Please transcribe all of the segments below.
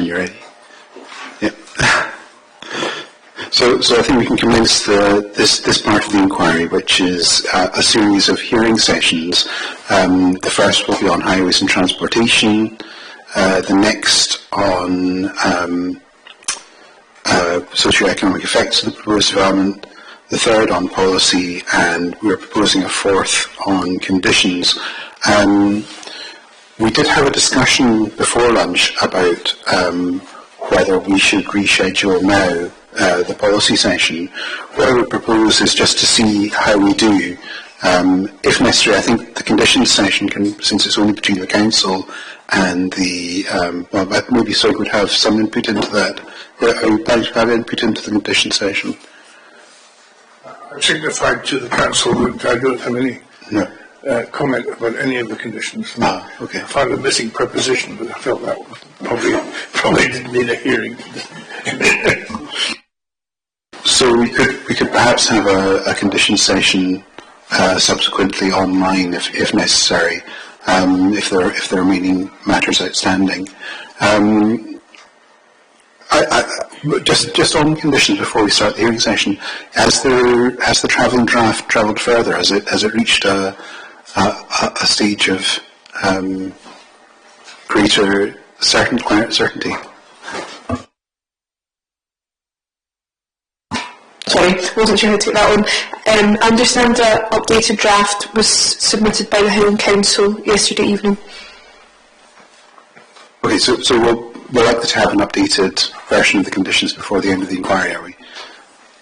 you're ready. Yep. So I think we can commence this part of the inquiry, which is a series of hearing sessions. The first will be on highways and transportation, the next on socio-economic effects of the proposed development, the third on policy, and we're proposing a fourth on conditions. We did have a discussion before lunch about whether we should reschedule now the policy session. What I would propose is just to see how we do. If necessary, I think the conditions session can, since it's only between the council and the, maybe so would have some input into that. Are you planning to have input into the conditions session? I signified to the council that I don't have any comment about any of the conditions. Okay. I found a missing preposition, but I felt that probably didn't need a hearing. So we could perhaps have a conditions session subsequently online if necessary, if there are remaining matters outstanding. Just on conditions before we start the hearing session, has the travelling draft travelled further? Has it reached a stage of greater certainty? Sorry, wasn't sure how to take that on. I understand that updated draft was submitted by the Highland Council yesterday evening. Okay, so we're likely to have an updated version of the conditions before the end of the inquiry, are we?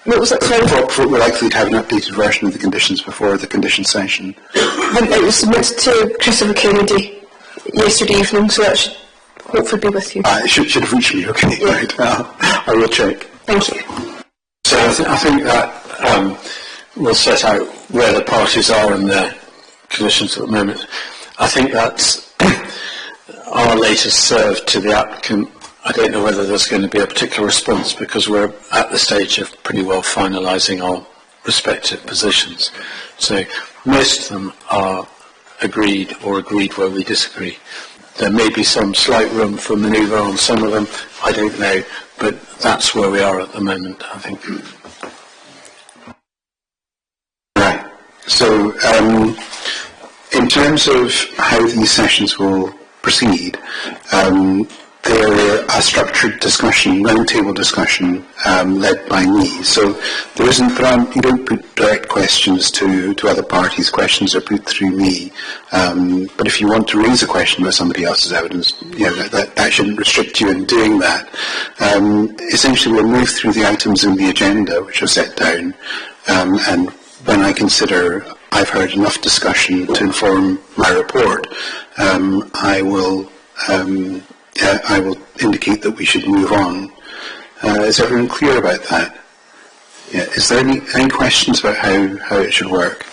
What was that, sorry? We're likely to have an updated version of the conditions before the conditions session. It was submitted to Christopher Kennedy yesterday evening, so that should hopefully be with you. It should have reached me, okay. Yeah. Right. I will check. Thank you. So I think that will set out where the parties are in their conditions at the moment. I think that's our latest serve to the applicant. I don't know whether there's going to be a particular response because we're at the stage of pretty well finalising our respective positions. So most of them are agreed or agreed where we disagree. There may be some slight room for manoeuvre on some of them, I don't know, but that's where we are at the moment, I think. Right. So in terms of how these sessions will proceed, they're a structured discussion, roundtable discussion, led by me. So you don't put direct questions to other parties. Questions are put through me. But if you want to raise a question about somebody else's evidence, that shouldn't restrict you in doing that. Essentially, we'll move through the items in the agenda, which are set down, and when I consider I've heard enough discussion to inform my report, I will indicate that we should move on. Is everyone clear about that? Yeah. Is there any questions about how it should work?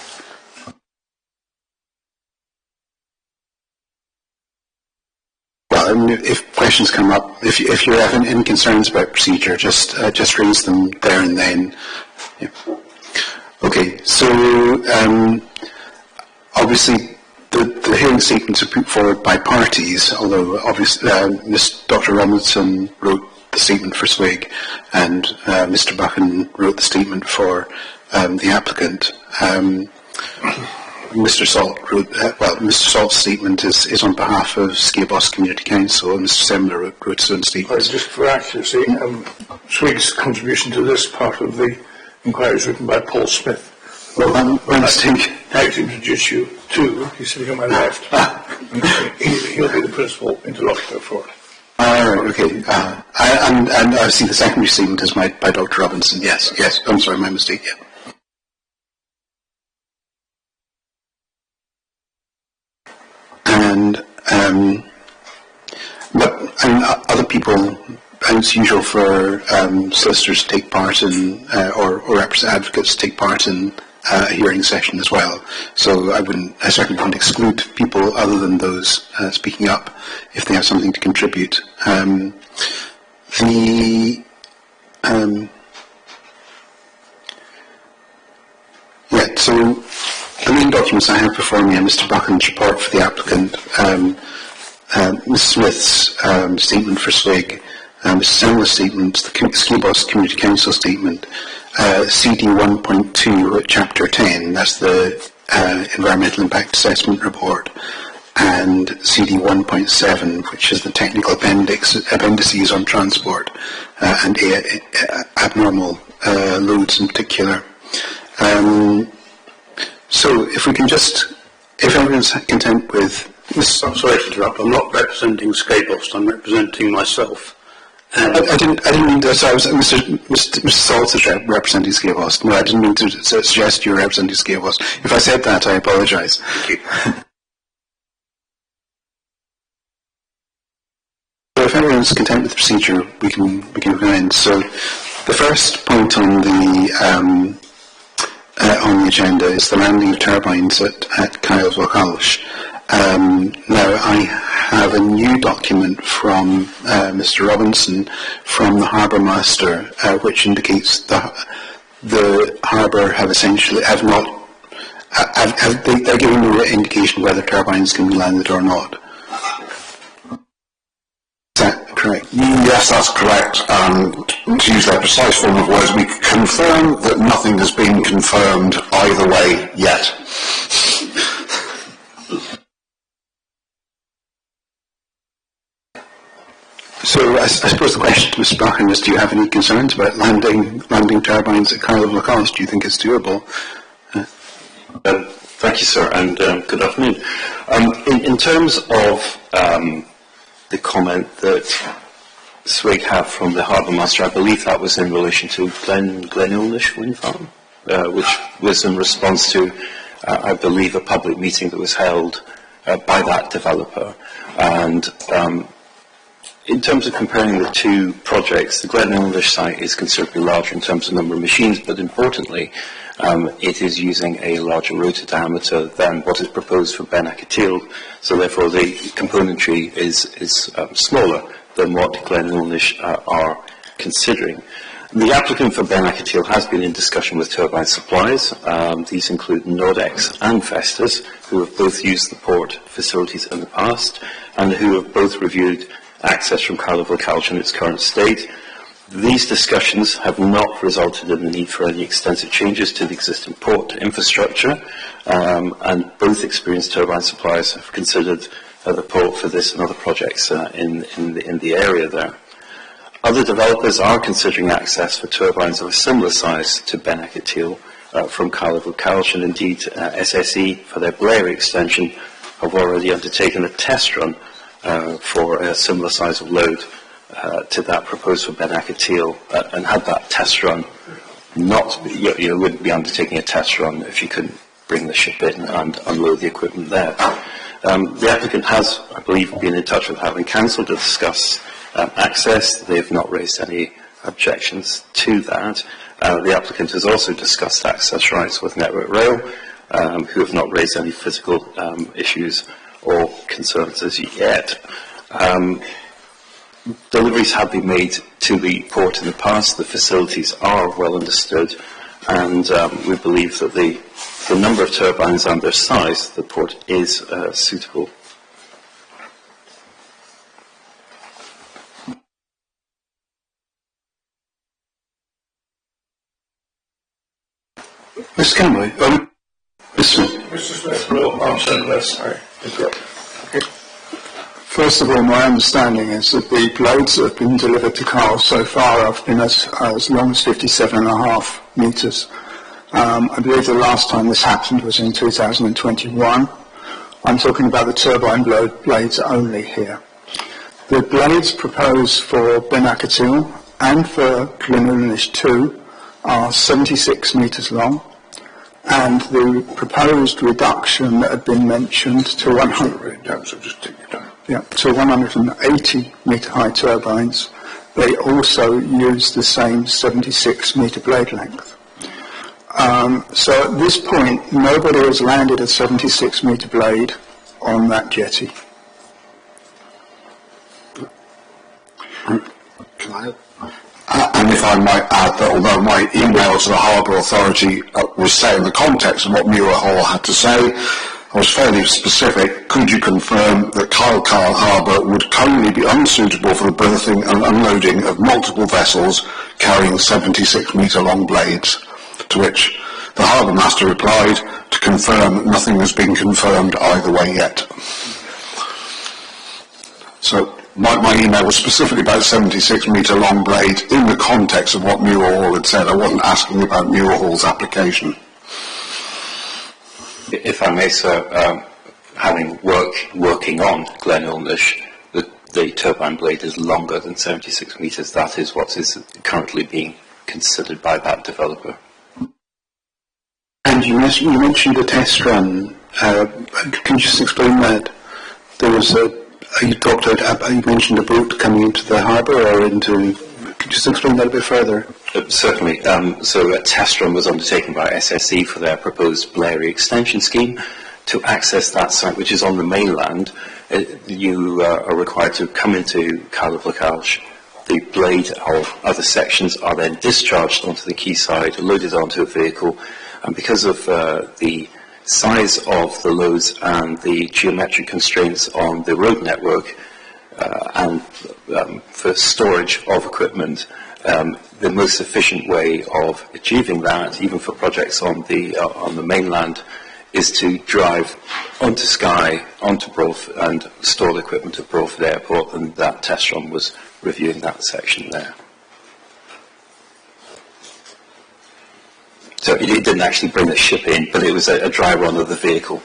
Well, I mean, if questions come up, if you're having any concerns about procedure, just raise them there and then. Yeah. Okay. So obviously, the hearing statements are put forward by parties, although obviously Dr. Robinson wrote the statement for SWIG and Mr. Buchan wrote the statement for the applicant. Mr. Salt wrote, Mr. Salt's statement is on behalf of Skeabos Community Council, and Mr. Semler wrote his own statement. Just for accuracy, SWIG's contribution to this part of the inquiry is written by Paul Smith. Well, my mistake. I'd like to introduce you to, he's sitting on my left. He'll be the principal interlocutor for it. Right, okay. And I see the secondary statement is by Dr. Robinson. Yes. I'm sorry, my mistake, yeah. And other people, and it's usual for solicitors to take part in, or advocates to take part in a hearing session as well. So I certainly wouldn't exclude people other than those speaking up if they have something to contribute. So the main documents I have before me are Mr. Buchan's report for the applicant, Ms. Smith's statement for SWIG, Mr. Similar statement, the Ski Boss Community Council statement, CD 1.2, Chapter 10, that's the Environmental Impact Assessment Report, and CD 1.7, which is the technical appendices on transport and abnormal loads in particular. So if we can just, if everyone's content with... I'm sorry to interrupt, I'm not representing Skybost, I'm representing myself. I didn't mean to, so I was, Mr. Salt's representing Skybost. No, I didn't mean to suggest you were representing Skybost. If I said that, I apologise. Thank you. So if everyone's content with the procedure, we can go in. So the first point on the agenda is the landing of turbines at Kyle Walsh. Now I have a new document from Mr. Robinson from the Harbour Master, which indicates the Harbour have they're giving no indication whether turbines can be landed or not. Is that correct? Yes, that's correct. To use their precise form of words, we confirm that nothing has been confirmed either way yet. So I suppose the question to Mr. Bracken is, do you have any concerns about landing turbines at Carl of Lacoste? Do you think it's doable? Thank you, sir, and good afternoon. In terms of the comment that Swig had from the Harbour Master, I believe that was in relation to Glenulnish wind farm, which was in response to, I believe, a public meeting that was held by that developer. And in terms of comparing the two projects, the Glenulnish site is considerably larger in terms of number of machines, but importantly, it is using a larger rotor diameter than what is proposed for Ben Aketil, so therefore the componentry is smaller than what Glenulnish are considering. The applicant for Ben Aketil has been in discussion with turbine suppliers. These include Nordex and Vestas, who have both used the port facilities in the past, and who have both reviewed access from Carnival Couch in its current state. These discussions have not resulted in the need for any extensive changes to the existing port infrastructure, and both experienced turbine suppliers have considered the port for this and other projects in the area there. Other developers are considering access for turbines of a similar size to Ben Aketil from Carnival Couch, and indeed SSE for their Blair extension have already undertaken a test run for a similar size of load to that proposed for Ben Aketil, and had that test run you wouldn't be undertaking a test run if you couldn't bring the ship in and unload the equipment there. The applicant has, I believe, been in touch with Having Council to discuss access. They have not raised any objections to that. The applicant has also discussed access rights with Network Rail, who have not raised any physical issues or concerns as yet. Deliveries have been made to the port in the past. The facilities are well understood, and we believe that the number of turbines and their size, the port is suitable. Mr. Campbell, Mr. Smith will answer unless I interrupt. Okay. First of all, my understanding is that the blades that have been delivered to Carl so far have been as long as 57.5 metres. I believe the last time this happened was in 2021. I'm talking about the turbine blades only here. The blades proposed for Ben Aketil and for Glenulnish 2 are 76 metres long, and the proposed reduction that had been mentioned to 180 metre high turbines, they also use the same 76 metre blade length. So at this point, nobody has landed a 76 metre blade on that jetty. And if I might add that although my email to the Harbour Authority was saying the context of what Muir Hall had to say, I was fairly specific. Could you confirm that Kyle Harbour would currently be unsuitable for the berthing and unloading of multiple vessels carrying 76-metre long blades? To which the Harbour Master replied, to confirm nothing has been confirmed either way yet. So my email was specifically about 76-metre long blades in the context of what Muir Hall had said. I wasn't asking about Muir Hall's application. If I may, sir, having working on Glen Ulnish, the turbine blade is longer than 76 metres. That is what is currently being considered by that developer. And you mentioned a test run. Can you just explain that? There was you mentioned a boat coming into the harbour or into. Could you just explain that a bit further? Certainly. So a test run was undertaken by SSE for their proposed Blairy extension scheme. To access that site, which is on the mainland, you are required to come into Cala Blacalch. The blade of other sections are then discharged onto the quayside, loaded onto a vehicle, and because of the size of the loads and the geometric constraints on the road network and for storage of equipment, the most efficient way of achieving that, even for projects on the mainland, is to drive onto Skye, onto Broth, and store the equipment at Broth Airport, and that test run was reviewing that section there. So it didn't actually bring the ship in, but it was a dry run of the vehicle.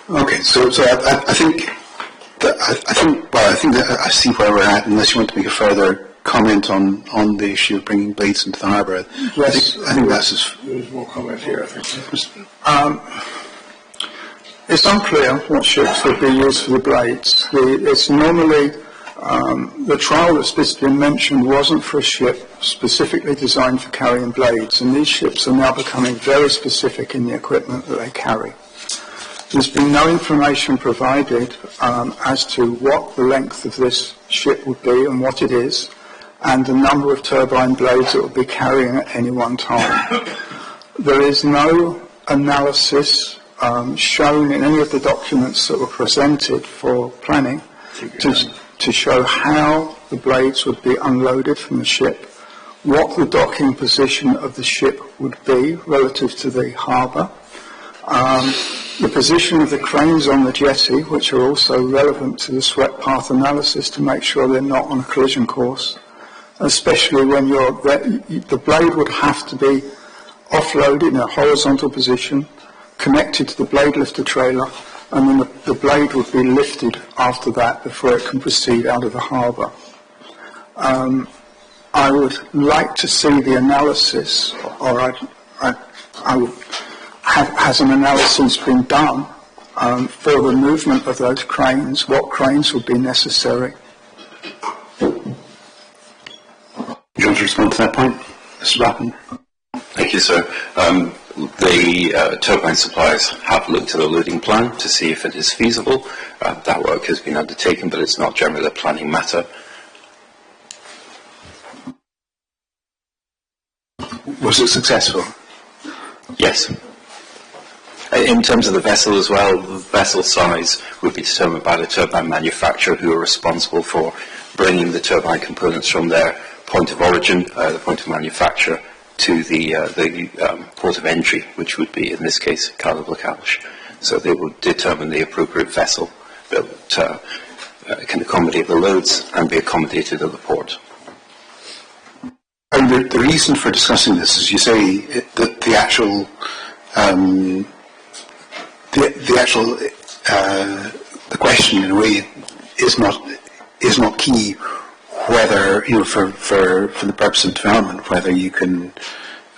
Okay, so I think that I see where we're at. Unless you want to make a further comment on the issue of bringing blades into the harbour, Yes, I think that's there's more comment here, I think. It's unclear what ships would be used for the blades. It's normally, the trial that's been mentioned wasn't for a ship specifically designed for carrying blades, and these ships are now becoming very specific in the equipment that they carry. There's been no information provided as to what the length of this ship would be and what it is, and the number of turbine blades it will be carrying at any one time. There is no analysis shown in any of the documents that were presented for planning to show how the blades would be unloaded from the ship, what the docking position of the ship would be relative to the harbour, the position of the cranes on the jetty, which are also relevant to the swept path analysis to make sure they're not on a collision course, especially when the blade would have to be offloaded in a horizontal position, connected to the blade lifter trailer, and then the blade would be lifted after that before it can proceed out of the harbour. I would like to see the analysis, or I would has an analysis been done for the movement of those cranes, what cranes would be necessary? Do you want to respond to that point, Mr. Rappin? Thank you, sir. The turbine suppliers have looked at a loading plan to see if it is feasible. That work has been undertaken, but it's not generally a planning matter. Was it successful? Yes. In terms of the vessel as well, the vessel size would be determined by the turbine manufacturer, who are responsible for bringing the turbine components from their point of origin, the point of manufacture, to the port of entry, which would be, in this case, Cala Blacalch. So they would determine the appropriate vessel that can accommodate the loads and be accommodated at the port. And the reason for discussing this is, you say that the question in a way is not key, whether, for the purpose of development, whether you can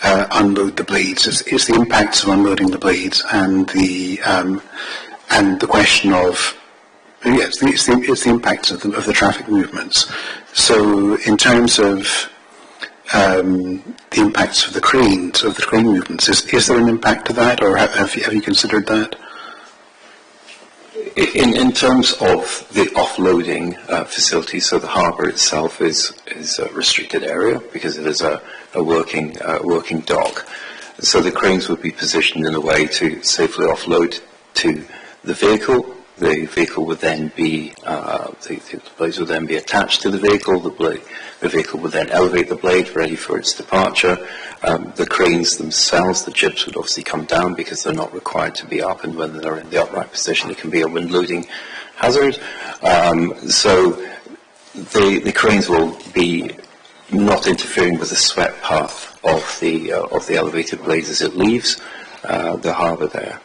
unload the blades. It's the impacts of unloading the blades and the question of it's the impacts of the traffic movements. So in terms of the impacts of the crane movements, is there an impact to that, or have you considered that? In terms of the offloading facility, so the harbour itself is a restricted area because it is a working dock. So the cranes would be positioned in a way to safely offload to the vehicle. The vehicle would then be, the blades would then be attached to the vehicle. The vehicle would then elevate the blade, ready for its departure. The cranes themselves, the jibs, would obviously come down because they're not required to be up, and when they're in the upright position, it can be a wind loading hazard. So the cranes will be not interfering with the swept path of the elevated blades as it leaves the harbour there.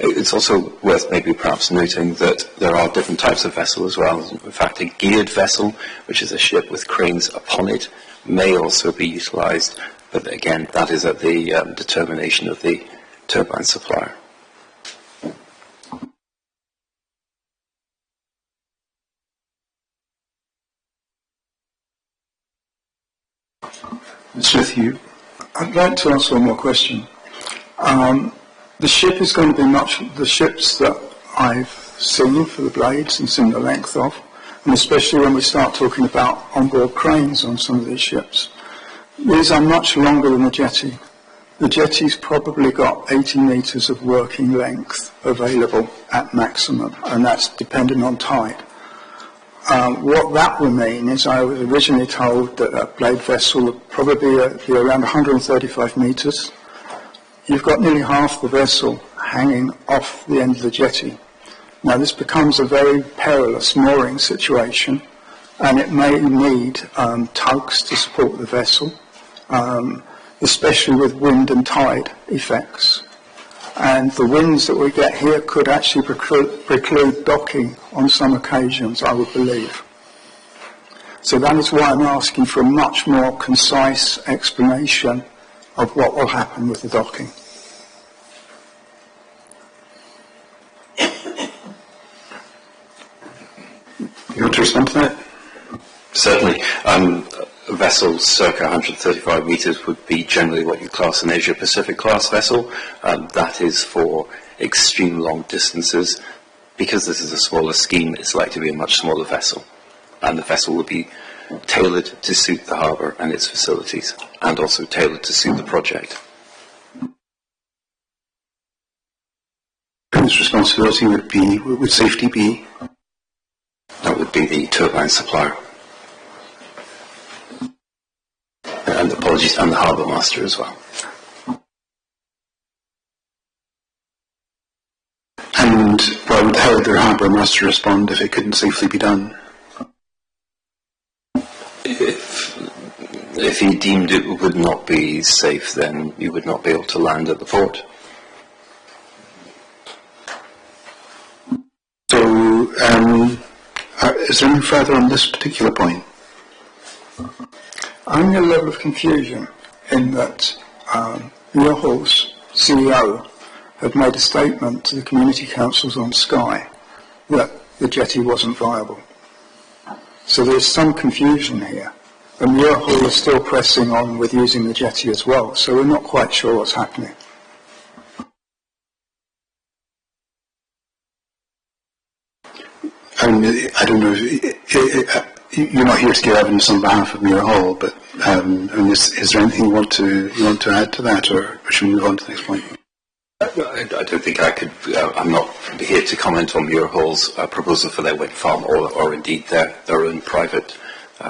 It's also worth maybe perhaps noting that there are different types of vessel as well. In fact, a geared vessel, which is a ship with cranes upon it, may also be utilised, but again, that is at the determination of the turbine supplier. Smith, I'd like to ask one more question. The ship is going to be the ships that I've seen for the blades and seen the length of, and especially when we start talking about onboard cranes on some of these ships. These are much longer than the jetty. The jetty's probably got 80 metres of working length available at maximum, and that's dependent on tide. What that will mean is I was originally told that a blade vessel would probably be around 135 metres. You've got nearly half the vessel hanging off the end of the jetty. Now this becomes a very perilous mooring situation, and it may need tugs to support the vessel, especially with wind and tide effects. And the winds that we get here could actually preclude docking on some occasions, I would believe. So that is why I'm asking for a much more concise explanation of what will happen with the docking. You want to respond to that? Certainly. A vessel circa 135 metres would be generally what you class an Asia-Pacific class vessel. That is for extreme long distances. Because this is a smaller scheme, it's likely to be a much smaller vessel. And the vessel will be tailored to suit the harbour and its facilities, and also tailored to suit the project. Whose responsibility would safety be? That would be the turbine supplier. And apologies, and the harbour master as well. And how would the harbour master respond if it couldn't safely be done? If he deemed it would not be safe, then you would not be able to land at the port. So, is there anything further on this particular point? I'm in a level of confusion in that Repowered's CEO had made a statement to the community councils on Skye that the jetty wasn't viable. So there's some confusion here. And Repowered is still pressing on with using the jetty as well, so we're not quite sure what's happening. I don't know, you're not here to give evidence on behalf of Muir Hall, but is there anything you want to add to that, or should we move on to the next point? I don't think I could. I'm not here to comment on Muir Hall's proposal for their wind farm, or indeed their own private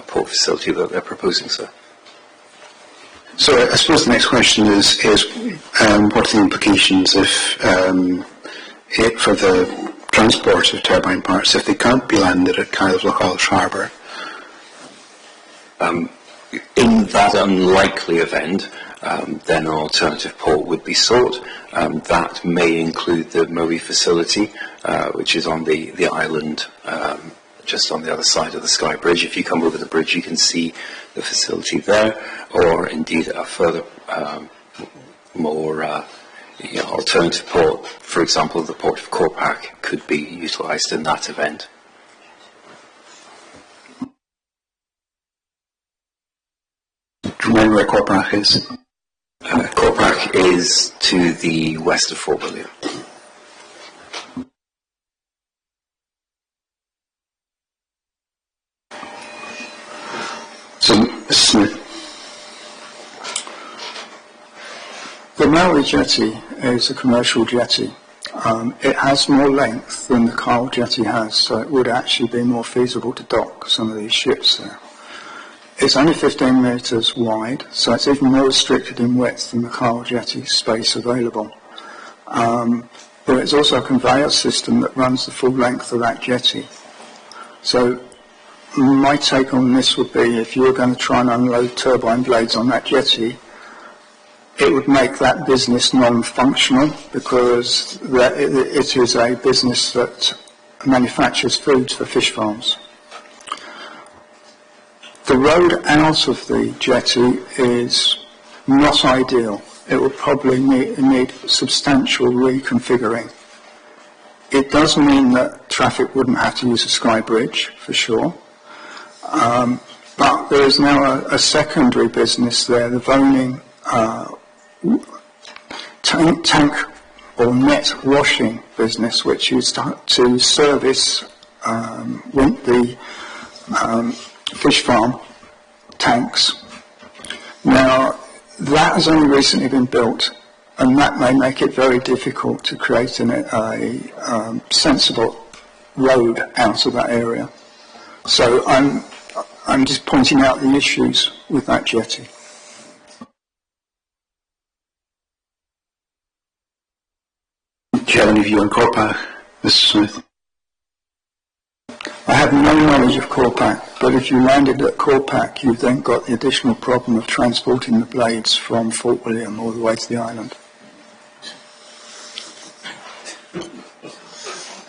port facility that they're proposing, sir. So I suppose the next question is what are the implications if for the transport of turbine parts if they can't be landed at Cardiff-Loch Harbour? In that unlikely event, then an alternative port would be sought. That may include the Moe facility, which is on the island just on the other side of the Skye Bridge. If you come over the bridge, you can see the facility there, or indeed a further more alternative port. For example, the port of Corpac could be utilised in that event. Do you remember where Corpac is? Corpac is to the west of Fort William. So, Mr. Smith. Maui jetty is a commercial jetty. It has more length than the Kyle jetty has, so it would actually be more feasible to dock some of these ships there. It's only 15 metres wide, so it's even more restricted in width than the Kyle jetty space available. There is also a conveyor system that runs the full length of that jetty. So my take on this would be, if you were going to try and unload turbine blades on that jetty, it would make that business non-functional, because it is a business that manufactures foods for fish farms. The road out of the jetty is not ideal. It would probably need substantial reconfiguring. It does mean that traffic wouldn't have to use a sky bridge, for sure. But there is now a secondary business there, the Voning tank or net washing business, which is to service the fish farm tanks. Now, that has only recently been built, and that may make it very difficult to create a sensible road out of that area. So I'm just pointing out the issues with that jetty. Do you have any view on Corpac, Mr. Smith? I have no knowledge of Corpac, but if you landed at Corpac, you've then got the additional problem of transporting the blades from Fort William all the way to the island.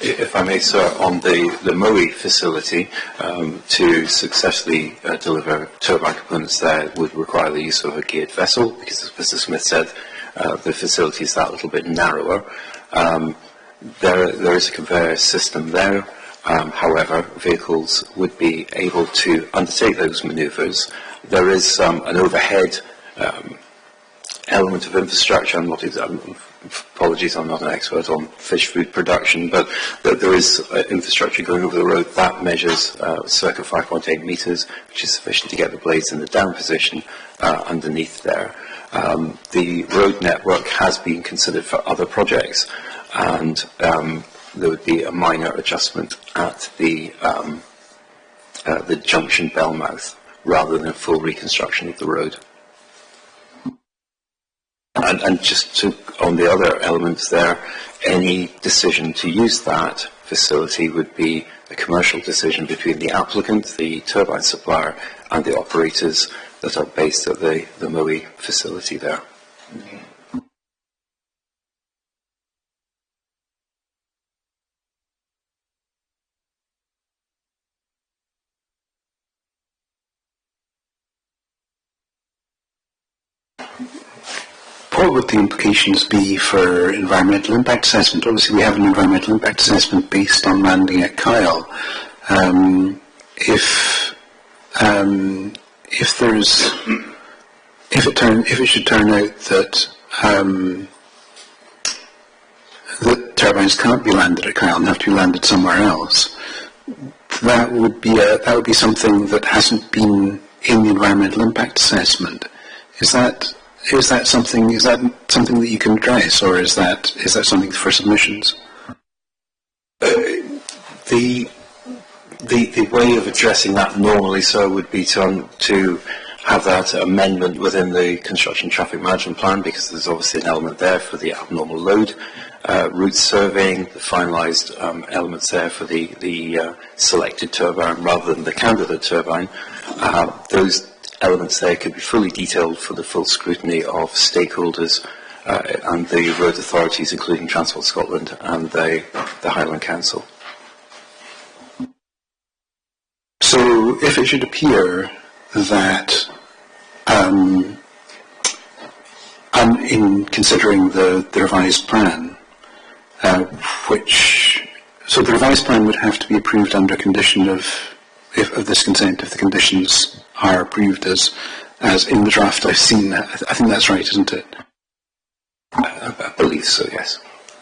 If I may, sir, on the Moe facility, to successfully deliver turbine components there would require the use of a geared vessel, because as Mr. Smith said, the facility is that little bit narrower. There is a conveyor system there. However, vehicles would be able to undertake those manoeuvres. There is an overhead element of infrastructure. Apologies, I'm not an expert on fish food production, but there is infrastructure going over the road that measures circa 5.8 metres, which is sufficient to get the blades in the down position underneath there. The road network has been considered for other projects, and there would be a minor adjustment at the junction bell mouth rather than a full reconstruction of the road. And just on the other elements there, any decision to use that facility would be a commercial decision between the applicant, the turbine supplier, and the operators that are based at the Moe facility there. What would the implications be for environmental impact assessment? Obviously, we have an environmental impact assessment based on landing at Kyle. If it should turn out that that turbines can't be landed at Kyle and have to be landed somewhere else, that would be something that hasn't been in the environmental impact assessment. Is that something that you can address, or is that something for submissions? The way of addressing that normally, sir, would be to have that amendment within the construction traffic management plan, because there's obviously an element there for the abnormal load, route surveying, the finalised elements there for the selected turbine rather than the candidate turbine. Those elements there could be fully detailed for the full scrutiny of stakeholders and the road authorities, including Transport Scotland and the Highland Council. So if it should appear that in considering the revised plan, so the revised plan would have to be approved under condition of this consent, if the conditions are approved as in the draft I've seen. I think that's right, isn't it? I believe so, yes.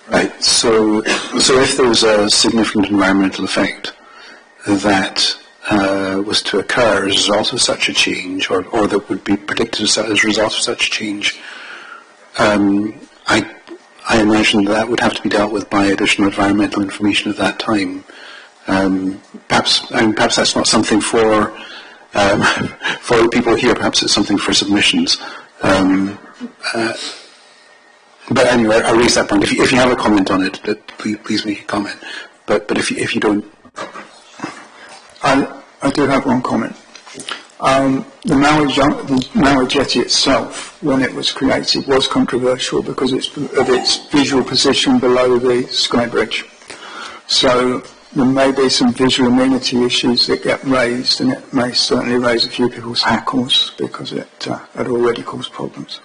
Right. So if there was a significant environmental effect that was to occur as a result of such a change, or that would be predicted as a result of such a change, I imagine that would have to be dealt with by additional environmental information at that time. Perhaps that's not something for people here. Perhaps it's something for submissions. But anyway, I'll raise that point. If you have a comment on it, please make a comment. But if you don't, I do have one comment. The Maui jetty itself, when it was created, was controversial because of its visual position below the sky bridge. So there may be some visual amenity issues that get raised, and it may certainly raise a few people's hackles because it had already caused problems.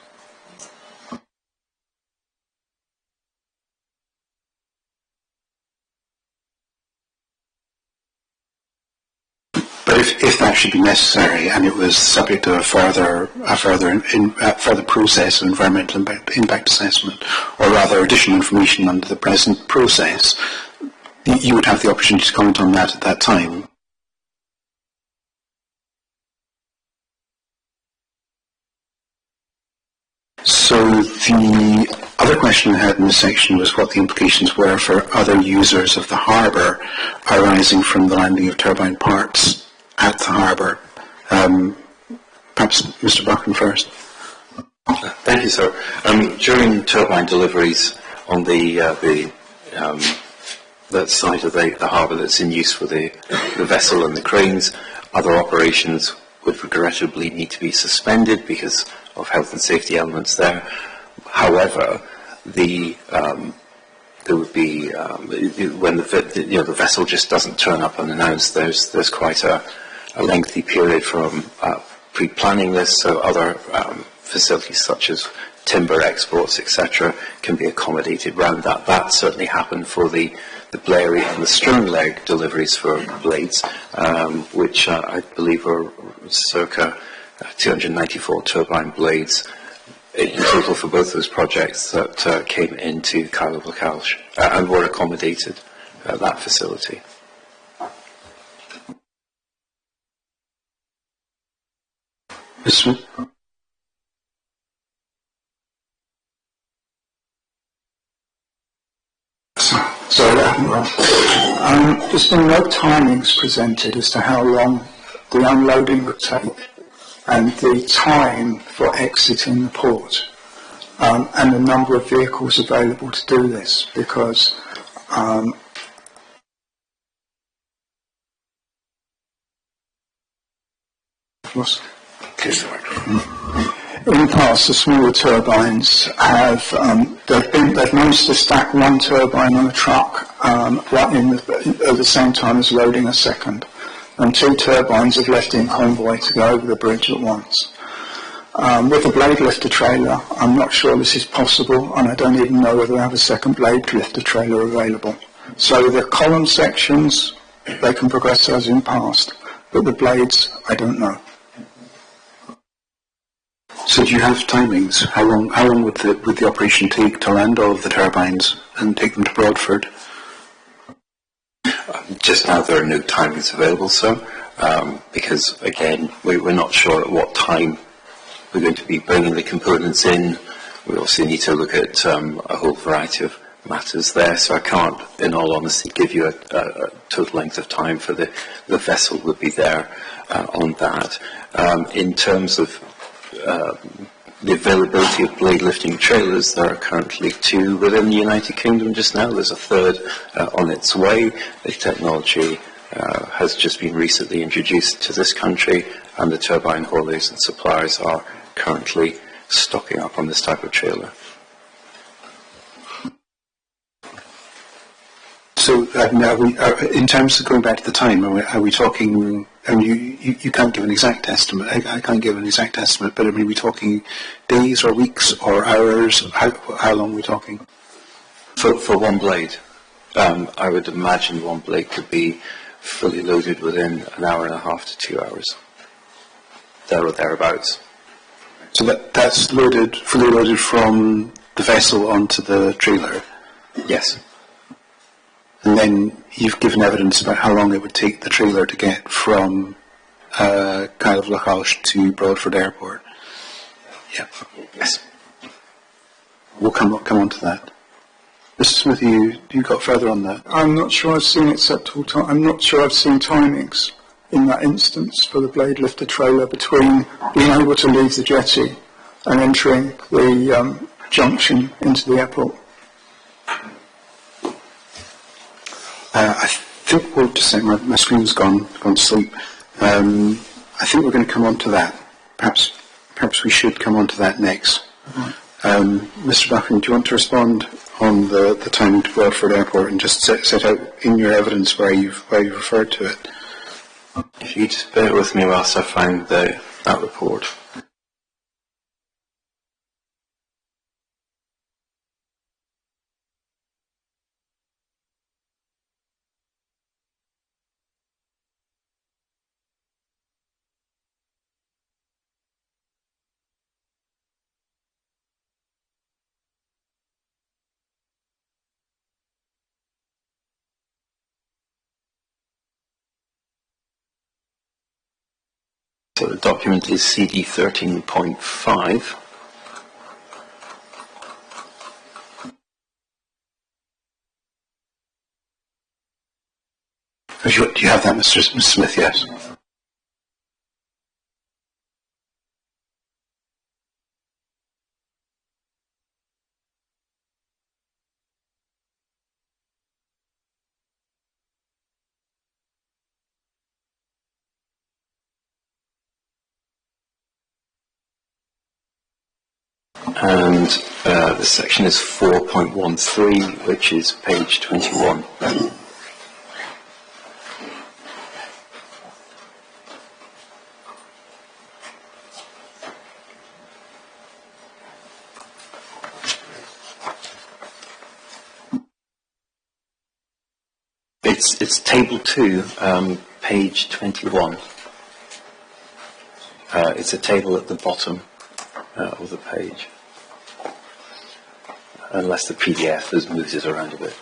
but if that should be necessary and it was subject to a further process of environmental impact assessment, or rather additional information under the present process, you would have the opportunity to comment on that at that time. So the other question I had in this section was what the implications were for other users of the harbour arising from the landing of turbine parts at the harbour. Perhaps Mr. Buchan first. Thank you, sir. During turbine deliveries on that side of the harbour that's in use for the vessel and the cranes, other operations would regrettably need to be suspended because of health and safety elements there. However, there would be when the vessel just doesn't turn up unannounced. There's quite a lengthy period from pre-planning this, so other facilities such as timber exports, etc., can be accommodated around that. That certainly happened for the Blairy and the stern leg deliveries for blades, which I believe were circa 294 turbine blades in total for both those projects that came into Kyle of Lacalch and were accommodated at that facility. Ms. Smith? Sorry, that happened wrong. There's been no timings presented as to how long the unloading would take and the time for exiting the port, and the number of vehicles available to do this, because in the past, the smaller turbines have they've managed to stack one turbine on a truck at the same time as loading a second, and two turbines have left in convoy to go over the bridge at once. With the blade lifter trailer, I'm not sure this is possible, and I don't even know whether they have a second blade lifter trailer available. So the column sections, they can progress as in past, but the blades, I don't know. So do you have timings? How long would the operation take to land all of the turbines and take them to Broadford? Just now there are no timings available, sir, because again we're not sure at what time we're going to be bringing the components in. We also need to look at a whole variety of matters there, so I can't, in all honesty, give you a total length of time for the vessel would be there on that. In terms of the availability of blade lifting trailers, there are currently 2 within the United Kingdom just now. There's a third on its way. The technology has just been recently introduced to this country, and the turbine haulers and suppliers are currently stocking up on this type of trailer. So in terms of going back to the time, are we talking, I mean, you can't give an exact estimate, I can't give an exact estimate, but I mean, are we talking days or weeks or hours? How long are we talking? For one blade, I would imagine one blade could be fully loaded within an hour and a half to 2 hours, there or thereabouts. So that's fully loaded from the vessel onto the trailer? Yes. And then you've given evidence about how long it would take the trailer to get from Kyle of Lacalch to Broadford Airport. Yeah. Yes. We'll come on to that. Mr. Smith, you got further on that? I'm not sure I've seen acceptable time. I'm not sure I've seen timings in that instance for the blade lifter trailer between being able to leave the jetty and entering the junction into the airport. I think we'll just say my screen's gone to sleep. I think we're going to come on to that. Perhaps we should come on to that next. Mr. Buchan, do you want to respond on the timing to Broadford Airport and just set out in your evidence where you've referred to it? If you just bear with me whilst I find that report. So the document is CD 13.5. Do you have that, Mr. Smith? Yes. And the section is 4.13, which is page 21. It's table 2, page 21. It's a table at the bottom of the page, unless the PDF has moved it around a bit.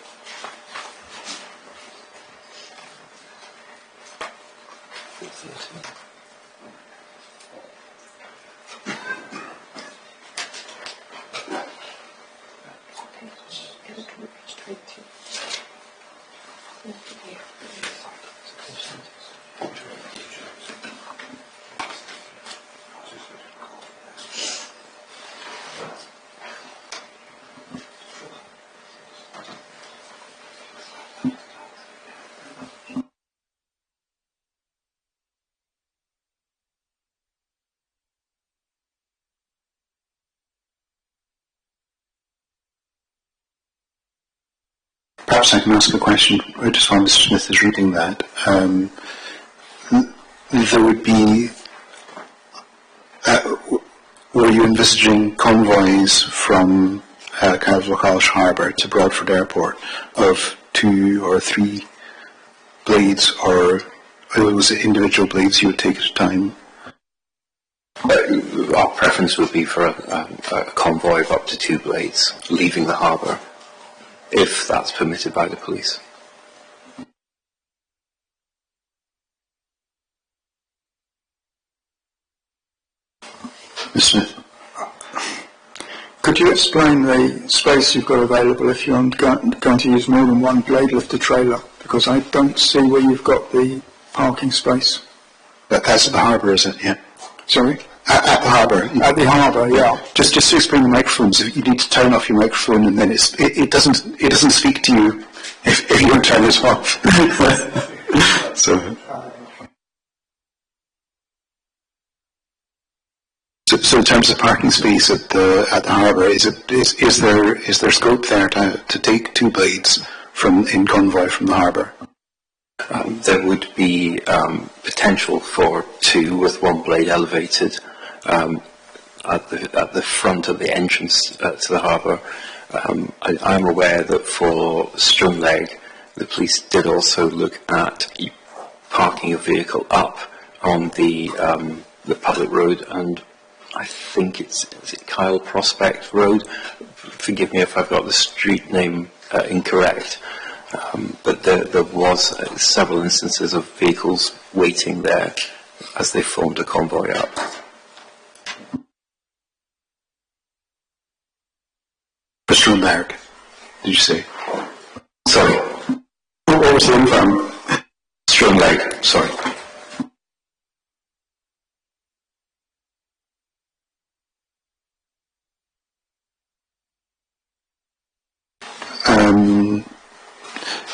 Perhaps I can ask a question just while Mr. Smith is reading that. There would be, were you envisaging convoys from Cardiff Harbour to Broadford Airport of 2 or 3 blades, or was it individual blades you would take at a time? Our preference would be for a convoy of up to 2 blades leaving the harbour, if that's permitted by the police. Mr. Smith? Could you explain the space you've got available if you're going to use more than one blade lifter trailer? Because I don't see where you've got the parking space. That's at the harbour, is it? Yeah. Sorry? At the harbour. At the harbour, yeah. Just to explain the microphones, you need to turn off your microphone, and then it doesn't speak to you if you don't turn it off. So in terms of parking space at the harbour, is there scope there to take 2 blades in convoy from the harbour? There would be potential for 2 with 1 blade elevated at the front of the entrance to the harbour. I'm aware that for Strumleg, the police did also look at parking a vehicle up on the public road, and I think is it Kyle Prospect Road? Forgive me if I've got the street name incorrect. But there was several instances of vehicles waiting there as they formed a convoy up. Mr. Lundberg, did you say? Sorry. What was the name from? Mr. Lundberg, sorry.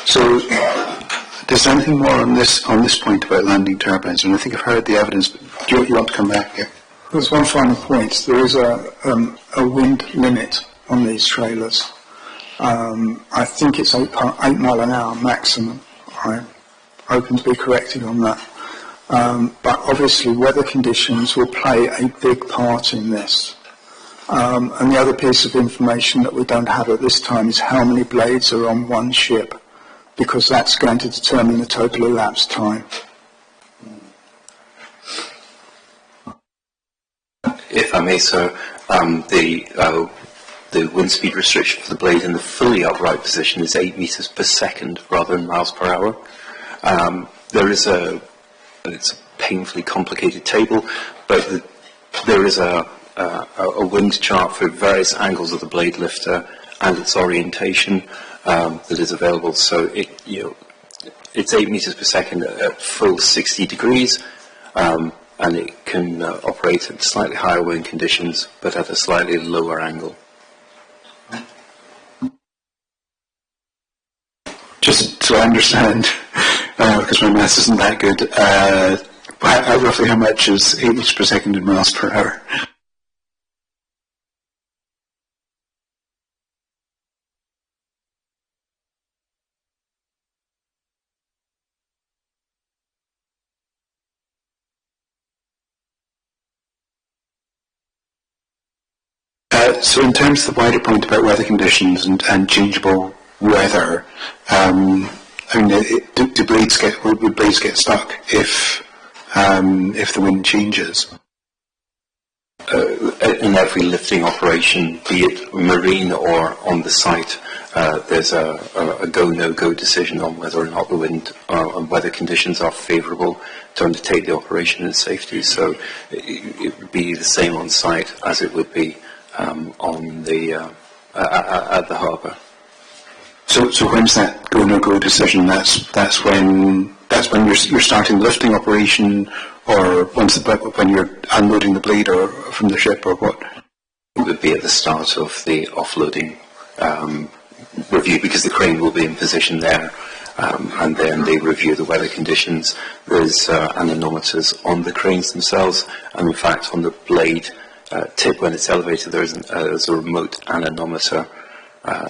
So, is there anything more on this point about landing turbines? And I think I've heard the evidence, but do you want to come back here? There's one final point. There is a wind limit on these trailers. I think it's 8 mile an hour maximum. I'm open to be corrected on that. But obviously weather conditions will play a big part in this. And the other piece of information that we don't have at this time is how many blades are on one ship, because that's going to determine the total elapsed time. If I may, sir, the wind speed restriction for the blade in the fully upright position is 8 meters per second rather than miles per hour. It's a painfully complicated table, but there is a wind chart for various angles of the blade lifter and its orientation that is available. So it's 8 meters per second at full 60 degrees. And it can operate at slightly higher wind conditions, but at a slightly lower angle. Just so I understand, because my maths isn't that good, roughly how much is 8 meters per second in miles per hour? So in terms of the wider point about weather conditions and changeable weather, would blades get stuck if the wind changes? In every lifting operation, be it marine or on the site, there's a go, no-go decision on whether or not the wind and weather conditions are favourable to undertake the operation in safety. So it would be the same on site as it would be on the at the harbour. So when's that go no go decision? That's when you're starting the lifting operation, or when you're unloading the blade or from the ship, or what? It would be at the start of the offloading review, because the crane will be in position there, and then they review the weather conditions. There's anemometers on the cranes themselves, and in fact on the blade tip when it's elevated there's a remote anemometer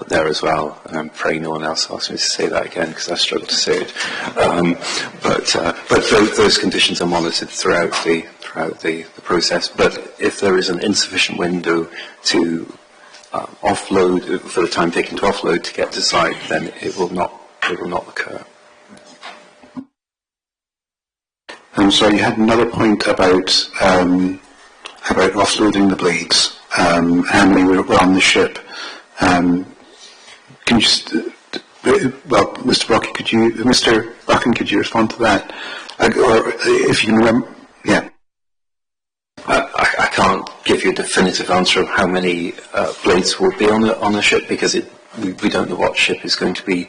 there as well, and I'm praying no one else asks me to say that again because I struggle to say it. But those conditions are monitored throughout the process. But if there is an insufficient window to offload for the time taken to offload to get to site, then it will not occur. I'm sorry, you had another point about offloading the blades, how many were on the ship. Can you just, Mr. Buchan, could you respond to that? Or if you remember, yeah. I can't give you a definitive answer of how many blades will be on the ship, because we don't know what ship is going to be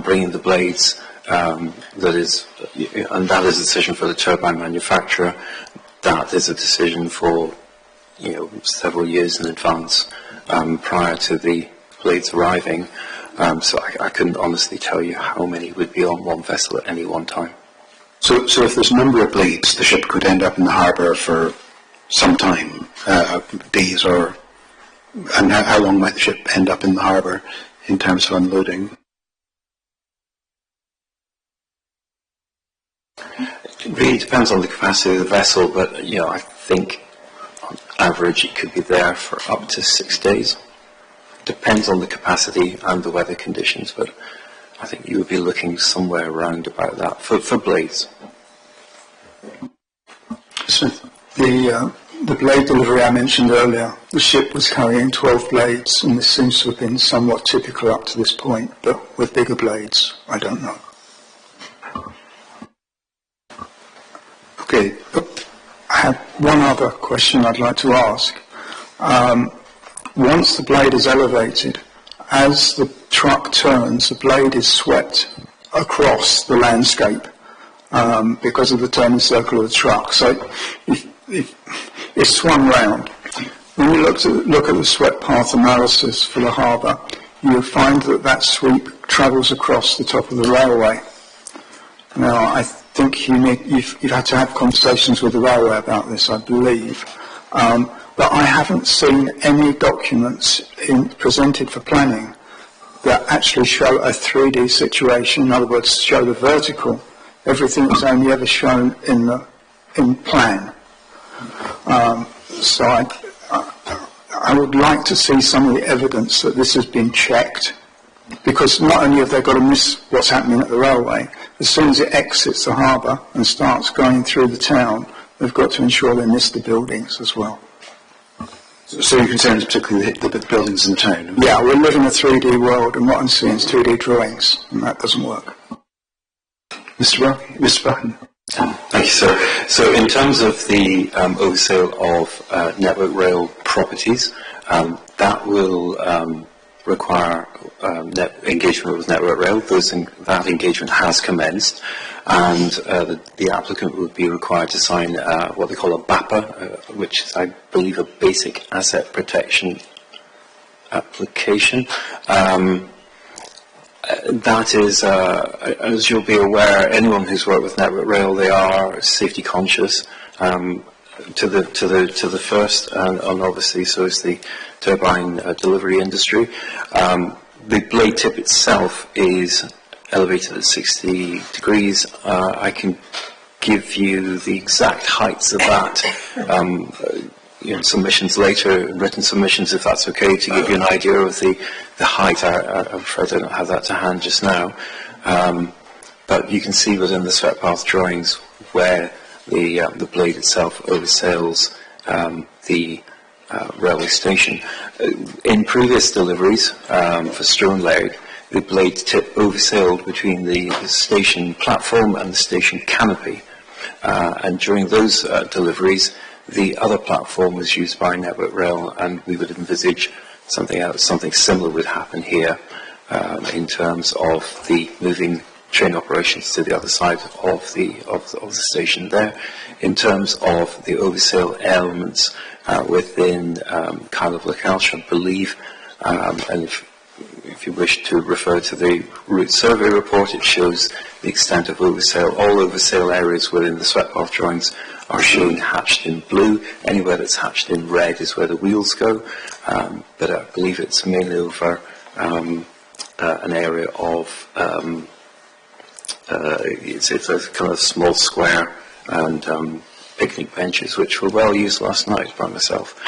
bringing the blades. That is a decision for the turbine manufacturer. That is a decision for several years in advance prior to the blades arriving. So I couldn't honestly tell you how many would be on one vessel at any one time. So if there's a number of blades, the ship could end up in the harbour for some time, days, and how long might the ship end up in the harbour in terms of unloading? It really depends on the capacity of the vessel, but I think on average it could be there for up to 6 days. Depends on the capacity and the weather conditions, but I think you would be looking somewhere around about that for blades. Smith, the blade delivery I mentioned earlier, the ship was carrying 12 blades, and this seems to have been somewhat typical up to this point, but with bigger blades, I don't know. Okay. I have one other question I'd like to ask. Once the blade is elevated, as the truck turns, the blade is swept across the landscape because of the turning circle of the truck. So it's swung round. When you look at the swept path analysis for the harbour, you'll find that sweep travels across the top of the railway. Now, I think you've had to have conversations with the railway about this, I believe. But I haven't seen any documents presented for planning that actually show a 3D situation. In other words, show the vertical. Everything was only ever shown in plan. So I would like to see some of the evidence that this has been checked, because not only have they got to miss what's happening at the railway, as soon as it exits the harbour and starts going through the town, they've got to ensure they miss the buildings as well. So you're concerned particularly the buildings in the town? Yeah, we live in a 3D world, and what I'm seeing is 2D drawings, and that doesn't work. Mr. Bracken? Thank you, sir. So in terms of the oversale of Network Rail properties, that will require engagement with Network Rail. That engagement has commenced, and the applicant would be required to sign what they call a BAPA, which is, I believe, a Basic Asset Protection application. That is, as you'll be aware, anyone who's worked with Network Rail, they are safety conscious to the first, and obviously so is the turbine delivery industry. The blade tip itself is elevated at 60 degrees. I can give you the exact heights of that submissions later, written submissions, if that's okay, to give you an idea of the height. I'm afraid I don't have that to hand just now. But you can see within the swept path drawings where the blade itself oversails the railway station. In previous deliveries for Stroneleg, the blade tip oversailed between the station platform and the station canopy. And during those deliveries, the other platform was used by Network Rail, and we would envisage something similar would happen here in terms of the moving train operations to the other side of the station there. In terms of the oversail elements within Kyle of Lacalch, I believe, and if you wish to refer to the route survey report, it shows the extent of oversail. All oversail areas within the swept path drawings are shown hatched in blue. Anywhere that's hatched in red is where the wheels go, but I believe it's mainly over an area of it's a kind of small square and picnic benches, which were well used last night by myself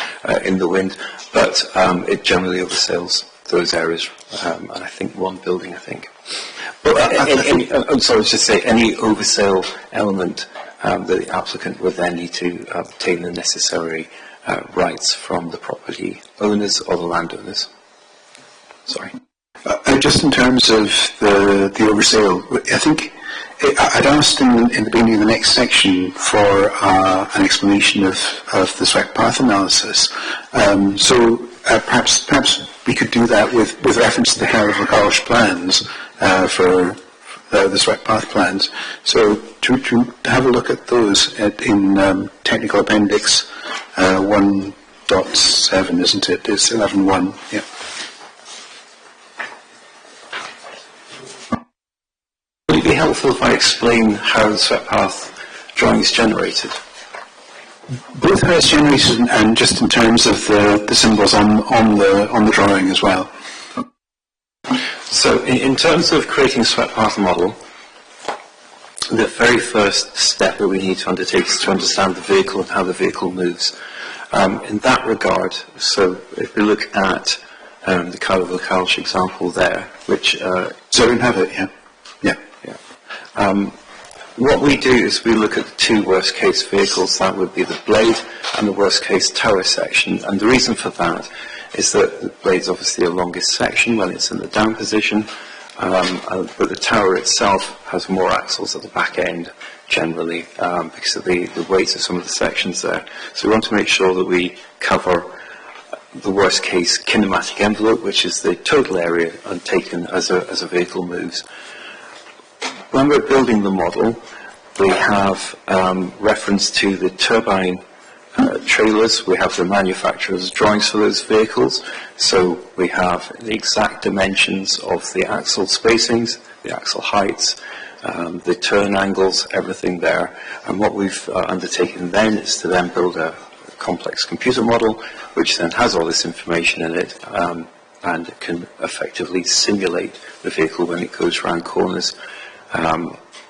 in the wind, but it generally oversails those areas, and I think one building, But I'm sorry, just say any oversail element, the applicant would then need to obtain the necessary rights from the property owners or the landowners. Sorry. Just in terms of the oversail, I think I'd asked in the beginning of the next section for an explanation of the swept path analysis. So perhaps we could do that with reference to the Kyle of Lacalch plans for the swept path plans. So to have a look at those in Technical Appendix 1.7, isn't it? It's 11.1, yeah. Would it be helpful if I explain how the swept path drawing is generated? Both how it's generated and just in terms of the symbols on the drawing as well. So in terms of creating a swept path model, the very first step that we need to undertake is to understand the vehicle and how the vehicle moves. In that regard, so if we look at the Kyle of Lacalch example there, which... so we have it, yeah. What we do is we look at the two worst case vehicles. That would be the blade and the worst case tower section, and the reason for that is that the blade's obviously the longest section when it's in the down position, but the tower itself has more axles at the back end generally because of the weight of some of the sections there. So we want to make sure that we cover the worst case kinematic envelope, which is the total area undertaken as a vehicle moves. When we're building the model, we have reference to the turbine trailers. We have the manufacturer's drawings for those vehicles. So we have the exact dimensions of the axle spacings, the axle heights, the turn angles, everything there. And what we've undertaken then is to then build a complex computer model, which then has all this information in it, and it can effectively simulate the vehicle when it goes around corners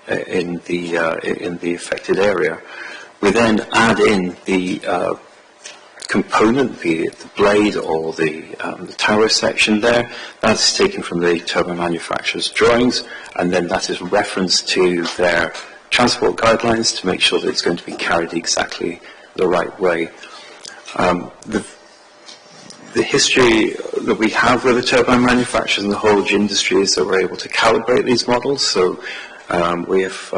in the affected area. We then add in the component, be it the blade or the tower section there. That's taken from the turbine manufacturer's drawings, and then that is referenced to their transport guidelines to make sure that it's going to be carried exactly the right way. The history that we have with the turbine manufacturers and the haulage industry is that we're able to calibrate these models. So we have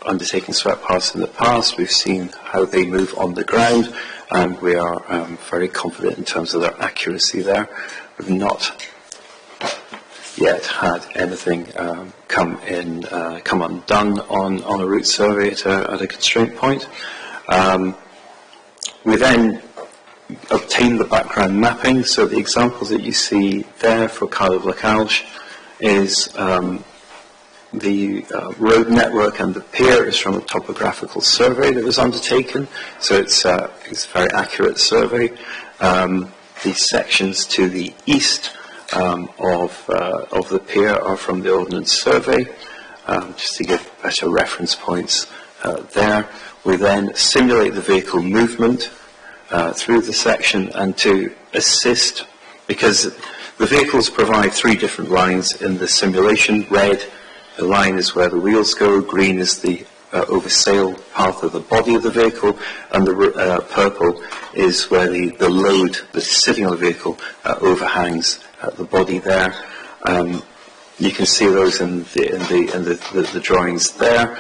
undertaken sweat paths in the past. We've seen how they move on the ground, and we are very confident in terms of their accuracy there. We've not yet had anything come undone on a route survey at a constraint point. We then obtain the background mapping. So the example that you see there for Carlo Blacalge is the road network, and the pier is from a topographical survey that was undertaken. So it's a very accurate survey. The sections to the east of the pier are from the Ordnance Survey, just to give better reference points there. We then simulate the vehicle movement through the section, and to assist, because the vehicles provide three different lines in the simulation. Red, the line is where the wheels go, green is the oversail path of the body of the vehicle, and the purple is where the load that's sitting on the vehicle overhangs the body there. You can see those in the drawings there.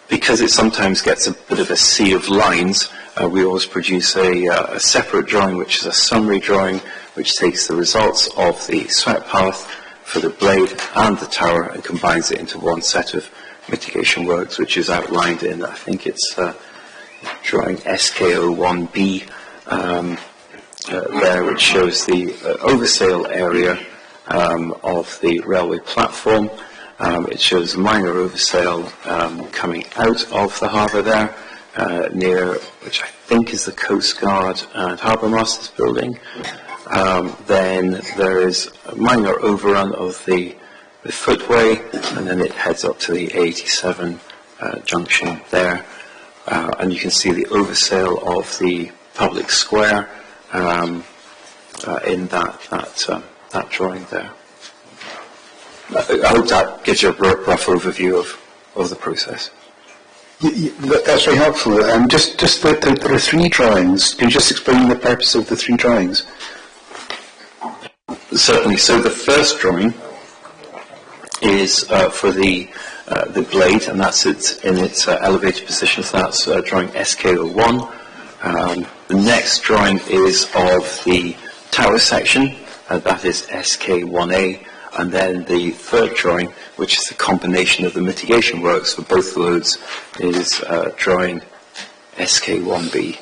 Because it sometimes gets a bit of a sea of lines, we always produce a separate drawing, which is a summary drawing, which takes the results of the sweat path for the blade and the tower and combines it into one set of mitigation works, which is outlined in, I think it's drawing SK01B there, which shows the oversail area of the railway platform. It shows a minor oversail coming out of the harbour there, near, which I think is the Coast Guard and Harbour Masters building. Then there is a minor overrun of the footway, and then it heads up to the A87 junction there. And you can see the oversail of the public square in that drawing there. I hope that gives you a rough overview of the process. That's very helpful. Just there are three drawings. Can you just explain the purpose of the three drawings? Certainly. So the first drawing is for the blade, and that's in its elevated position. So that's drawing SK01. The next drawing is of the tower section, and that is SK1A. And then the third drawing, which is the combination of the mitigation works for both loads, is drawing SK1B.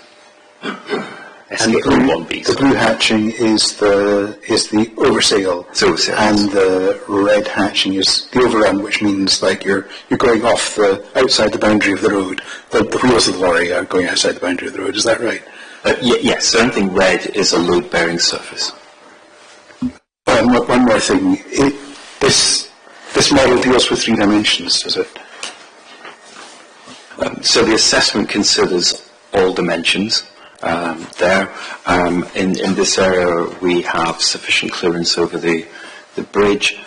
SK01B. The blue hatching is the oversail. It's oversail. And the red hatching is the overrun, which means like you're going off outside the boundary of the road. The wheels of the lorry are going outside the boundary of the road. Is that right? Yes. So anything red is a load-bearing surface. One more thing. This model deals with three dimensions, does it? So the assessment considers all dimensions there. In this area, we have sufficient clearance over the bridge.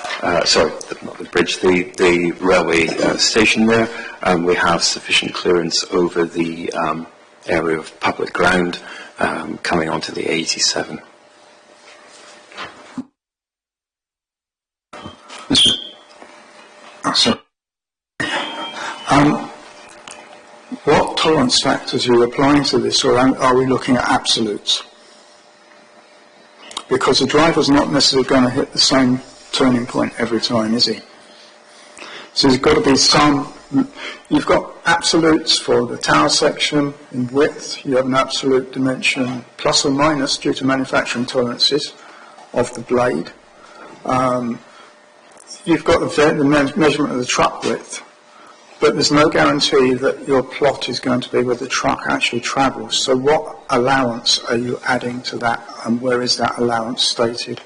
Sorry, not the bridge. The railway station there. We have sufficient clearance over the area of public ground coming onto the A87. What tolerance factors are you applying to this, or are we looking at absolutes? because the driver's not necessarily going to hit the same turning point every time, is he? So there's got to be some, you've got absolutes for the tower section in width, you have an absolute dimension plus or minus due to manufacturing tolerances of the blade. You've got the measurement of the truck width, but there's no guarantee that your plot is going to be where the truck actually travels. So what allowance are you adding to that, and where is that allowance stated?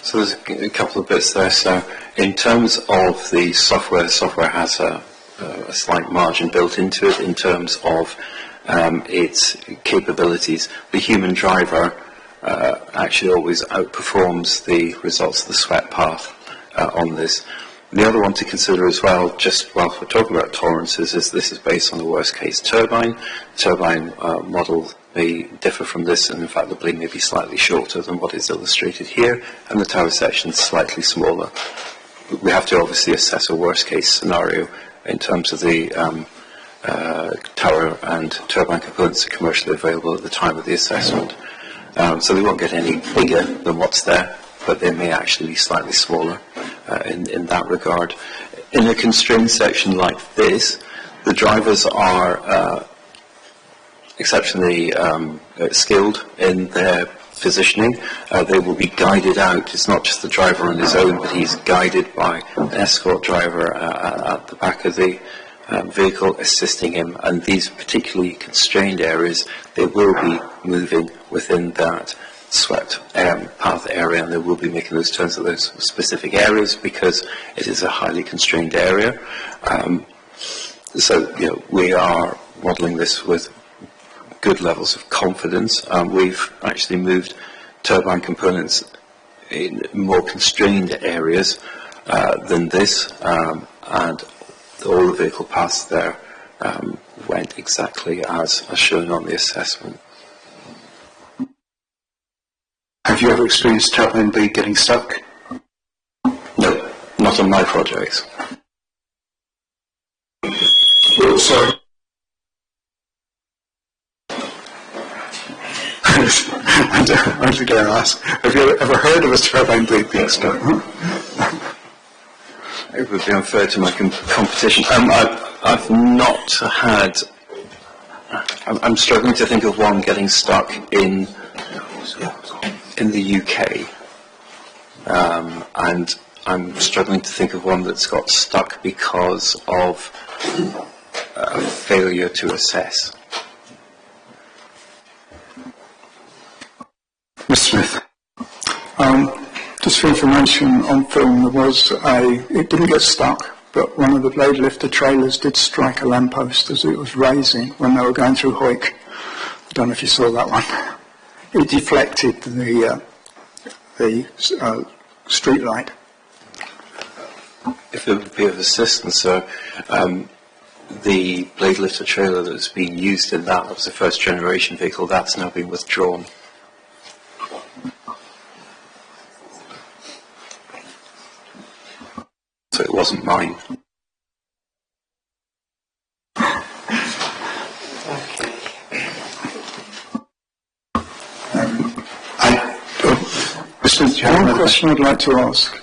So there's a couple of bits there. So in terms of the software has a slight margin built into it in terms of its capabilities. The human driver actually always outperforms the results of the sweat path on this. The other one to consider as well, just whilst we're talking about tolerances, is this is based on the worst case turbine. Turbine model may differ from this, and in fact the blade may be slightly shorter than what is illustrated here, and the tower section is slightly smaller. We have to obviously assess a worst case scenario in terms of the tower and turbine components that are commercially available at the time of the assessment. So they won't get any bigger than what's there, but they may actually be slightly smaller in that regard. In a constrained section like this, the drivers are exceptionally skilled in their positioning. They will be guided out. It's not just the driver on his own, but he's guided by an escort driver at the back of the vehicle assisting him. And these particularly constrained areas, they will be moving within that swept path area, and they will be making those turns at those specific areas because it is a highly constrained area. So, we are modelling this with good levels of confidence. We've actually moved turbine components in more constrained areas than this, and all the vehicle paths there went exactly as shown on the assessment. Have you ever experienced turbine blade getting stuck? No, not on my projects. Oh, sorry. I was going to ask, have you ever heard of a turbine blade being stuck? It would be unfair to my competition. I've not had... I'm struggling to think of one getting stuck in the UK. And I'm struggling to think of one that's got stuck because of failure to assess. Mr. Smith. Just for information, on film it didn't get stuck, but one of the blade lifter trailers did strike a lamppost as it was raising when they were going through Hoyk. I don't know if you saw that one. It deflected the street light. If it would be of assistance, sir, the blade lifter trailer that's being used in that was the first generation vehicle, that's now been withdrawn. So it wasn't mine. One question I'd like to ask.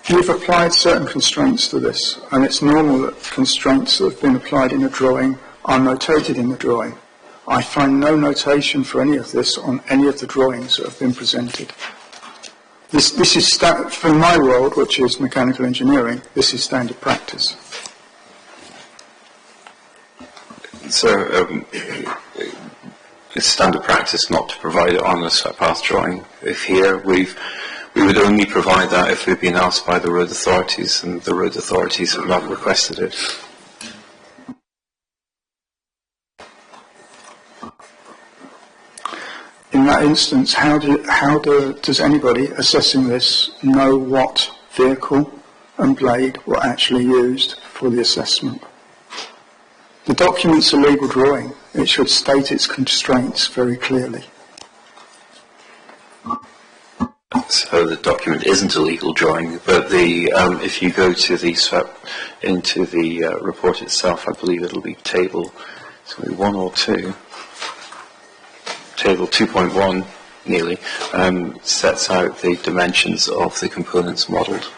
You've applied certain constraints to this, and it's normal that constraints that have been applied in a drawing are notated in the drawing. I find no notation for any of this on any of the drawings that have been presented. This is, from my world, which is mechanical engineering, this is standard practice. So it's standard practice not to provide it on a swept path drawing. If here we would only provide that if we've been asked by the road authorities, and the road authorities have not requested it. In that instance, does anybody assessing this know what vehicle and blade were actually used for the assessment? The document's a legal drawing. It should state its constraints very clearly. So the document isn't a legal drawing, but if you go to the report itself, I believe it'll be table So 1 or 2. Table 2.1, nearly, sets out the dimensions of the components modelled.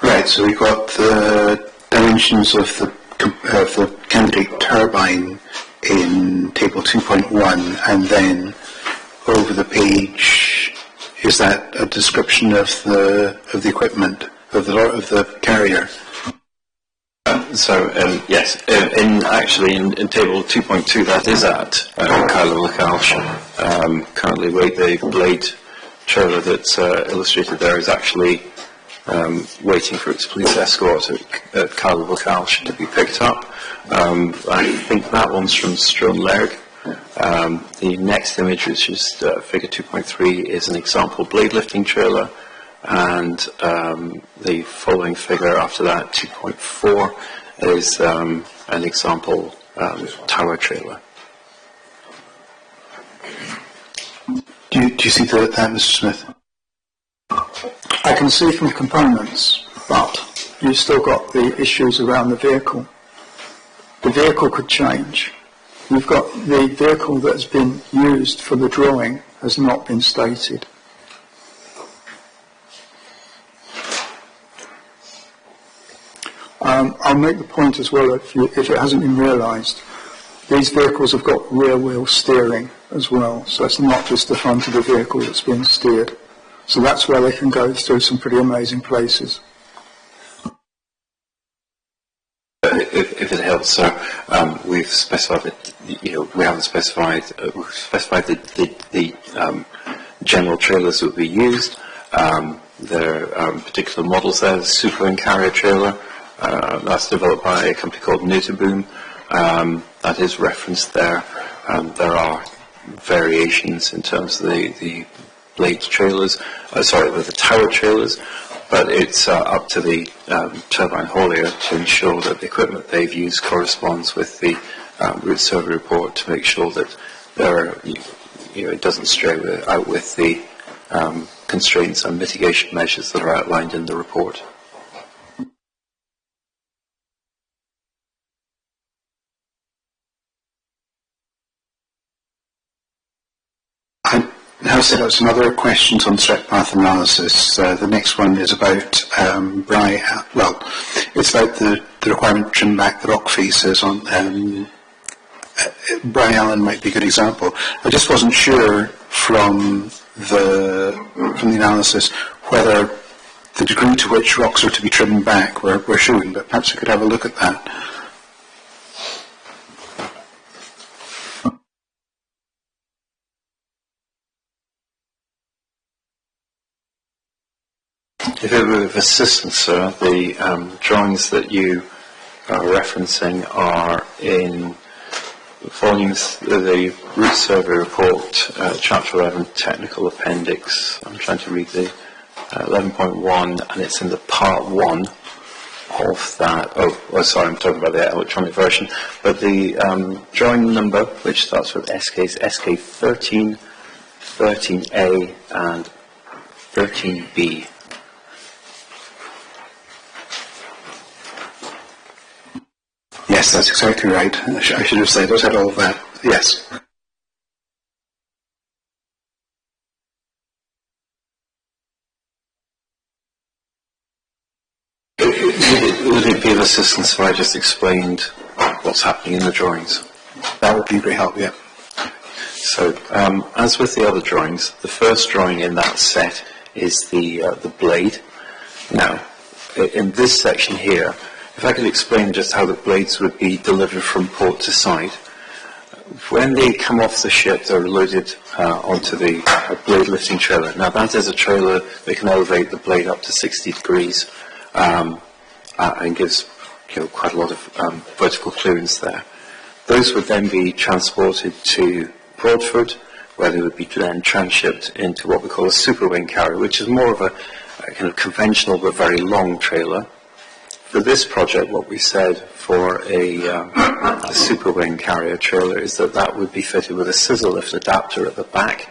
Right, so we've got the dimensions of the candidate turbine in table 2.1, and then over the page, is that a description of the equipment of the carrier? Yes, in table 2.2, that is at Kyla Lacalsh. Currently, the blade trailer that's illustrated there is actually waiting for its police escort at Kyla Lacalsh to be picked up. I think that one's from Strohnlerg. The next image, which is figure 2.3, is an example blade lifting trailer, and the following figure after that, 2.4, is an example tower trailer. Do you see that, Mr. Smith? I can see from the components, but you've still got the issues around the vehicle. The vehicle could change. You've got the vehicle that has been used for the drawing has not been stated. I'll make the point as well, if it hasn't been realised, these vehicles have got rear wheel steering as well, so it's not just the front of the vehicle that's being steered. So that's where they can go through some pretty amazing places. If it helps, sir, we've specified we haven't specified. We've specified the general trailers that will be used. There are particular models there. The Super and Carrier trailer that's developed by a company called Notaboom. That is referenced there. There are variations in terms of the blade trailers. The tower trailers. But it's up to the turbine haulier to ensure that the equipment they've used corresponds with the route survey report to make sure that it doesn't stray out with the constraints and mitigation measures that are outlined in the report. Now, so that's some other questions on threat path analysis. The next one is about it's about the requirement to trim back the rock faces on Bry Allen might be a good example. I just wasn't sure from the analysis whether the degree to which rocks are to be trimmed back were shown, but perhaps we could have a look at that. If it were with assistance, sir, the drawings that you are referencing are in volumes, the route survey report, chapter 11, technical appendix. I'm trying to read the 11.1, and it's in the part 1 of that. Sorry, I'm talking about the electronic version. But the drawing number, which starts with SK, is SK13, 13A, and 13B. Yes, that's exactly right. I should have said all of that. Yes. Would it be of assistance if I just explained what's happening in the drawings? That would be great help, yeah. So, as with the other drawings, the first drawing in that set is the blade. Now, in this section here, if I could explain just how the blades would be delivered from port to side. When they come off the ship, they're loaded onto the blade lifting trailer. Now, that is a trailer that can elevate the blade up to 60 degrees and gives quite a lot of vertical clearance there. Those would then be transported to Broadford, where they would be then transshipped into what we call a super wing carrier, which is more of a kind of conventional but very long trailer. For this project, what we said for a super wing carrier trailer is that that would be fitted with a scissor lift adapter at the back.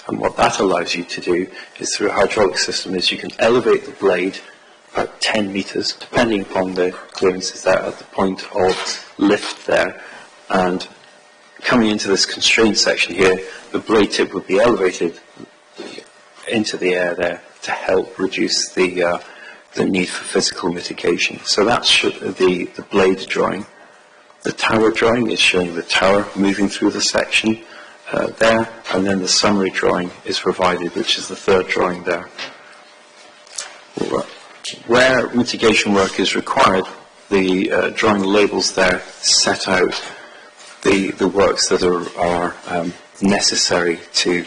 And what that allows you to do is, through a hydraulic system, is you can elevate the blade about 10 metres, depending upon the clearances there at the point of lift there. And coming into this constrained section here, the blade tip would be elevated into the air there to help reduce the need for physical mitigation. So that's the blade drawing. The tower drawing is showing the tower moving through the section there, and then the summary drawing is provided, which is the third drawing there. Where mitigation work is required, the drawing labels there set out the works that are necessary to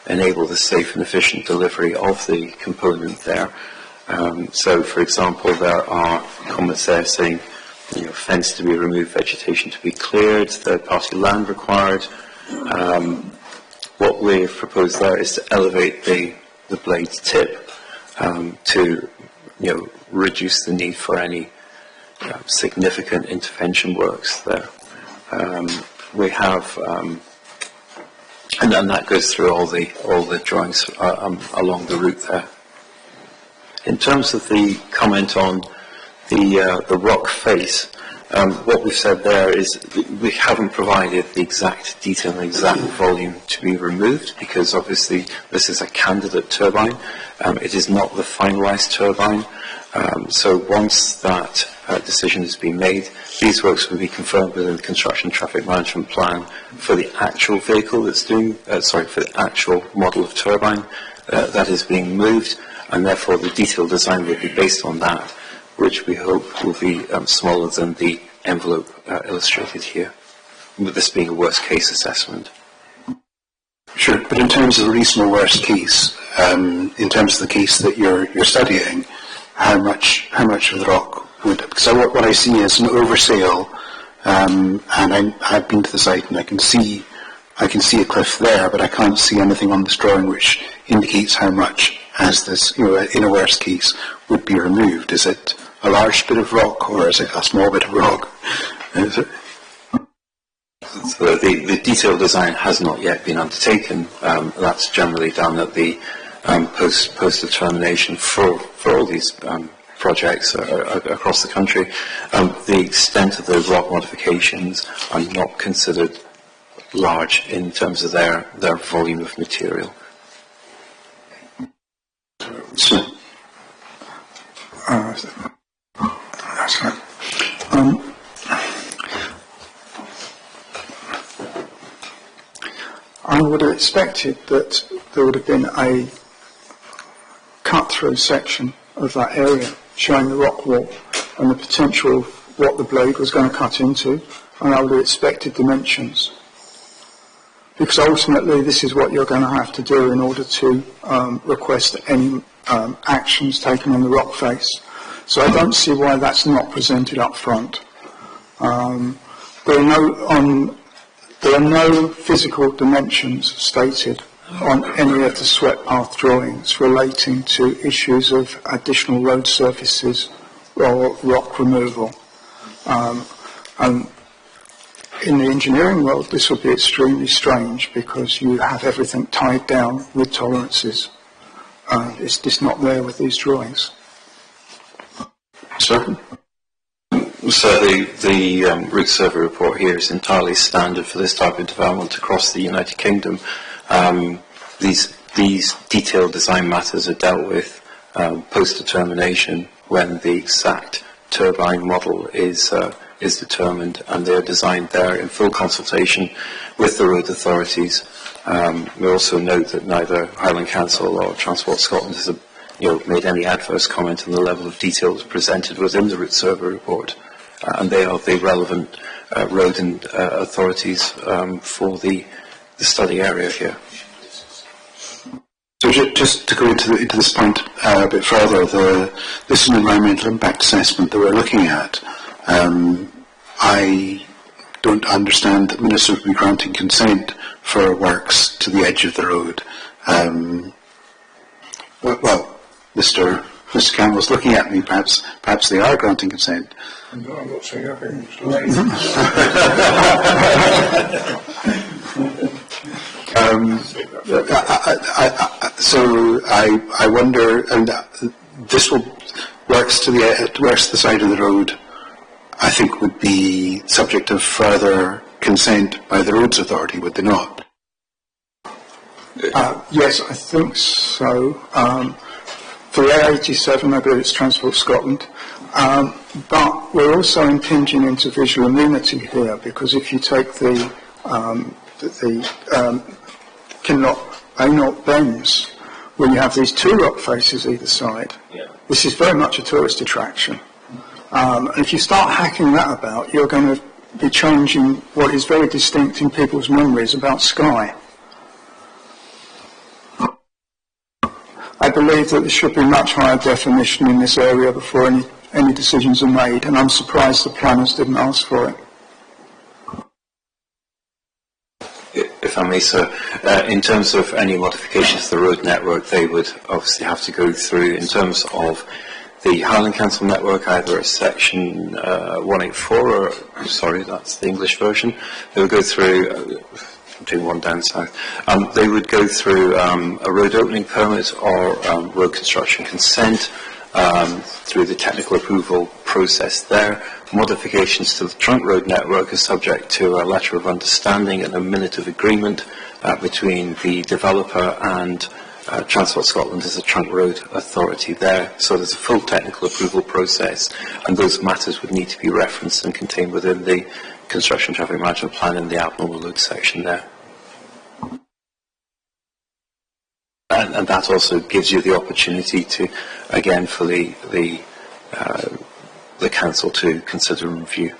enable the safe and efficient delivery of the component there. So, for example, there are comments there saying, fence to be removed, vegetation to be cleared, third-party land required. What we've proposed there is to elevate the blade tip to, reduce the need for any significant intervention works there. We have, and that goes through all the drawings along the route there. In terms of the comment on the rock face, what we've said there is we haven't provided the exact detail and exact volume to be removed, because obviously this is a candidate turbine. It is not the finalised turbine. So once that decision has been made, these works will be confirmed within the construction traffic management plan for the actual vehicle that's doing, for the actual model of turbine that is being moved, and therefore the detailed design will be based on that, which we hope will be smaller than the envelope illustrated here, with this being a worst case assessment. Sure, but in terms of the reasonable worst case, in terms of the case that you're studying, how much of the rock would? Because what I see is an oversail, and I've been to the site and I can see a cliff there, but I can't see anything on this drawing which indicates how much, as this, in a worst case, would be removed. Is it a large bit of rock, or is it a small bit of rock? So the detailed design has not yet been undertaken. That's generally done at the post-determination for all these projects across the country. The extent of those rock modifications are not considered large in terms of their volume of material. So, That's right. I would have expected that there would have been a cut-through section of that area showing the rock wall and the potential of what the blade was going to cut into, and I would have expected dimensions. Because ultimately this is what you're going to have to do in order to request any actions taken on the rock face. So I don't see why that's not presented up front. There are no physical dimensions stated on any of the swept path drawings relating to issues of additional road surfaces or rock removal. And in the engineering world, this would be extremely strange because you have everything tied down with tolerances. It's just not there with these drawings. so So the route survey report here is entirely standard for this type of development across the United Kingdom. These detailed design matters are dealt with post-determination when the exact turbine model is determined, and they are designed there in full consultation with the road authorities. We also note that neither Highland Council or Transport Scotland has made any adverse comment on the level of details presented within the route survey report, and they are the relevant road and authorities for the study area here. So just to go into this point a bit further, this is an environmental impact assessment that we're looking at. I don't understand that ministers will be granting consent for works to the edge of the road. Well, Mr. Mr. Campbell's looking at me. Perhaps they are granting consent. No, I'm not saying anything. So I wonder, and this works to the side of the road. I think would be subject of further consent by the Roads Authority, would they not? Yes, I think so. For the A87, I believe it's Transport Scotland. But we're also impinging into visual amenity here, because if you take the Kinloch bends, where you have these two rock faces either side, this is very much a tourist attraction. And if you start hacking that about, you're going to be changing what is very distinct in people's memories about Skye. I believe that there should be much higher definition in this area before any decisions are made, and I'm surprised the planners didn't ask for it. If I may, sir, in terms of any modifications to the road network, they would obviously have to go through, in terms of the Highland Council network, either a section 184, or, sorry, that's the English version. They would go through, doing one down south, they would go through a road opening permit or road construction consent through the technical approval process there. Modifications to the trunk road network are subject to a letter of understanding and a minute of agreement between the developer and Transport Scotland as a trunk road authority there. So there's a full technical approval process, and those matters would need to be referenced and contained within the construction traffic management plan in the abnormal load section there. And that also gives you the opportunity to, again, for the council to consider and review.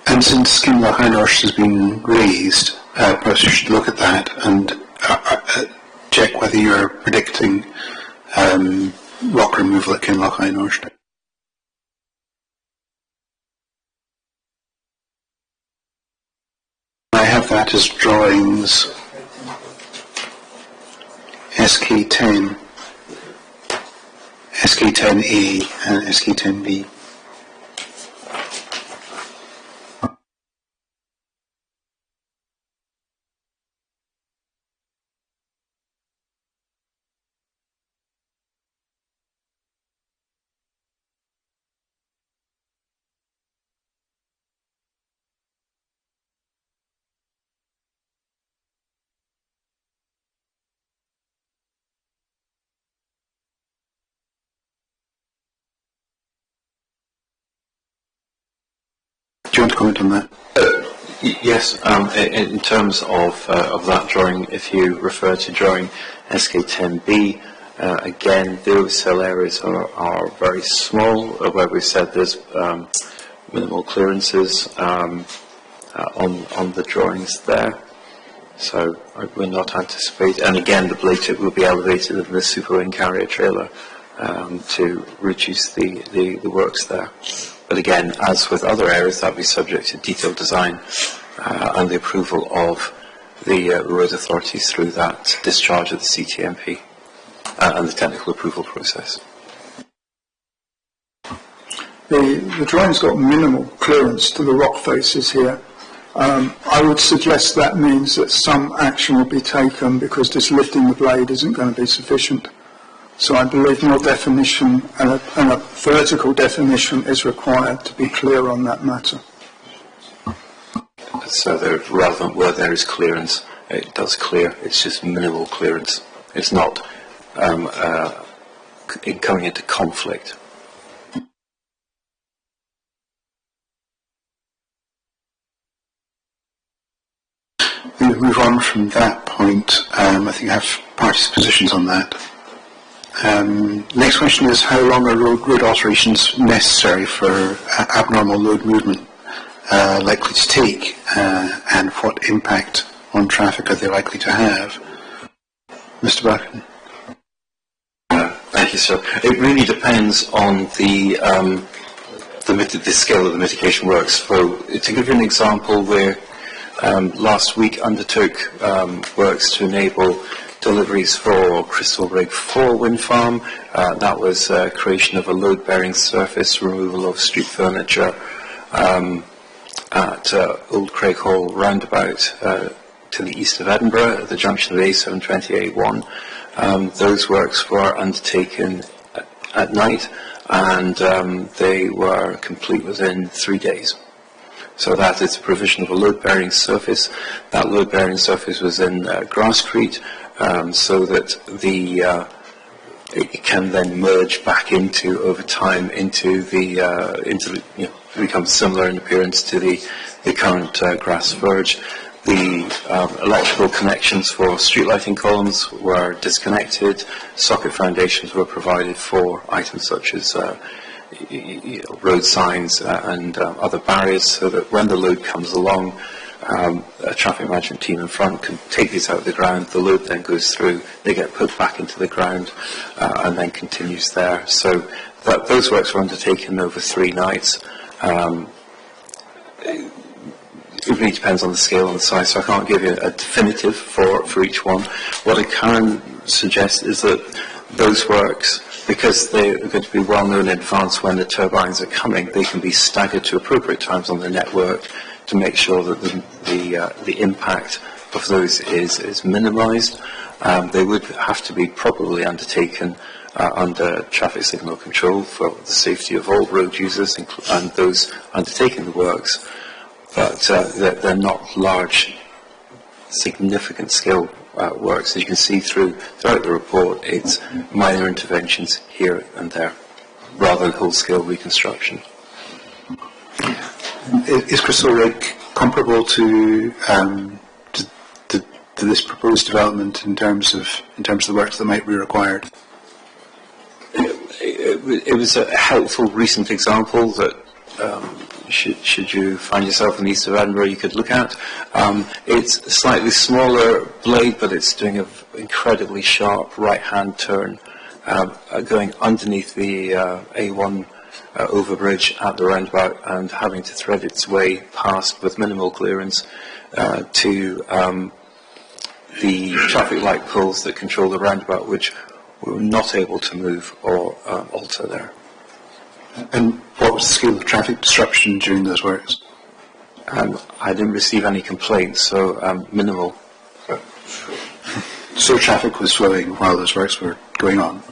And since Kinloch has been raised, perhaps you should look at that and check whether you're predicting rock removal at Kinloch. I have that as drawings SK10, SK10A and SK10B. Do you want to comment on that? Yes, in terms of that drawing, if you refer to drawing SK10B, again, those cell areas are very small, where we've said there's minimal clearances on the drawings there. So we're not anticipating, and again, the blade tip will be elevated in the super wing carrier trailer to reduce the works there. But again, as with other areas, that will be subject to detailed design and the approval of the road authorities through that discharge of the CTMP and the technical approval process. The drawing's got minimal clearance to the rock faces here. I would suggest that means that some action will be taken because just lifting the blade isn't going to be sufficient. So I believe more definition and a vertical definition is required to be clear on that matter. So they're relevant where there is clearance. It does clear. It's just minimal clearance. It's not coming into conflict. We'll move on from that point. I think I have parties' positions on that. Next question is, how long are road alterations necessary for abnormal load movement likely to take, and what impact on traffic are they likely to have? Mr. Buchan. Thank you, sir. It really depends on the scale of the mitigation works. So, to give you an example, where last week undertook works to enable deliveries for Crystal Rig 4 wind farm. That was creation of a load-bearing surface, removal of street furniture at Old Craig Hall roundabout to the east of Edinburgh, at the junction of A720A1. Those works were undertaken at night, and they were complete within 3 days. So that is the provision of a load-bearing surface. That load-bearing surface was in grasscrete, so that it can then merge back into, over time, into the become similar in appearance to the current grass verge. The electrical connections for street lighting columns were disconnected. Socket foundations were provided for items such as road signs and other barriers, so that when the load comes along, a traffic management team in front can take these out of the ground. The load then goes through, they get put back into the ground, and then continues there. So those works were undertaken over 3 nights. It really depends on the scale and the size, so I can't give you a definitive for each one. What I can suggest is that those works, because they are going to be well known in advance when the turbines are coming, they can be staggered to appropriate times on the network to make sure that the impact of those is minimised. They would have to be probably undertaken under traffic signal control for the safety of all road users and those undertaking the works. But they're not large, significant scale works. As you can see throughout the report, it's minor interventions here and there, rather than whole-scale reconstruction. Is Crystal Rig comparable to this proposed development in terms of the works that might be required? It was a helpful recent example that should you find yourself in the east of Edinburgh, you could look at. It's a slightly smaller blade, but it's doing an incredibly sharp right-hand turn, going underneath the A1 overbridge at the roundabout and having to thread its way past with minimal clearance to the traffic light poles that control the roundabout, which we were not able to move or alter there. And what was the scale of traffic disruption during those works? I didn't receive any complaints, so minimal. So traffic was flowing while those works were going on?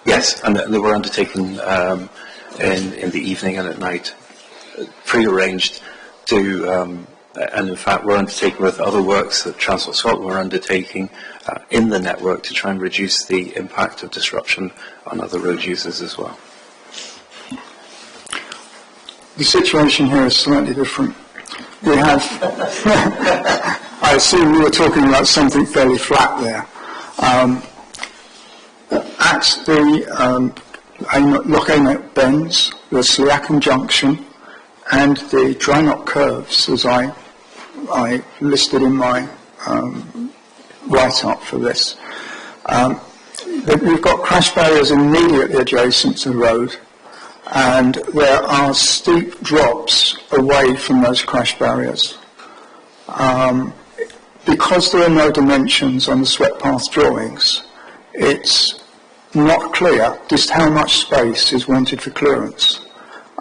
Yes, and they were undertaken in the evening and at night, pre-arranged to, and in fact were undertaken with other works that Transport Scotland were undertaking in the network to try and reduce the impact of disruption on other road users as well. The situation here is slightly different. We have, I assume you were talking about something fairly flat there. At the Lochain bends, the Sleacan junction, and the dry knot curves, as I listed in my write-up for this. We've got crash barriers immediately adjacent to the road, and there are steep drops away from those crash barriers. Because there are no dimensions on the swept path drawings, it's not clear just how much space is wanted for clearance.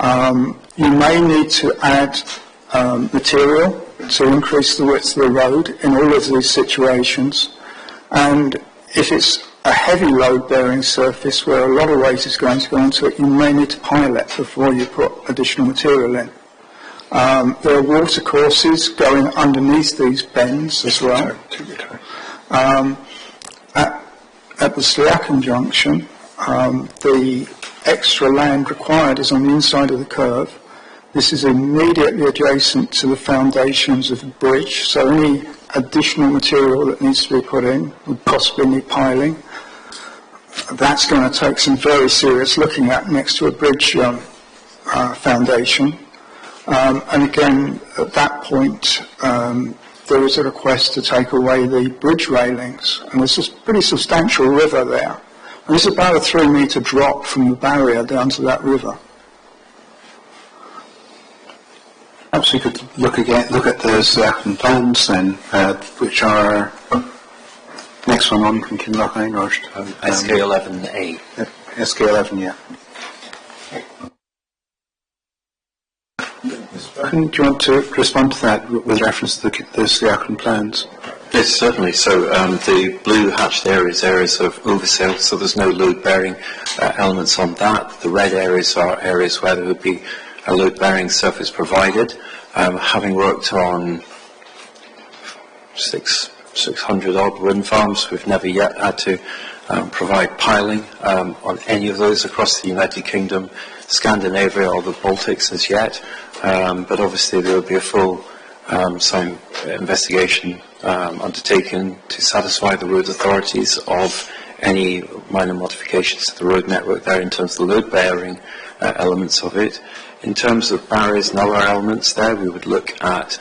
You may need to add material to increase the width of the road in all of these situations, and if it's a heavy load-bearing surface where a lot of weight is going to go into it, you may need to pile it before you put additional material in. There are water courses going underneath these bends as well. At the Sleacan junction, the extra land required is on the inside of the curve. This is immediately adjacent to the foundations of the bridge, so any additional material that needs to be put in would possibly need piling. That's going to take some very serious looking at next to a bridge foundation. And again, at that point, there is a request to take away the bridge railings. And there's a pretty substantial river there. And it's about a 3-metre drop from the barrier down to that river. Perhaps we could look at those plans then, which are next one on from Kinloch or SK11A. SK11, yeah. Do you want to respond to that with reference to the Sliachan plans? Yes, certainly. So the blue hatched areas of oversail, so there's no load-bearing elements on that. The red areas are areas where there would be a load-bearing surface provided. Having worked on 600 odd wind farms, we've never yet had to provide piling on any of those across the United Kingdom, Scandinavia or the Baltics as yet. But obviously there will be a full some investigation undertaken to satisfy the road authorities of any minor modifications to the road network there in terms of the load-bearing elements of it. In terms of barriers and other elements there, we would look at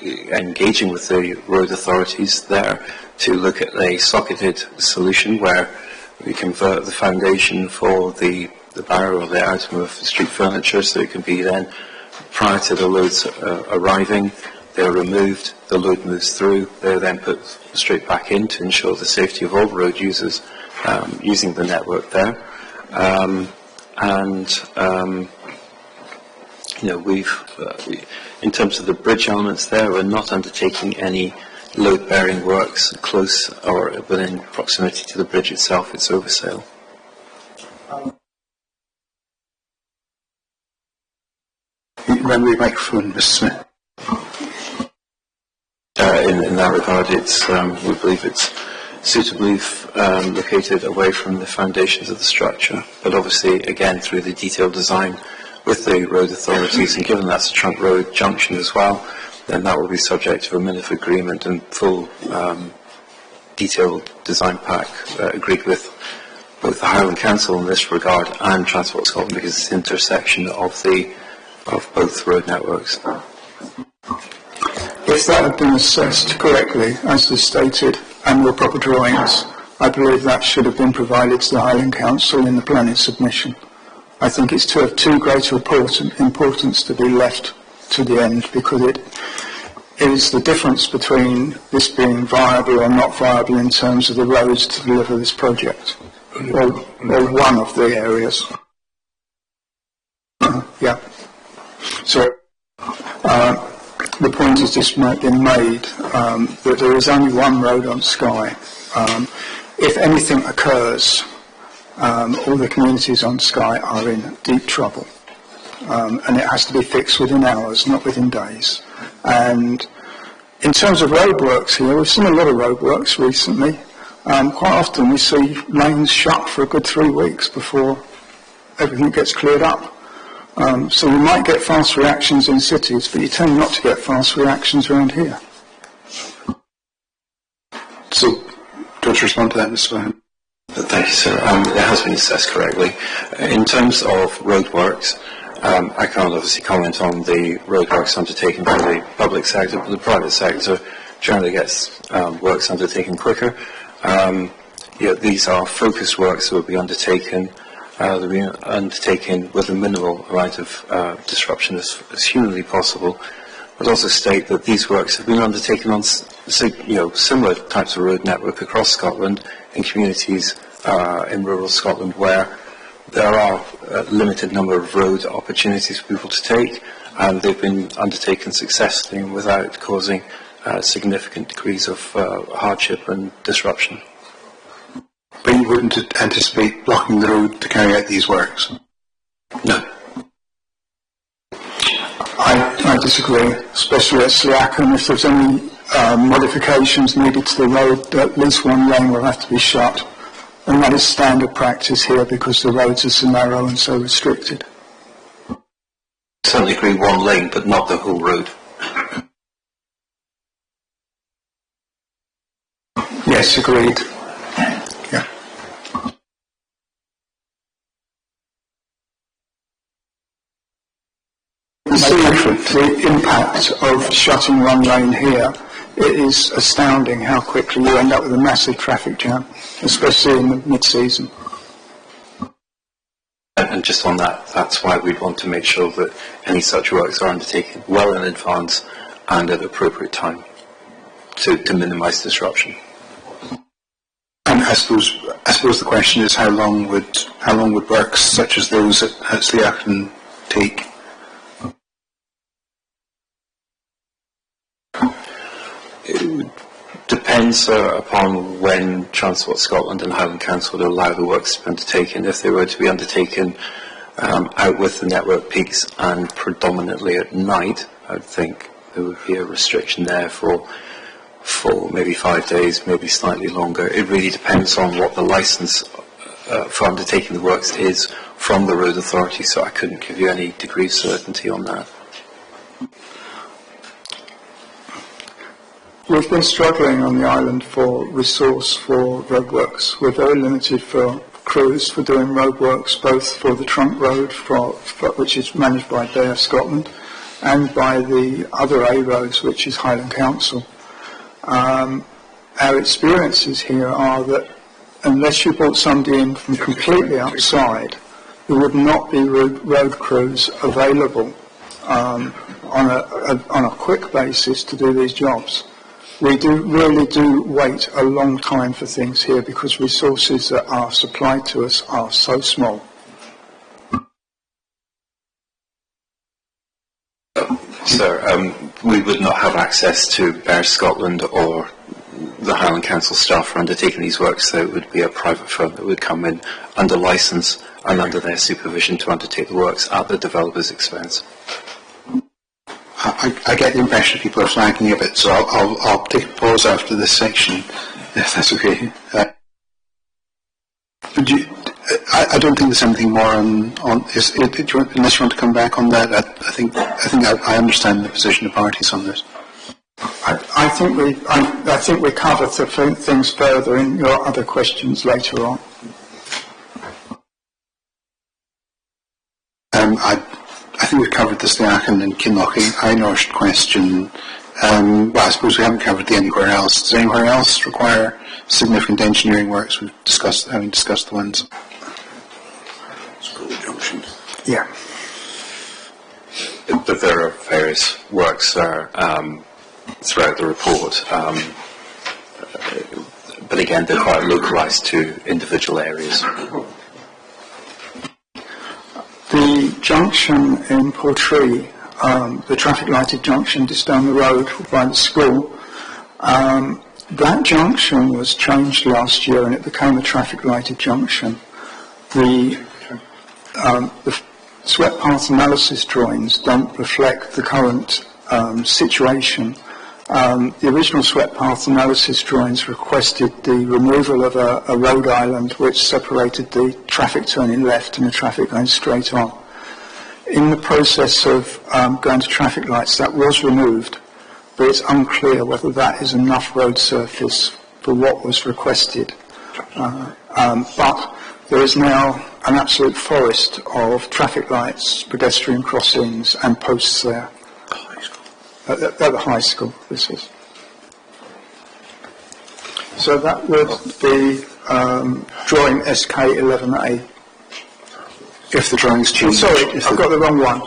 engaging with the road authorities there to look at a socketed solution where we convert the foundation for the barrier or the item of street furniture so it can be then, prior to the loads arriving, they're removed, the load moves through, they're then put straight back in to ensure the safety of all road users using the network there. In terms of the bridge elements there, we're not undertaking any load-bearing works close or within proximity to the bridge itself. It's oversail. Remember your microphone, Mr. Smith. In that regard, we believe it's suitably located away from the foundations of the structure, but obviously, again, through the detailed design with the road authorities, and given that's a trunk road junction as well, then that will be subject to a minute of agreement and full detailed design pack agreed with both the Highland Council in this regard and Transport Scotland, because it's the intersection of both road networks. If that had been assessed correctly, as is stated, and were proper drawings, I believe that should have been provided to the Highland Council in the planning submission. I think it's of too great importance to be left to the end, because it is the difference between this being viable or not viable in terms of the roads to deliver this project, or one of the areas. Yeah. So the point has just been made that there is only one road on Skye. If anything occurs, all the communities on Skye are in deep trouble, and it has to be fixed within hours, not within days. And in terms of roadworks here, we've seen a lot of roadworks recently. Quite often we see lanes shut for a good 3 weeks before everything gets cleared up. So you might get fast reactions in cities, but you tend not to get fast reactions around here. So, do you want to respond to that, Mr. Vaughan? Thank you, sir. It has been assessed correctly. In terms of roadworks, I can't obviously comment on the roadworks undertaken by the public sector, but the private sector generally gets works undertaken quicker. These are focused works that will be undertaken. They'll be undertaken with a minimal amount of disruption as humanly possible, but also state that these works have been undertaken on similar types of road network across Scotland in communities in rural Scotland where there are a limited number of road opportunities for people to take, and they've been undertaken successfully and without causing significant degrees of hardship and disruption. But you wouldn't anticipate blocking the road to carry out these works? No. I disagree, especially at Sliachan. If there's any modifications needed to the road, at least one lane will have to be shut. And that is standard practice here because the roads are so narrow and so restricted. Certainly agree one lane, but not the whole road. Yes, agreed. Yeah. The impact of shutting one lane here, it is astounding how quickly you end up with a massive traffic jam, especially in the mid-season. And just on that, that's why we want to make sure that any such works are undertaken well in advance and at appropriate time to minimise disruption. I suppose the question is how long would works such as those at Sleachen take? It depends upon when Transport Scotland and Highland Council would allow the works to be undertaken. If they were to be undertaken out with the network peaks and predominantly at night, I would think there would be a restriction there for maybe 5 days, maybe slightly longer. It really depends on what the licence for undertaking the works is from the road authority, so I couldn't give you any degree of certainty on that. We've been struggling on the island for resource for roadworks. We're very limited for crews for doing roadworks, both for the trunk road, which is managed by DAF Scotland, and by the other A roads, which is Highland Council. Our experiences here are that unless you brought somebody in from completely outside, there would not be road crews available on a quick basis to do these jobs. We really do wait a long time for things here because resources that are supplied to us are so small. Sir, we would not have access to Bear Scotland or the Highland Council staff for undertaking these works, so it would be a private firm that would come in under licence and under their supervision to undertake the works at the developer's expense. I get the impression people are flagging a bit, so I'll take a pause after this section, if that's okay. I don't think there's anything more unless you want to come back on that. I think I understand the position of parties on this. I think we covered the things further in your other questions later on. I think we've covered the Sleachen and Kinloch Einhorst question. Well, I suppose we haven't covered the anywhere else. Does anywhere else require significant engineering works? We've discussed, having discussed the ones. School Junction. Yeah. But there are various works throughout the report. But again, they're quite localised to individual areas. The junction in Portree, the traffic lighted junction just down the road by the school, that junction was changed last year and it became a traffic lighted junction. The swept path analysis drawings don't reflect the current situation. The original swept path analysis drawings requested the removal of a road island which separated the traffic turning left and the traffic going straight on. In the process of going to traffic lights, that was removed, but it's unclear whether that is enough road surface for what was requested. But there is now an absolute forest of traffic lights, pedestrian crossings and posts there. At the high school, this is. So that would be drawing SK11A. If the drawings change. Sorry, I've got the wrong one.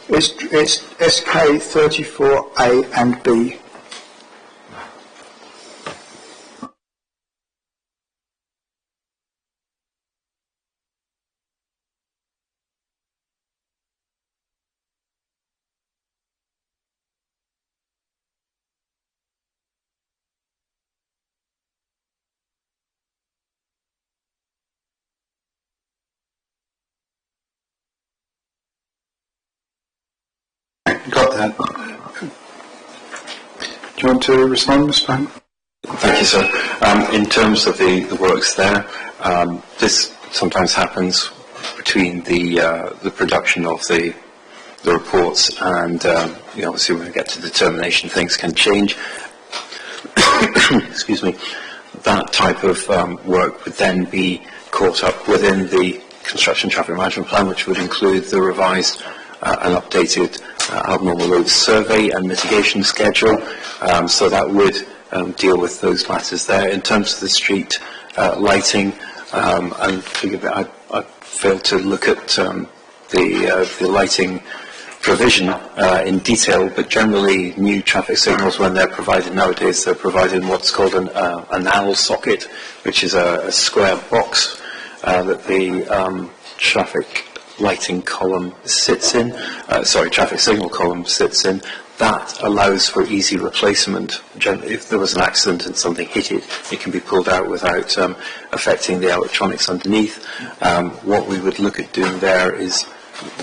It's SK34A and B. Got that. Do you want to respond, Mr. Brown? Thank you, sir. In terms of the works there, this sometimes happens between the production of the reports and obviously when we get to determination, things can change. Excuse me. That type of work would then be caught up within the construction traffic management plan, which would include the revised and updated abnormal roads survey and mitigation schedule. So that would deal with those matters there. In terms of the street lighting, and forgive me, I failed to look at the lighting provision in detail, but generally new traffic signals, when they're provided nowadays, they're provided in what's called an owl socket, which is a square box that the traffic lighting column sits in, traffic signal column sits in. That allows for easy replacement. If there was an accident and something hit it, it can be pulled out without affecting the electronics underneath. What we would look at doing there is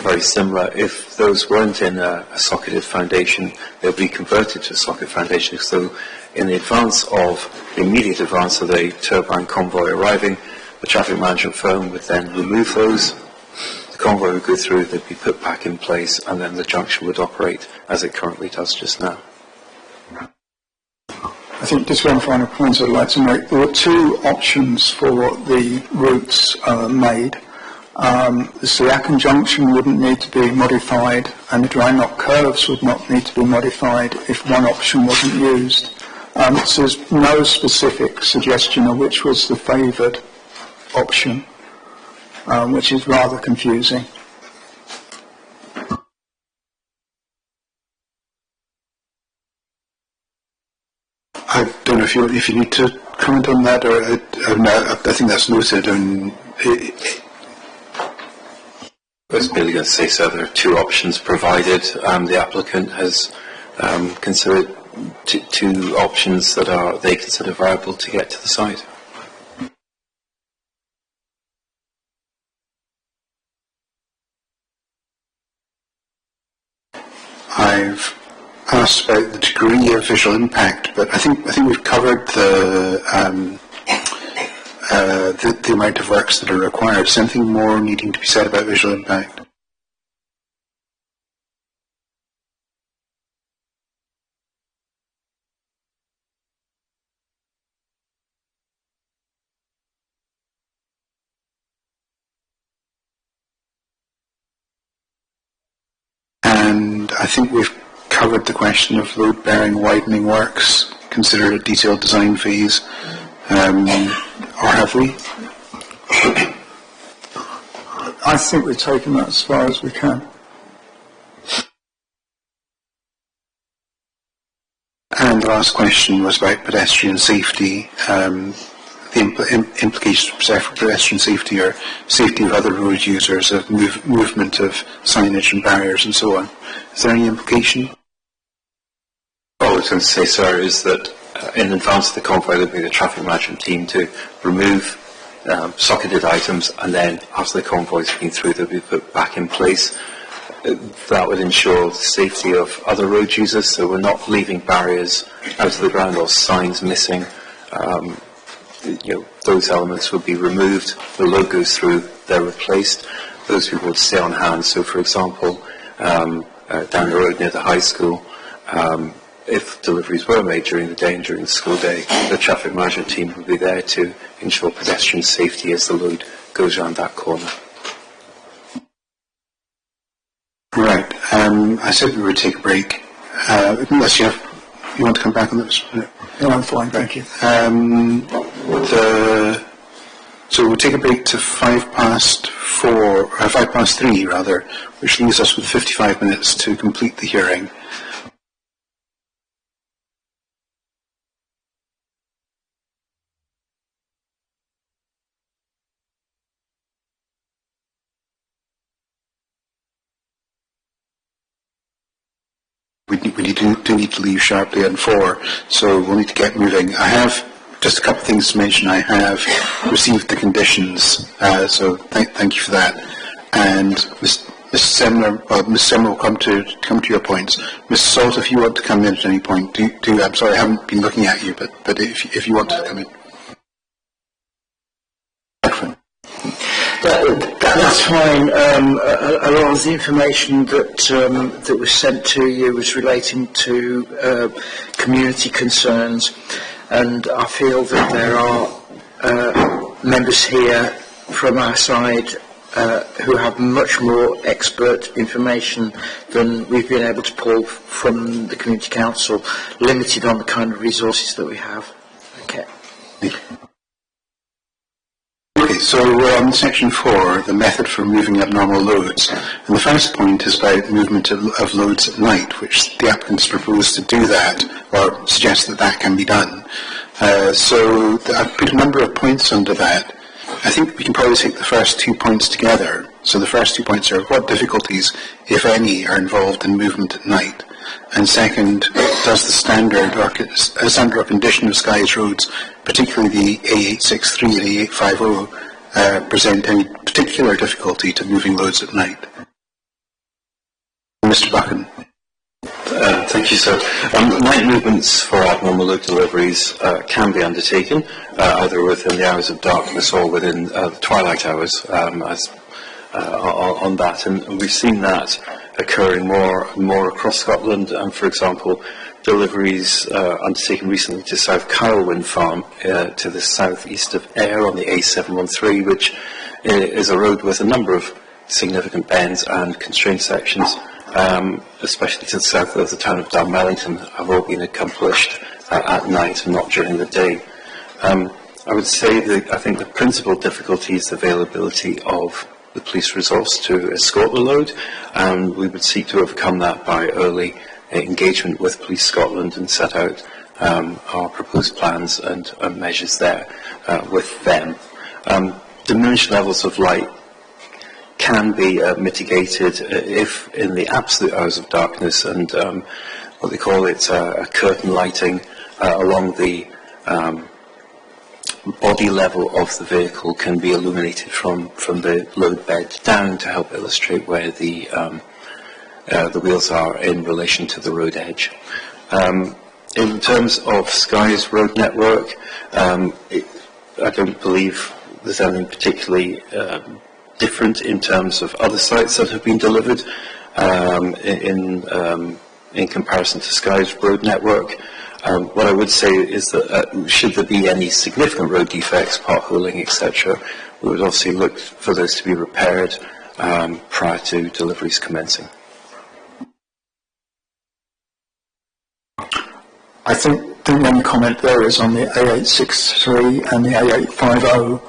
very similar. If those weren't in a socketed foundation, they'll be converted to a socket foundation. So in the immediate advance of the turbine convoy arriving, the traffic management firm would then remove those. The convoy would go through, they'd be put back in place, and then the junction would operate as it currently does just now. I think just one final point I'd like to make. There were two options for the routes made. The Siakan junction wouldn't need to be modified, and the dry knot curves would not need to be modified if one option wasn't used. So there's no specific suggestion of which was the favoured option, which is rather confusing. I don't know if you need to comment on that, or I think that's noted. I was merely going to say, so there are two options provided. The applicant has considered two options that they consider viable to get to the site. I've asked about the degree of visual impact, but I think we've covered the amount of works that are required. Is anything more needing to be said about visual impact? And I think we've covered the question of load-bearing widening works considered a detailed design phase, or have we? I think we've taken that as far as we can. And the last question was about pedestrian safety. The implications for pedestrian safety or safety of other road users, of movement of signage and barriers and so on. Is there any implication? All I was going to say, sir, is that in advance of the convoy, there will be the traffic management team to remove socketed items, and then after the convoy's been through, they'll be put back in place. That would ensure the safety of other road users, so we're not leaving barriers out of the ground or signs missing. Those elements would be removed, the load goes through, they're replaced, those people would stay on hand. So for example, down the road near the high school, if deliveries were made during the day and during the school day, the traffic management team would be there to ensure pedestrian safety as the load goes around that corner. Right. I said we would take a break. Unless you want to come back on this? No, I'm fine, thank you. So we'll take a break to 3 rather, which leaves us with 55 minutes to complete the hearing. We do need to leave sharply at 4, so we'll need to get moving. I have just a couple of things to mention. I have received the conditions, so thank you for that. And Ms. Semler will come to your points. Ms. Salt, if you want to come in at any point, do. I'm sorry, I haven't been looking at you, but if you want to come in. That's fine. A lot of the information that was sent to you was relating to community concerns, and I feel that there are members here from our side who have much more expert information than we've been able to pull from the Community Council, limited on the kind of resources that we have. Okay. Okay, So we're on section 4, the method for moving abnormal loads. And the first point is about movement of loads at night, which the applicants propose to do that, or suggest that that can be done. So I've put a number of points under that. I think we can probably take the first 2 points together. So the first 2 points are what difficulties, if any, are involved in movement at night. And second, does the standard or condition of Sky's roads, particularly the A863 and A850, present any particular difficulty to moving loads at night? Mr. Buchan. Thank you, sir. Night movements for abnormal load deliveries can be undertaken either within the hours of darkness or within the twilight hours on that. And we've seen that occurring more and more across Scotland. And, for example, deliveries undertaken recently to South Kyle Wind Farm to the southeast of Ayr on the A713, which is a road with a number of significant bends and constrained sections. Especially to the south of the town of Dunmellington, have all been accomplished at night and not during the day. I would say that I think the principal difficulty is the availability of the police resource to escort the load, and we would seek to overcome that by early engagement with Police Scotland and set out our proposed plans and measures there with them. Diminished levels of light can be mitigated if in the absolute hours of darkness, and what they call it curtain lighting along the body level of the vehicle can be illuminated from the load bed down to help illustrate where the wheels are in relation to the road edge. In terms of Sky's road network, I don't believe there's anything particularly different in terms of other sites that have been delivered in comparison to Sky's road network. What I would say is that should there be any significant road defects, potholing, etc., we would obviously look for those to be repaired prior to deliveries commencing. I think the one comment there is on the A863 and the A850.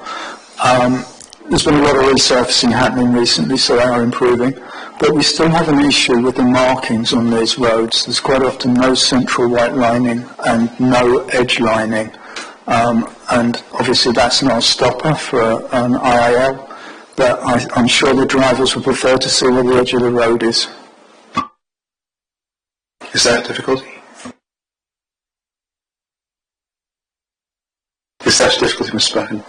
There's been a lot of resurfacing happening recently, so they are improving. But we still have an issue with the markings on these roads. There's quite often no central white lining and no edge lining. And obviously that's not a stopper for an IAL, but I'm sure the drivers would prefer to see where the edge of the road is. Is that a difficulty? Is that a difficulty, Mr. Buchan?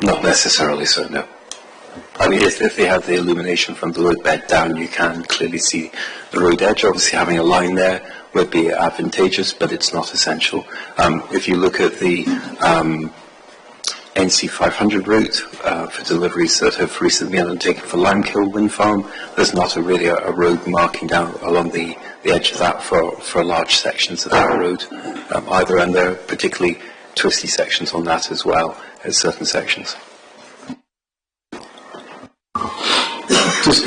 Not necessarily so, no. I mean, if they have the illumination from the road bed down, you can clearly see the road edge. Obviously, having a line there would be advantageous, but it's not essential. If you look at the NC500 route for deliveries that have recently been undertaken for Limekiln Wind Farm, there's not really a road marking down along the edge of that for large sections of that road either, and there are particularly twisty sections on that as well at certain sections.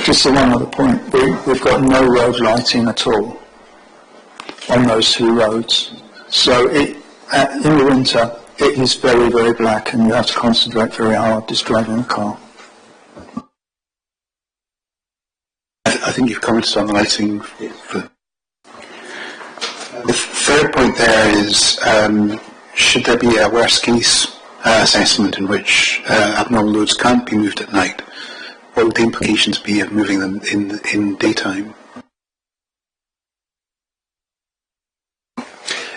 Just one other point. We've got no road lighting at all on those two roads. So in the winter, it is very, very black, and you have to concentrate very hard just driving a car. I think you've commented on the lighting. The third point there is, should there be a worst case assessment in which abnormal loads can't be moved at night? What would the implications be of moving them in daytime?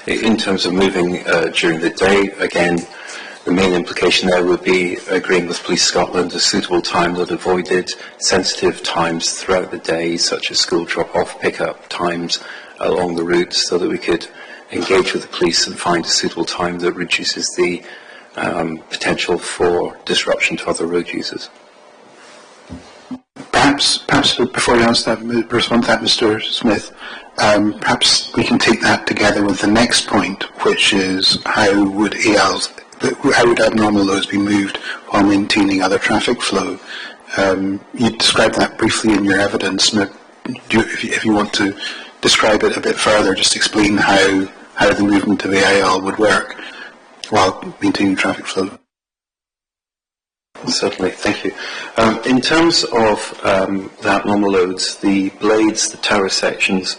In terms of moving during the day, again, the main implication there would be agreeing with Police Scotland a suitable time that avoided sensitive times throughout the day, such as school drop-off, pick-up times along the route, so that we could engage with the police and find a suitable time that reduces the potential for disruption to other road users. Perhaps before you respond to that, Mr. Smith, perhaps we can take that together with the next point, which is how would abnormal loads be moved while maintaining other traffic flow? You described that briefly in your evidence. If you want to describe it a bit further, just explain how the movement of AIL would work while maintaining traffic flow. Certainly, thank you. In terms of the abnormal loads, the blades, the tower sections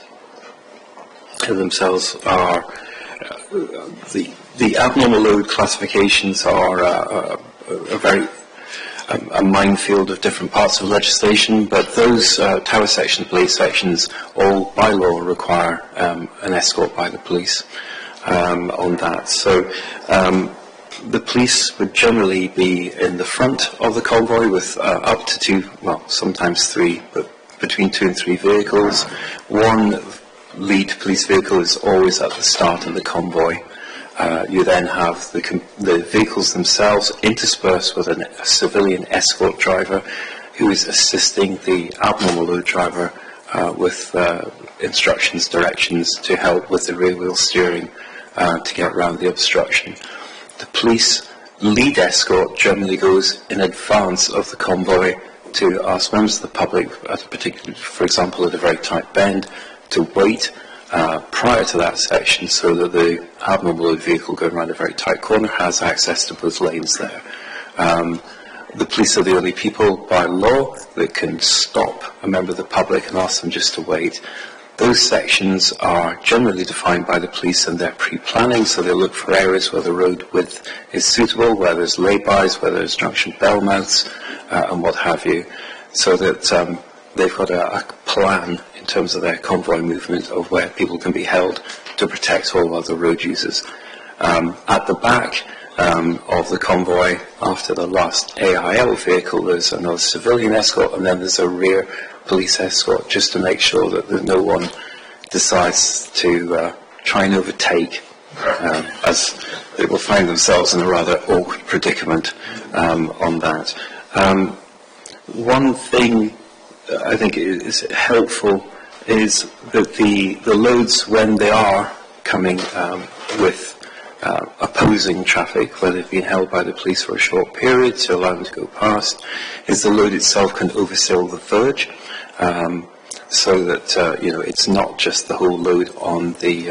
themselves are the abnormal load classifications are a minefield of different parts of legislation, but those tower sections, blade sections, all by law require an escort by the police on that. So the police would generally be in the front of the convoy with up to 2, well, sometimes 3, but between 2 and 3 vehicles. One lead police vehicle is always at the start of the convoy. You then have the vehicles themselves interspersed with a civilian escort driver who is assisting the abnormal load driver with instructions, directions to help with the rear wheel steering to get around the obstruction. The police lead escort generally goes in advance of the convoy to ask members of the public, at a particular, for example, at a very tight bend, to wait prior to that section so that the abnormal load vehicle going around a very tight corner has access to both lanes there. The police are the only people by law that can stop a member of the public and ask them just to wait. Those sections are generally defined by the police and their pre-planning, so they look for areas where the road width is suitable, where there's lay-bys, where there's junction bell mouths, and what have you, so that they've got a plan in terms of their convoy movement of where people can be held to protect all other road users. At the back of the convoy, after the last AIL vehicle, there's another civilian escort, and then there's a rear police escort, just to make sure that no one decides to try and overtake, as they will find themselves in a rather awkward predicament on that. One thing I think is helpful is that the loads, when they are coming with opposing traffic, where they've been held by the police for a short period to allow them to go past, is the load itself can oversail the verge, so that it's not just the whole load on the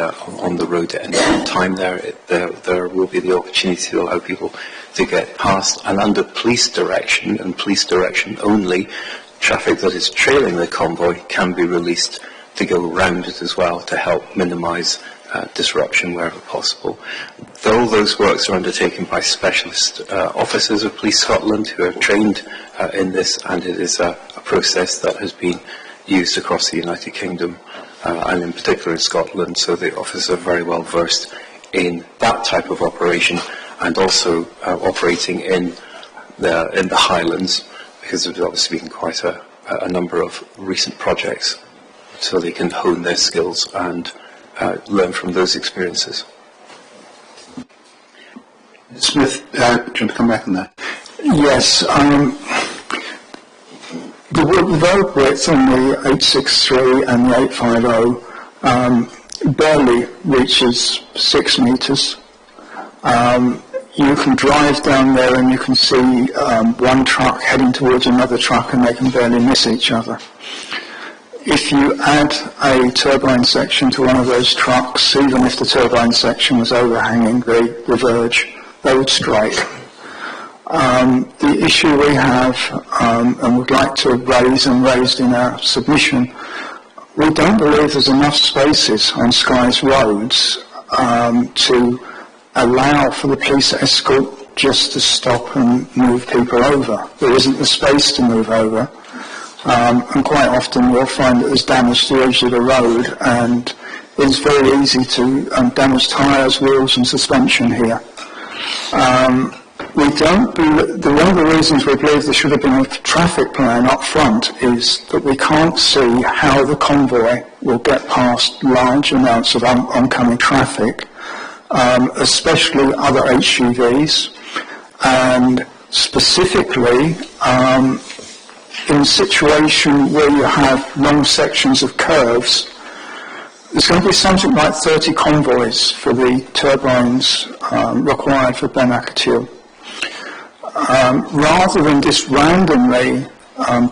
road at any one time. There will be the opportunity to allow people to get past, and under police direction and police direction only, traffic that is trailing the convoy can be released to go around it as well to help minimise disruption wherever possible. All those works are undertaken by specialist officers of Police Scotland who are trained in this, and it is a process that has been used across the United Kingdom and in particular in Scotland, so the officers are very well versed in that type of operation, and also operating in the Highlands, because there's obviously been quite a number of recent projects, so they can hone their skills and learn from those experiences. Smith, do you want to come back on that? Yes, the road width on the 863 and the 850 barely reaches 6 metres. You can drive down there and you can see one truck heading towards another truck, and they can barely miss each other. If you add a turbine section to one of those trucks, even if the turbine section was overhanging the verge, they would strike. The issue we have, and would like to raise and raised in our submission, we don't believe there's enough spaces on Sky's roads to allow for the police escort just to stop and move people over. There isn't the space to move over. And quite often you'll find that there's damage to the edge of the road, and it's very easy to damage tyres, wheels and suspension here. One of the reasons we believe there should have been a traffic plan up front is that we can't see how the convoy will get past large amounts of oncoming traffic, especially other HGVs, and specifically in a situation where you have long sections of curves. There's going to be something like 30 convoys for the turbines required for Ben Aketil. Rather than just randomly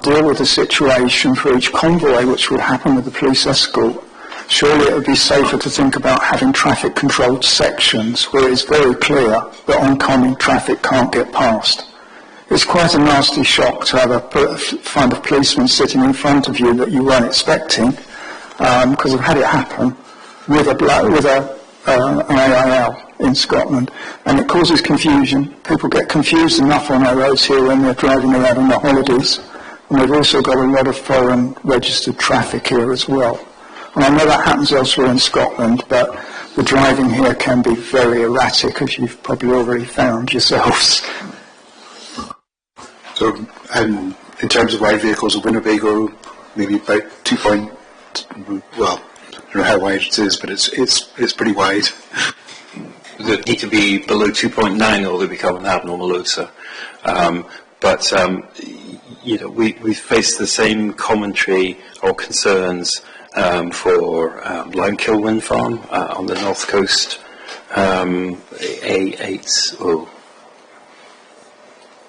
deal with the situation for each convoy, which would happen with the police escort, surely it would be safer to think about having traffic controlled sections where it's very clear that oncoming traffic can't get past. it's quite a nasty shock to find a policeman sitting in front of you that you weren't expecting, because I've had it happen with an AIL in Scotland, and it causes confusion. People get confused enough on our roads here when they're driving around on their holidays, and we've also got a lot of foreign registered traffic here as well. And I know that happens elsewhere in Scotland, but the driving here can be very erratic, as you've probably already found yourselves. So, in terms of wide vehicles, a Winnebago, maybe about 2 point, well, I don't know how wide it is, but it's pretty wide. They need to be below 2.9 or they become an abnormal load, sir. We face the same commentary or concerns for Limekill Wind Farm on the north coast, A8,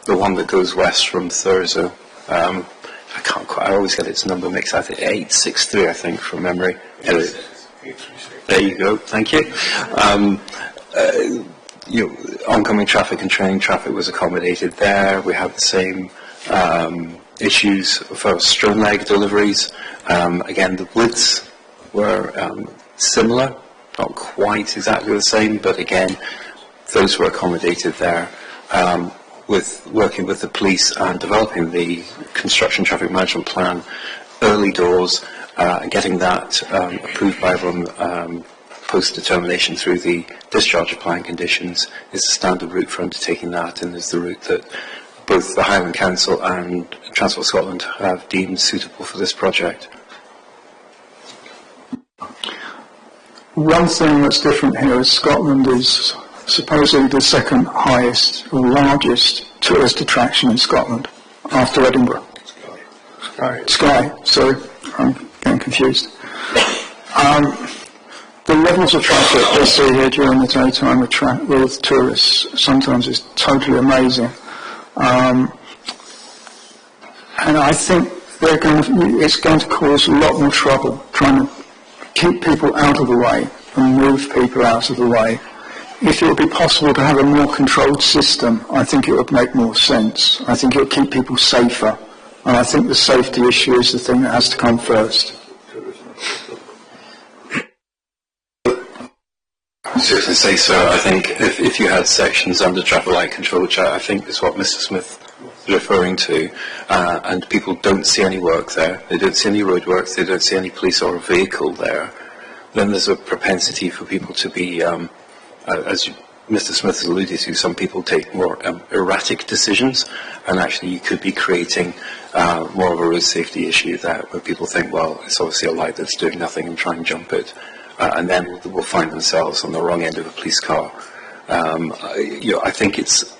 the one that goes west from Thurso. I always get its number mixed. I think 863, I think, from memory. There you go. Thank you. Oncoming traffic and train traffic was accommodated there. We have the same issues for stone leg deliveries. Again, the widths were similar, not quite exactly the same, but again, those were accommodated there. With working with the police and developing the construction traffic management plan early doors, and getting that approved by everyone post-determination through the discharge of plan conditions is the standard route for undertaking that, and is the route that both the Highland Council and Transport Scotland have deemed suitable for this project. One thing that's different here is Scotland is supposedly the second highest or largest tourist attraction in Scotland after Edinburgh. Skye, sorry, I'm getting confused. The levels of traffic we see here during the daytime with tourists sometimes is totally amazing. And I think it's going to cause a lot more trouble trying to keep people out of the way and move people out of the way. If it would be possible to have a more controlled system, I think it would make more sense. I think it would keep people safer. And I think the safety issue is the thing that has to come first. I was just going to say, sir, I think if you had sections under traffic light control, which I think is what Mr. Smith is referring to, and people don't see any work there, they don't see any road works, they don't see any police or vehicle there, then there's a propensity for people to be, as Mr. Smith has alluded to, some people take more erratic decisions, and actually you could be creating more of a road safety issue there, where people think, well, it's obviously a light that's doing nothing, and try and jump it. And then will find themselves on the wrong end of a police car. I think it's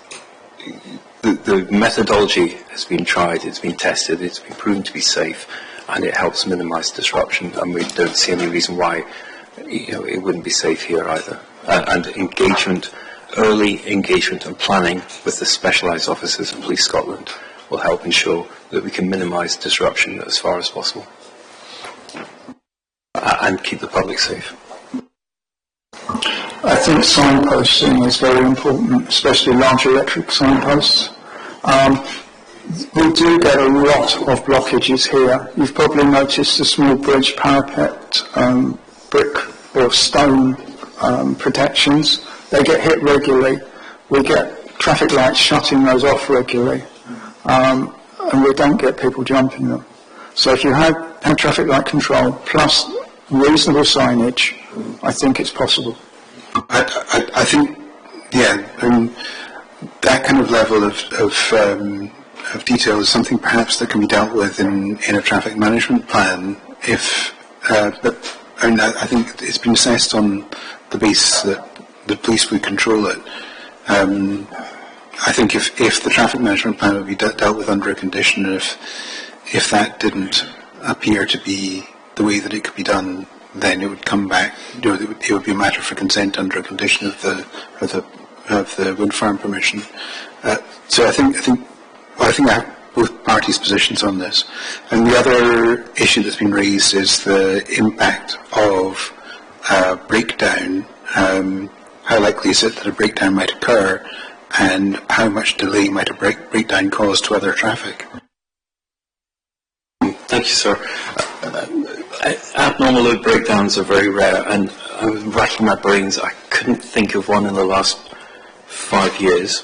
the methodology has been tried, it's been tested, it's been proven to be safe, and it helps minimise disruption. And we don't see any reason why it wouldn't be safe here either. And early engagement and planning with the specialised officers in Police Scotland will help ensure that we can minimise disruption as far as possible. And keep the public safe. I think signposting is very important, especially large electric signposts. We do get a lot of blockages here. You've probably noticed the small bridge parapet, brick or stone protections. They get hit regularly. We get traffic lights shutting those off regularly, and we don't get people jumping them. So if you had traffic light control plus reasonable signage, I think it's possible. I think, that kind of level of detail is something perhaps that can be dealt with in a traffic management plan. I think it's been assessed on the basis that the police would control it. I think if the traffic management plan would be dealt with under a condition, if that didn't appear to be the way that it could be done, then it would come back. It would be a matter for consent under a condition of the wind farm permission. So I think I have both parties' positions on this. And the other issue that's been raised is the impact of breakdown. How likely is it that a breakdown might occur, and how much delay might a breakdown cause to other traffic? Thank you, sir. Abnormal load breakdowns are very rare, and I was racking my brains. I couldn't think of one in the last 5 years.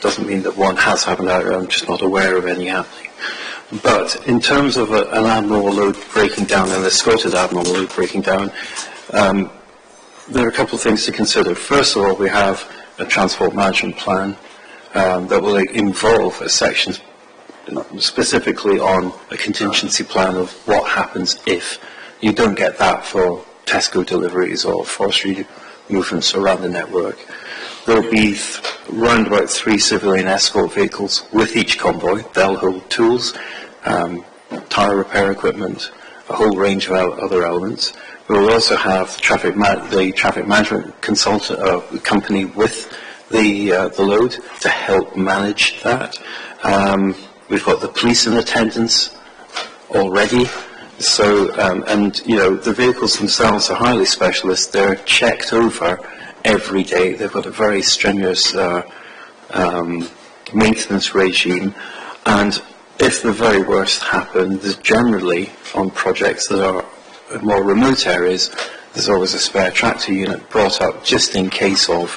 Doesn't mean that one has happened. I'm just not aware of any happening. But in terms of an abnormal load breaking down, an escorted abnormal load breaking down, there are a couple of things to consider. First of all, we have a transport management plan that will involve a section specifically on a contingency plan of what happens if you don't get that for Tesco deliveries or forestry movements around the network. There will be round about 3 civilian escort vehicles with each convoy. They'll hold tools, tyre repair equipment, a whole range of other elements. We will also have the traffic management consultant company with the load to help manage that. We've got the police in attendance already. So, and you know, the vehicles themselves are highly specialist. They're checked over every day. They've got a very strenuous maintenance regime, and if the very worst happens, generally on projects that are in more remote areas, there's always a spare tractor unit brought up just in case of,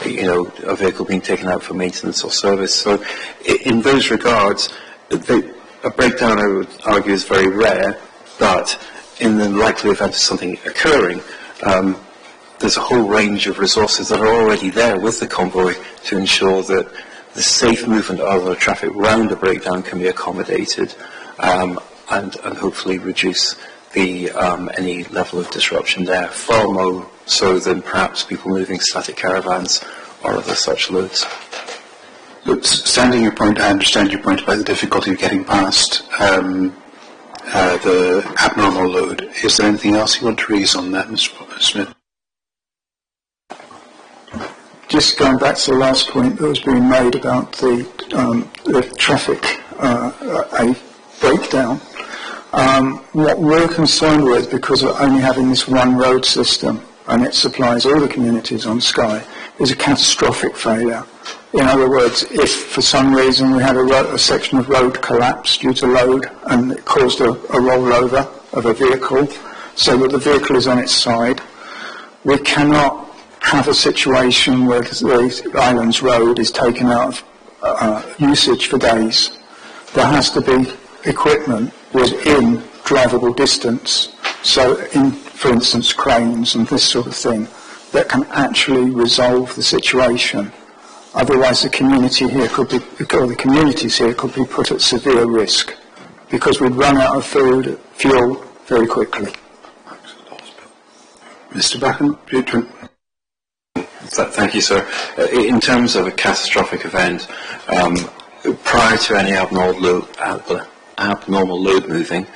you know, a vehicle being taken out for maintenance or service. So in those regards, a breakdown, I would argue, is very rare, but in the likely event of something occurring, there's a whole range of resources that are already there with the convoy to ensure that the safe movement of the traffic around a breakdown can be accommodated, and hopefully reduce the any level of disruption there, far more so than perhaps people moving static caravans or other such loads. Look, standing your point, I understand your point about the difficulty of getting past the abnormal load. Is there anything else you want to raise on that, Mr. Smith? Just going back to the last point that was being made about the traffic, a breakdown. What we're concerned with, because we're only having this one road system and it supplies all the communities on Skye, is a catastrophic failure. In other words, if for some reason we had a section of road collapse due to load and it caused a rollover of a vehicle so that the vehicle is on its side, we cannot have a situation where the Islands Road is taken out of usage for days. There has to be equipment within drivable distance, so for instance cranes and this sort of thing, that can actually resolve the situation. Otherwise the community here could be, or the communities here could be put at severe risk because we'd run out of fuel very quickly. Mr. Buchan? Thank you, sir. In terms of a catastrophic event, prior to any abnormal load moving,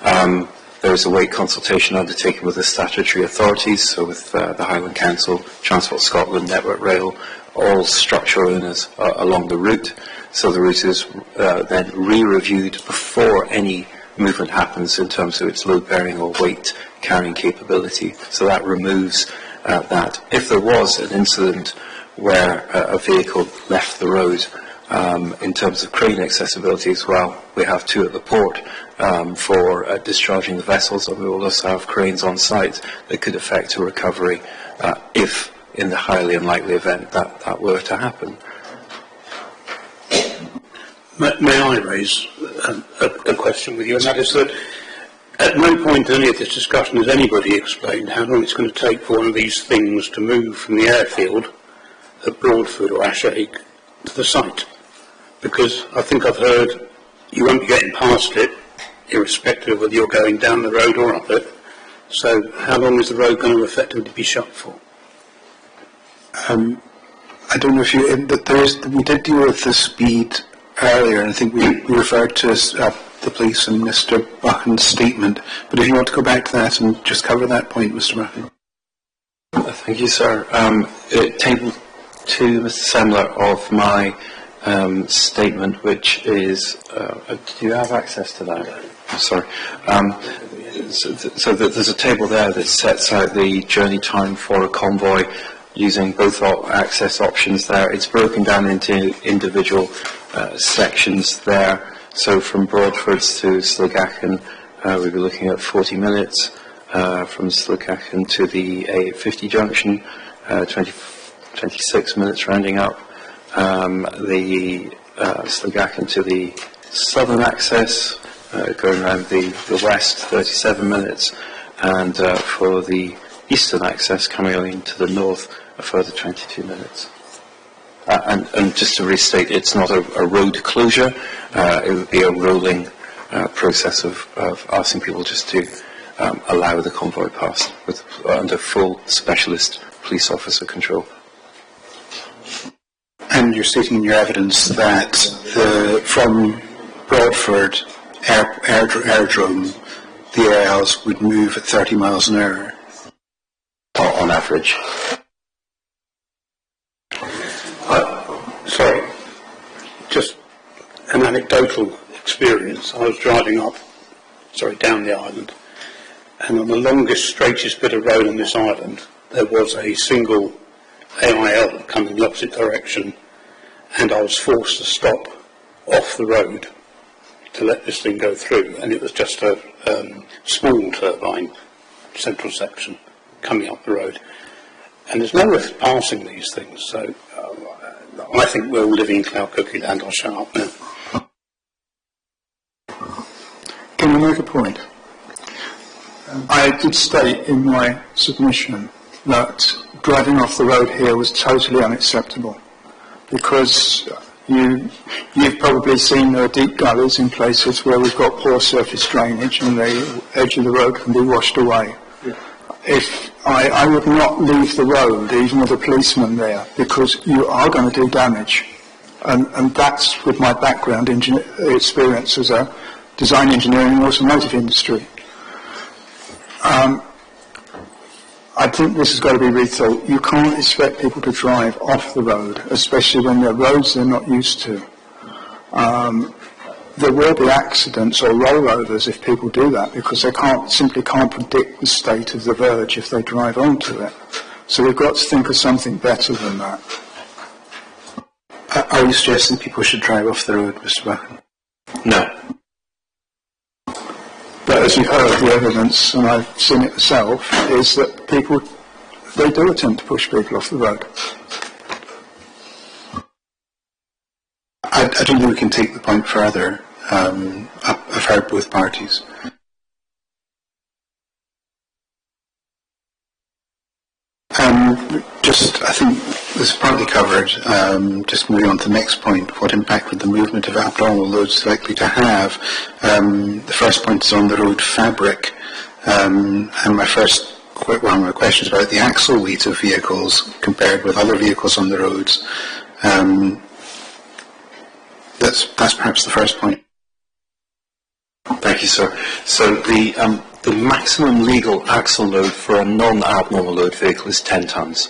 there is a wait consultation undertaken with the statutory authorities, so with the Highland Council, Transport Scotland, Network Rail, all structure owners along the route. So the route is then re-reviewed before any movement happens in terms of its load-bearing or weight-carrying capability. So that removes that. If there was an incident where a vehicle left the road, in terms of crane accessibility as well, we have 2 at the port for discharging the vessels, and we will also have cranes on site that could affect a recovery if, in the highly unlikely event that were to happen. May I raise a question with you, and that is that at no point in any of this discussion has anybody explained how long it's going to take for one of these things to move from the airfield at Broadford or Ashake to the site. Because I think I've heard you won't be getting past it, irrespective of whether you're going down the road or up it. So how long is the road going to effectively be shut for? I don't know if you, we did deal with the speed earlier, and I think we referred to the police and Mr. Buchan's statement, but if you want to go back to that and just cover that point, Mr. Buchan. Thank you, sir. Table 2, Mr. Semler, of my statement, which is, do you have access to that? I'm sorry. So there's a table there that sets out the journey time for a convoy using both access options there. It's broken down into individual sections there. So from Broadfords to Slugachan, we'll be looking at 40 minutes. From Slugachan to the A50 junction, 26 minutes rounding up. The Slugachan to the southern access, going around the west, 37 minutes. And for the eastern access coming on into the north, a further 22 minutes. And just to restate, it's not a road closure. It would be a rolling process of asking people just to allow the convoy past under full specialist police officer control. And you're stating in your evidence that from Broadford Aerodrome, the AILs would move at 30 miles an hour? On average. Sorry, just an anecdotal experience. I was driving down the island, and on the longest, straightest bit of road on this island, there was a single AIL coming the opposite direction, and I was forced to stop off the road to let this thing go through, and it was just a small turbine central section coming up the road. And there's no way of passing these things, so I think we're all living in cloud cookie land. I'll shut up now. Can I make a point? I did state in my submission that driving off the road here was totally unacceptable, because you've probably seen there are deep gullies in places where we've got poor surface drainage and the edge of the road can be washed away. If I would not leave the road even with a policeman there, because you are going to do damage, and that's with my background experience as a design engineer in the automotive industry. I think this has got to be rethought. You can't expect people to drive off the road, especially when they're roads they're not used to. There will be accidents or rollovers if people do that, because they simply can't predict the state of the verge if they drive onto it. So we've got to think of something better than that. Are you suggesting people should drive off the road, Mr. Buchan? No. But as you've heard, the evidence, and I've seen it myself, is that people, they do attempt to push people off the road. I don't think we can take the point further. I've heard both parties. I think this is partly covered. Just moving on to the next point, what impact would the movement of abnormal loads likely to have? The first point is on the road fabric. And my question is about the axle weight of vehicles compared with other vehicles on the roads. That's perhaps the first point. Thank you, sir. So the maximum legal axle load for a non-abnormal load vehicle is 10 tonnes.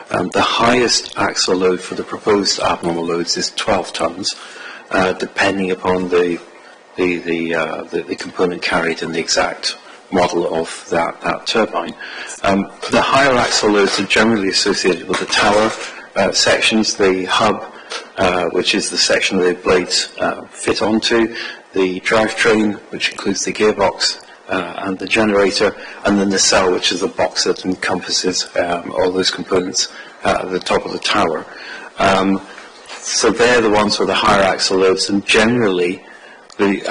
The highest axle load for the proposed abnormal loads is 12 tonnes, depending upon the component carried and the exact model of that turbine. The higher axle loads are generally associated with the tower sections, the hub, which is the section the blades fit onto, the drivetrain, which includes the gearbox and the generator, and then the cell, which is the box that encompasses all those components at the top of the tower. So they're the ones with the higher axle loads, and generally the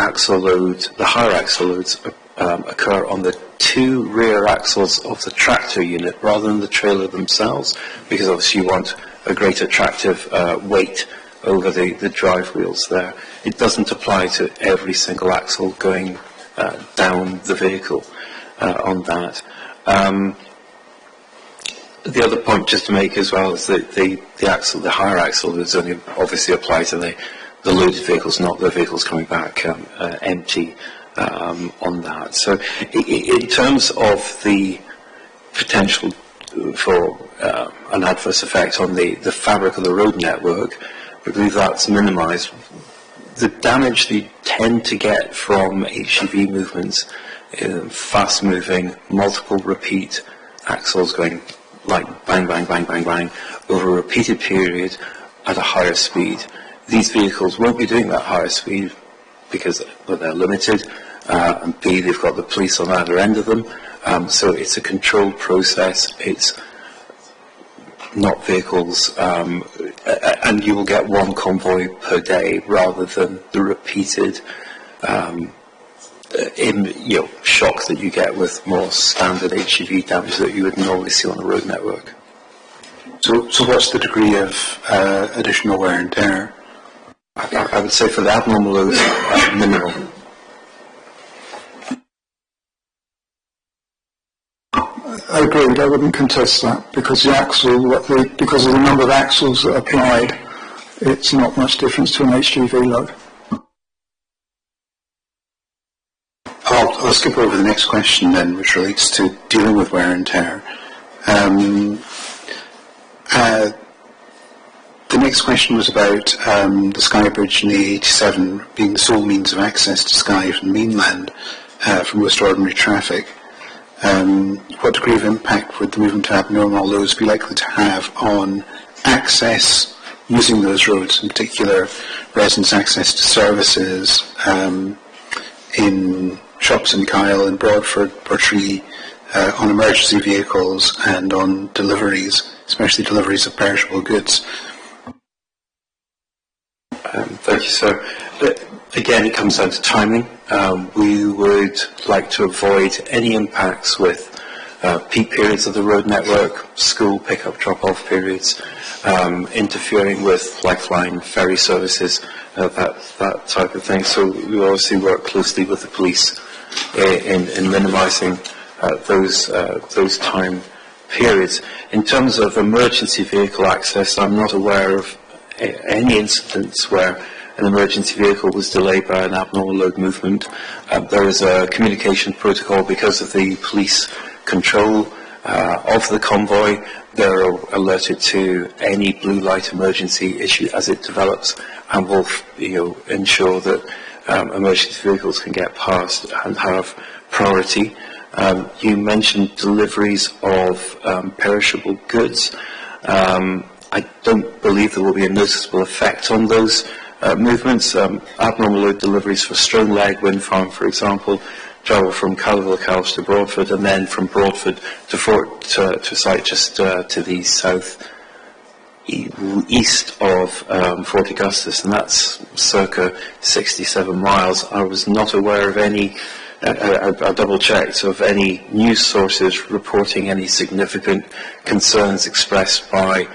higher axle loads occur on the two rear axles of the tractor unit rather than the trailer themselves, because obviously you want a greater tractive weight over the drive wheels there. It doesn't apply to every single axle going down the vehicle on that. The other point just to make as well is that the higher axle is only obviously apply to the loaded vehicles, not the vehicles coming back empty on that. So in terms of the potential for an adverse effect on the fabric of the road network, I believe that's minimised. The damage they tend to get from HGV movements, fast-moving, multiple repeat axles going like bang, bang, bang, bang, bang, over a repeated period at a higher speed. These vehicles won't be doing that higher speed because they're limited, and B, they've got the police on either end of them. So it's a controlled process. It's not vehicles, and you will get one convoy per day rather than the repeated shock that you get with more standard HGV damage that you would normally see on a road network. So what's the degree of additional wear and tear? I would say for the abnormal loads, minimal. I agreed, I wouldn't contest that, because because of the number of axles that are applied, it's not much difference to an HGV load. I'll skip over the next question then, which relates to dealing with wear and tear. The next question was about the Skye Bridge and the A87 being the sole means of access to Skye from the mainland for most ordinary traffic. What degree of impact would the movement to abnormal loads be likely to have on access using those roads, in particular residents' access to services in shops in Kyle and Broadford, Portree, on emergency vehicles and on deliveries, especially deliveries of perishable goods? Thank you, sir. Again, it comes down to timing. We would like to avoid any impacts with peak periods of the road network, school pick-up drop-off periods, interfering with lifeline ferry services, that type of thing. So we obviously work closely with the police in minimising those time periods. In terms of emergency vehicle access, I'm not aware of any incidents where an emergency vehicle was delayed by an abnormal load movement. There is a communication protocol because of the police control of the convoy. They're alerted to any blue light emergency issue as it develops, and will ensure that emergency vehicles can get past and have priority. You mentioned deliveries of perishable goods. I don't believe there will be a noticeable effect on those movements. Abnormal load deliveries for Strone Leg Wind Farm, for example, travel from Calville Cows to Broadford, and then from Broadford to a site just to the south east of Fort Augustus, and that's circa 67 miles. I was not aware of any, I double-checked, of any news sources reporting any significant concerns expressed by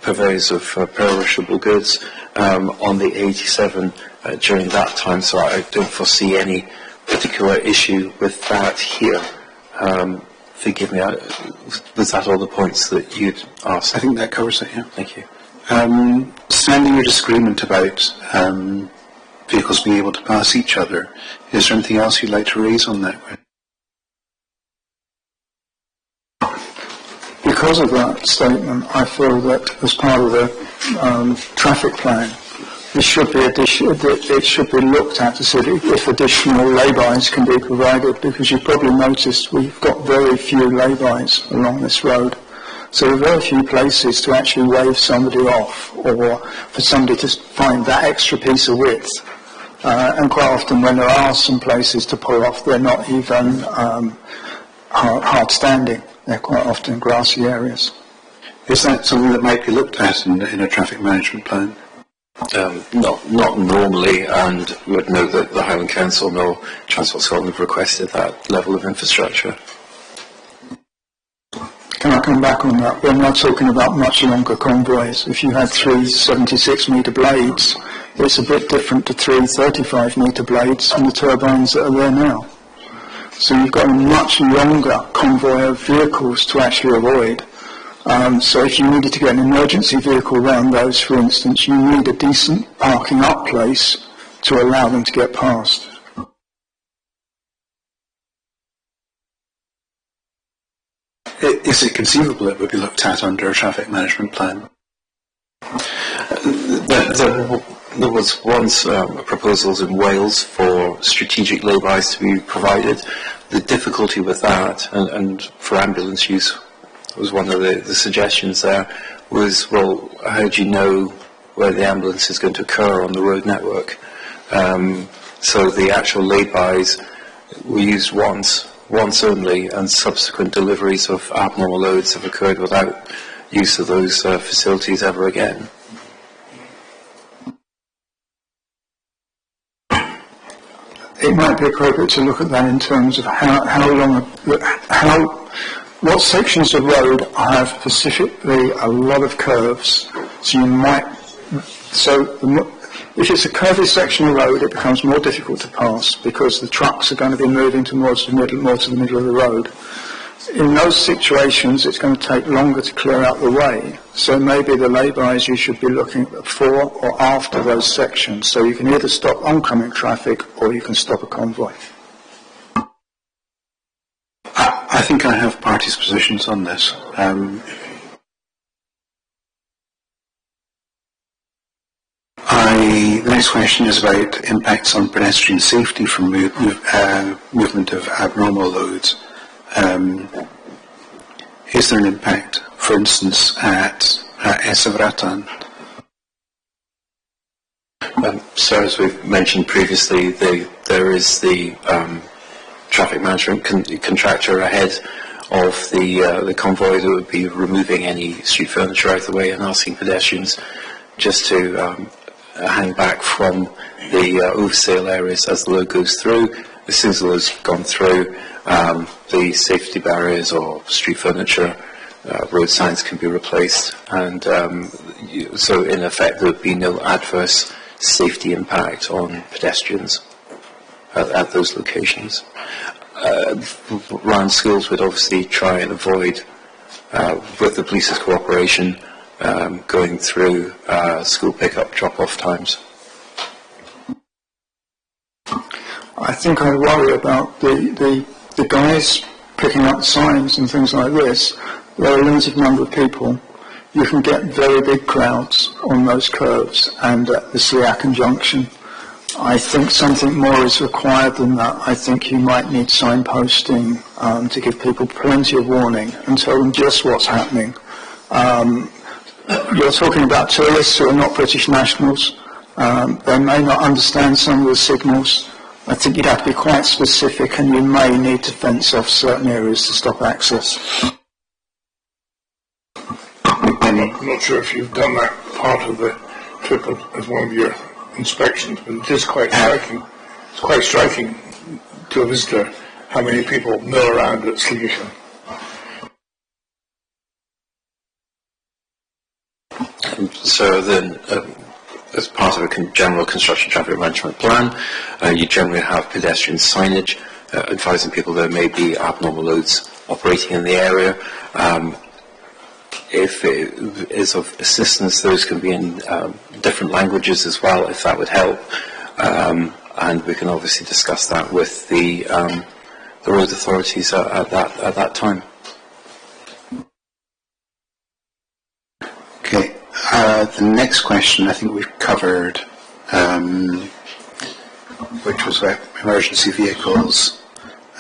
purveyors of perishable goods on the 87 during that time, so I don't foresee any particular issue with that here. Forgive me, was that all the points that you'd asked? I think that covers it, yeah. Thank you. Standing your disagreement about vehicles being able to pass each other, is there anything else you'd like to raise on that? Because of that statement, I feel that as part of the traffic plan, it should be looked at to see if additional lay-bys can be provided, because you've probably noticed we've got very few lay-bys along this road. So there are very few places to actually wave somebody off, or for somebody to find that extra piece of width. And quite often when there are some places to pull off, they're not even hard standing. They're quite often grassy areas. Is that something that might be looked at in a traffic management plan? Not normally, and we would note that the Highland Council nor Transport Scotland have requested that level of infrastructure. Can I come back on that? We're not talking about much longer convoys. If you had 3 76-metre blades, it's a bit different to 3 35-metre blades and the turbines that are there now. So you've got a much longer convoy of vehicles to actually avoid. So if you needed to get an emergency vehicle around those, for instance, you need a decent parking up place to allow them to get past. Is it conceivable it would be looked at under a traffic management plan? There was once proposals in Wales for strategic lay-bys to be provided. The difficulty with that, and for ambulance use was one of the suggestions there, was, well, how do you know where the ambulance is going to occur on the road network? So the actual lay-bys were used once only, and subsequent deliveries of abnormal loads have occurred without use of those facilities ever again. It might be appropriate to look at that in terms of what sections of road have specifically a lot of curves. If it's a curvy section of road, it becomes more difficult to pass because the trucks are going to be moving more to the middle of the road. In those situations, it's going to take longer to clear out the way. So maybe the lay-bys you should be looking before or after those sections. So you can either stop oncoming traffic or you can stop a convoy. I think I have parties' positions on this. The next question is about impacts on pedestrian safety from movement of abnormal loads. Is there an impact, for instance, at Esavratan? So as we've mentioned previously, there is the traffic management contractor ahead of the convoy that would be removing any street furniture out of the way and asking pedestrians just to hang back from the oversale areas as the load goes through. As soon as the load's gone through, the safety barriers or street furniture, road signs can be replaced, and so in effect there would be no adverse safety impact on pedestrians at those locations. Ryan Schools would obviously try and avoid, with the police's cooperation, going through school pick-up drop-off times. I think I worry about the guys picking up signs and things like this. There are a limited number of people. You can get very big crowds on those curves and at the Siakan Junction. I think something more is required than that. I think you might need signposting to give people plenty of warning and tell them just what's happening. You're talking about tourists who are not British nationals. They may not understand some of the signals. I think you'd have to be quite specific, and you may need to fence off certain areas to stop access. I'm not sure if you've done that part of the trip as one of your inspections, but it is quite striking. It's quite striking to a visitor how many people mill around at Sligishan. So then, as part of a general construction traffic management plan, you generally have pedestrian signage advising people there may be abnormal loads operating in the area. If it is of assistance, those can be in different languages as well, if that would help. And we can obviously discuss that with the road authorities at that time. Okay. The next question I think we've covered, which was about emergency vehicles.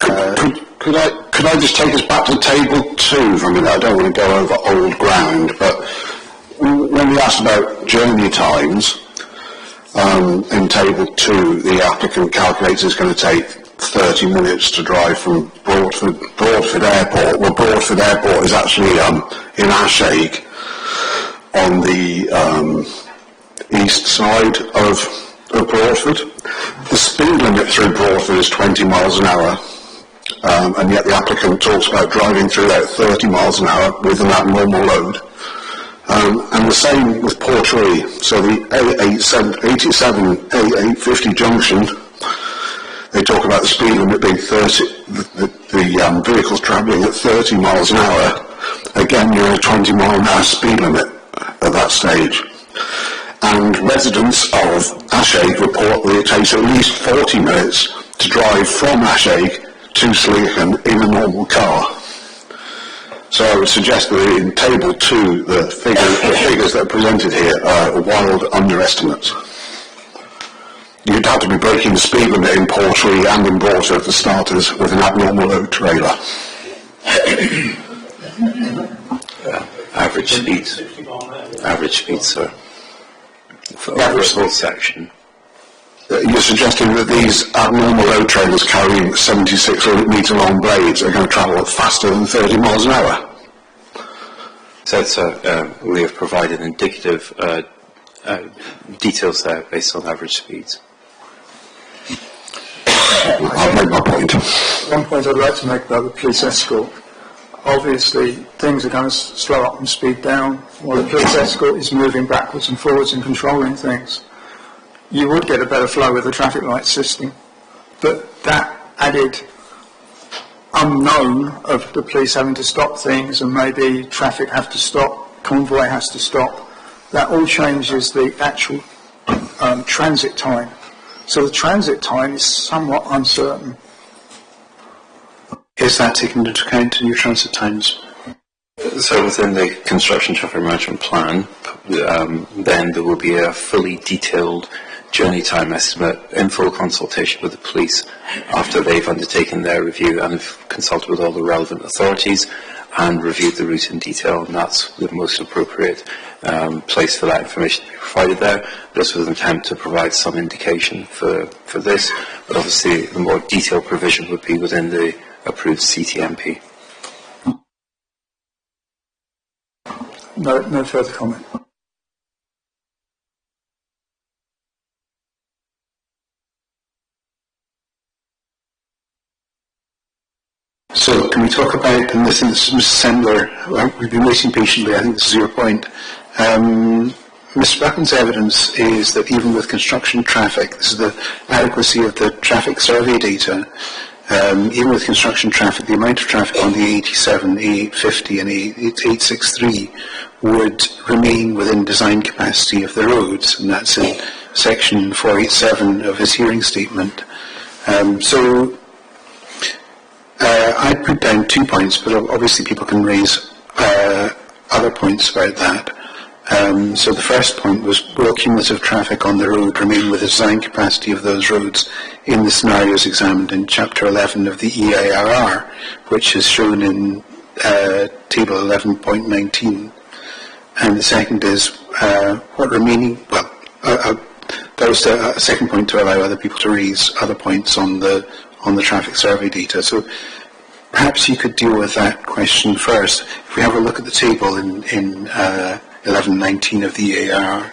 Could I just take us back to table 2 for a minute? I don't want to go over old ground, but when we asked about journey times, in table 2, the applicant calculates it's going to take 30 minutes to drive from Broadford Airport. Well, Broadford Airport is actually in Ashake, on the east side of Broadford. The speed limit through Broadford is 20 miles an hour, and yet the applicant talks about driving through at 30 miles an hour with an abnormal load. And the same with Portree. So the A850 junction, they talk about the speed limit being 30, the vehicles travelling at 30 miles an hour. Again, you're at a 20 mile an hour speed limit at that stage. And residents of Ashake report that it takes at least 40 minutes to drive from Ashake to Sligishan in a normal car. So I would suggest that in table 2, the figures that are presented here are wild underestimates. You'd have to be breaking the speed limit in Portree and in Broadford for starters with an abnormal load trailer. Average speed. Average speed, sir. For the whole section. You're suggesting that these abnormal road trailers carrying 76 metre long blades are going to travel faster than 30 miles an hour? So, we have provided indicative details there based on average speeds. I've made my point. One point I'd like to make about the police escort. Obviously, things are going to slow up and speed down while the police escort is moving backwards and forwards and controlling things. You would get a better flow with the traffic light system, but that added unknown of the police having to stop things and maybe traffic have to stop, convoy has to stop, that all changes the actual transit time. So the transit time is somewhat uncertain. Is that taken into account in your transit times? So within the construction traffic management plan, then there will be a fully detailed journey time estimate in full consultation with the police after they've undertaken their review and have consulted with all the relevant authorities and reviewed the route in detail, and that's the most appropriate place for that information to be provided there. This was an attempt to provide some indication for this, but obviously the more detailed provision would be within the approved CTMP. No further comment. So can we talk about, and this is similar, we've been waiting patiently, I think this is your point. Mr. Buchan's evidence is that even with construction traffic, this is the adequacy of the traffic survey data, even with construction traffic, the amount of traffic on the A87, A850 and A863 would remain within design capacity of the roads, and that's in section 487 of his hearing statement. I put down 2 points, but obviously people can raise other points about that. So the first point was, will cumulative traffic on the road remain with the design capacity of those roads in the scenarios examined in Chapter 11 of the EIRR, which is shown in Table 11.19. And the second is, what remaining, well, that was a second point to allow other people to raise other points on the traffic survey data. So perhaps you could deal with that question first. If we have a look at the table in 11.19 of the EIRR.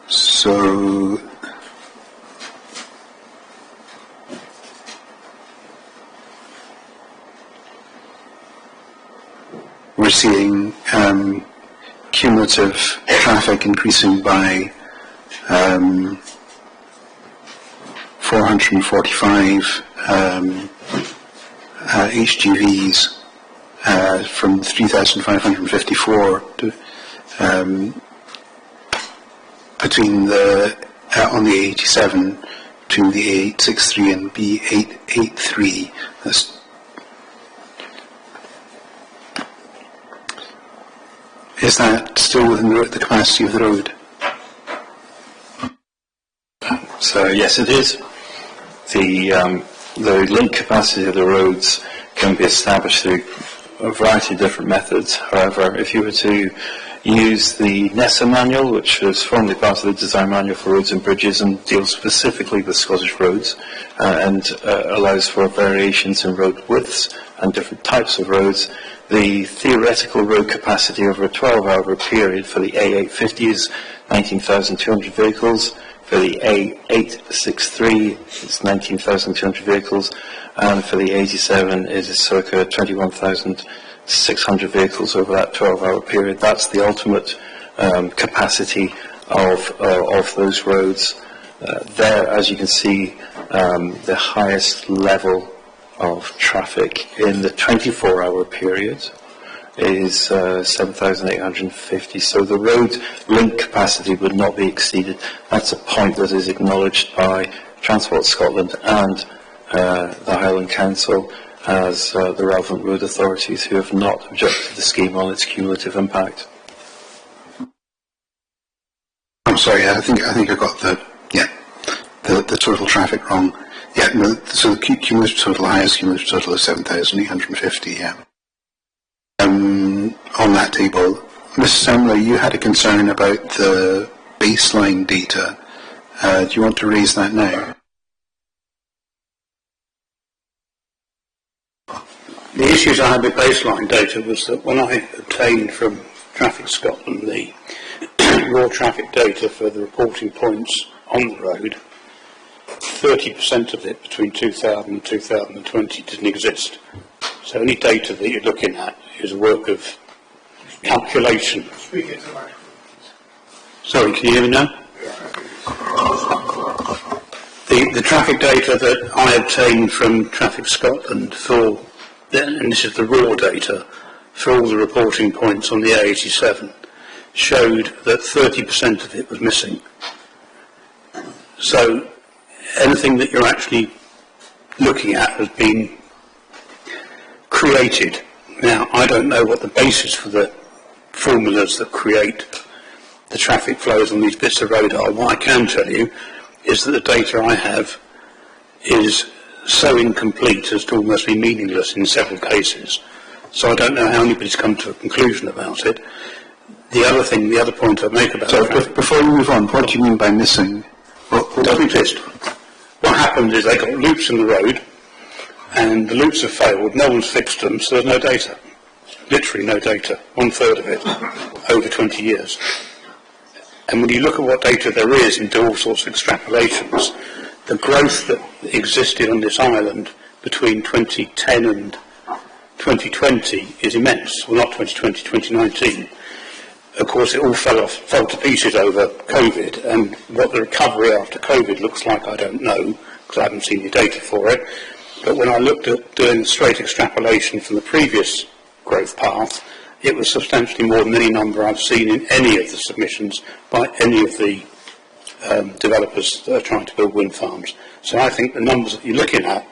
So we're seeing cumulative traffic increasing by 445 HGVs from 3,554 to between the on the A87 to the A863 and B883. Is that still within the capacity of the road? So yes, it is. The link capacity of the roads can be established through a variety of different methods. However, if you were to use the NESA manual, which is formerly part of the design manual for roads and bridges and deals specifically with Scottish roads and allows for variations in road widths and different types of roads, the theoretical road capacity over a 12-hour period for the A850 is 19,200 vehicles, for the A863 it's 19,200 vehicles, and for the 87 it is circa 21,600 vehicles over that 12-hour period. That's the ultimate capacity of those roads. There, as you can see, the highest level of traffic in the 24-hour period is 7,850. So the road link capacity would not be exceeded. That's a point that is acknowledged by Transport Scotland and the Highland Council as the relevant road authorities who have not objected to the scheme on its cumulative impact. sorry, I think I got the total traffic wrong. Yeah, no, so the cumulative total, highest cumulative total is 7,850, yeah. On that table, Mrs. Semler, you had a concern about the baseline data. Do you want to raise that now? The issues I had with baseline data was that when I obtained from Traffic Scotland the raw traffic data for the reporting points on the road, 30% of it between 2000 and 2020 didn't exist. So any data that you're looking at is a work of calculation. Sorry, can you hear me now? The traffic data that I obtained from Traffic Scotland for, and this is the raw data, for all the reporting points on the A87, showed that 30% of it was missing. So anything that you're actually looking at has been created. Now, I don't know what the basis for the formulas that create the traffic flows on these bits of road are. What I can tell you is that the data I have is so incomplete as to almost be meaningless in several cases. So I don't know how anybody's come to a conclusion about it. The other point I'd make about So before you move on, what do you mean by missing? It doesn't exist. What happens is they've got loops in the road, and the loops have failed, no one's fixed them, so there's no data. Literally no data, 1/3 of it, over 20 years. And when you look at what data there is and do all sorts of extrapolations, the growth that existed on this island between 2010 and 2020 is immense. Well, not 2020, 2019. Of course, it all fell to pieces over COVID, and what the recovery after COVID looks like, I don't know, because I haven't seen the data for it. But when I looked at doing straight extrapolation from the previous growth path, it was substantially more than any number I've seen in any of the submissions by any of the developers that are trying to build wind farms. So I think the numbers that you're looking at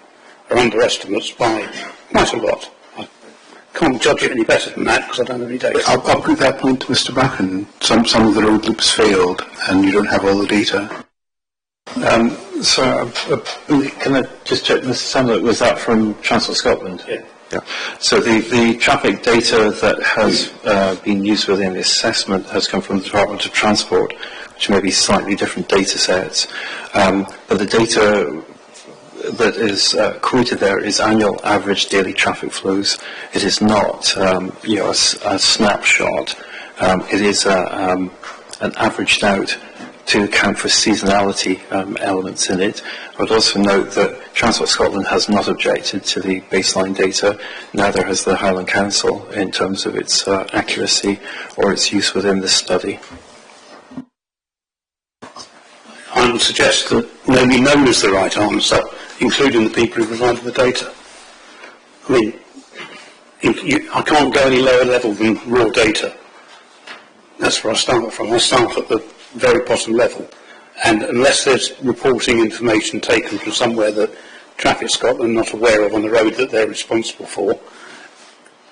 are underestimates by quite a lot. I can't judge it any better than that because I don't have any data. I'll put that point to Mr. Buchan. Some of the road loops failed and you don't have all the data. Can I just check, Mr. Sandler, was that from Transport Scotland? Yeah. Yeah. So the traffic data that has been used within the assessment has come from the Department of Transport, which may be slightly different data sets. But the data that is quoted there is annual average daily traffic flows. It is not a snapshot. It is an averaged out to account for seasonality elements in it. I would also note that Transport Scotland has not objected to the baseline data, neither has the Highland Council in terms of its accuracy or its use within the study. I would suggest that nobody knows the right answer, including the people who provided the data. I mean, I can't go any lower level than raw data. That's where I start from. I start at the very bottom level, and unless there's reporting information taken from somewhere that Traffic Scotland are not aware of on the road that they're responsible for,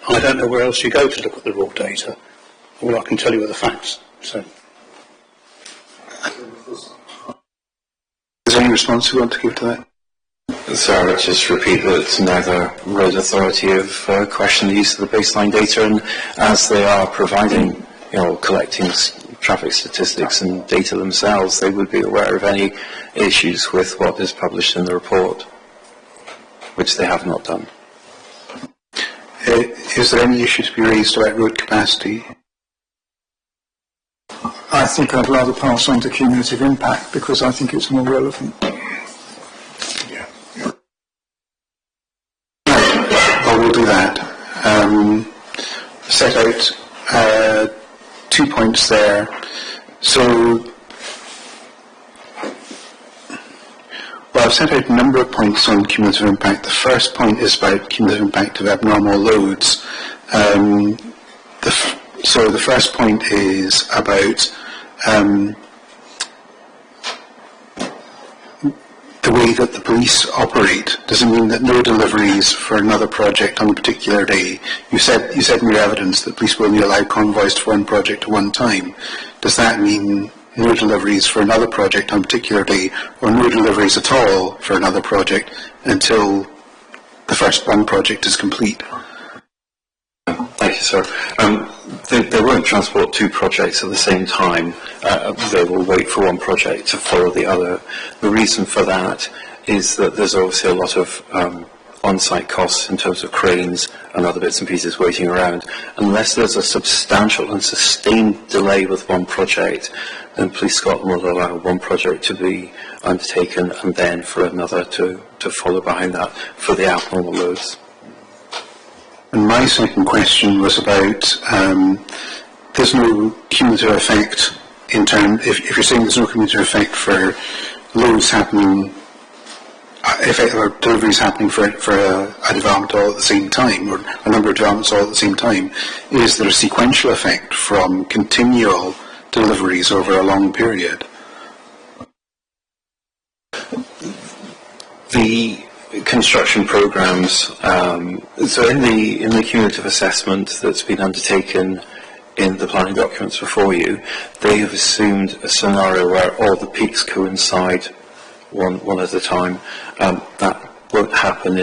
I don't know where else you go to look at the raw data. All I can tell you are the facts. So, is there any response you want to give to that? So I would just repeat that neither road authority have questioned the use of the baseline data, and as they are providing, collecting traffic statistics and data themselves, they would be aware of any issues with what is published in the report, which they have not done. Is there any issue to be raised about road capacity? I think I'd rather pass on to cumulative impact because I think it's more relevant. Well, we'll do that. Set out 2 points there. So, I've set out a number of points on cumulative impact. The first point is about cumulative impact of abnormal loads. So the first point is about the way that the police operate. Does it mean that no deliveries for another project on a particular day? You said in your evidence that police will only allow convoys to one project at one time. Does that mean no deliveries for another project on a particular day, or no deliveries at all for another project until the first one project is complete. Thank you, sir. They won't transport two projects at the same time. They will wait for one project to follow the other. The reason for that is that there's obviously a lot of on-site costs in terms of cranes and other bits and pieces waiting around. Unless there's a substantial and sustained delay with one project, then Police Scotland will allow one project to be undertaken and then for another to follow behind that for the abnormal loads. And my second question was about there's no cumulative effect in terms, if you're saying there's no cumulative effect for loads happening, or deliveries happening for a development all at the same time, or a number of developments all at the same time, is there a sequential effect from continual deliveries over a long period? The construction programs, so in the cumulative assessment that's been undertaken in the planning documents before you, they have assumed a scenario where all the peaks coincide one at a time. That won't happen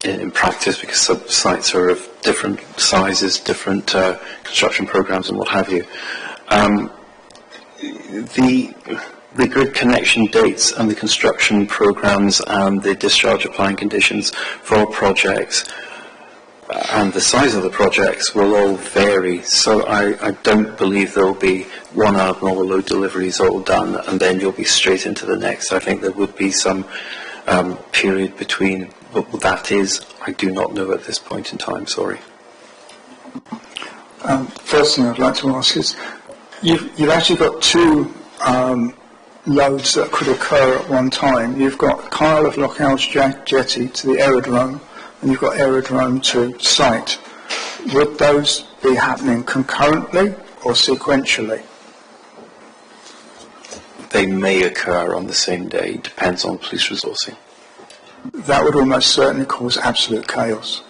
in practice because sites are of different sizes, different construction programs and what have you. The grid connection dates and the construction programs and the discharge of planning conditions for projects and the size of the projects will all vary. So I don't believe there will be one abnormal load deliveries all done and then you'll be straight into the next. I think there would be some period between, but that is, I do not know at this point in time, sorry. First thing I'd like to ask is, you've actually got two loads that could occur at one time. You've got Kyle of Lockhouse Jetty to the aerodrome, and you've got aerodrome to site. Would those be happening concurrently or sequentially? They may occur on the same day, depends on police resourcing. That would almost certainly cause absolute chaos.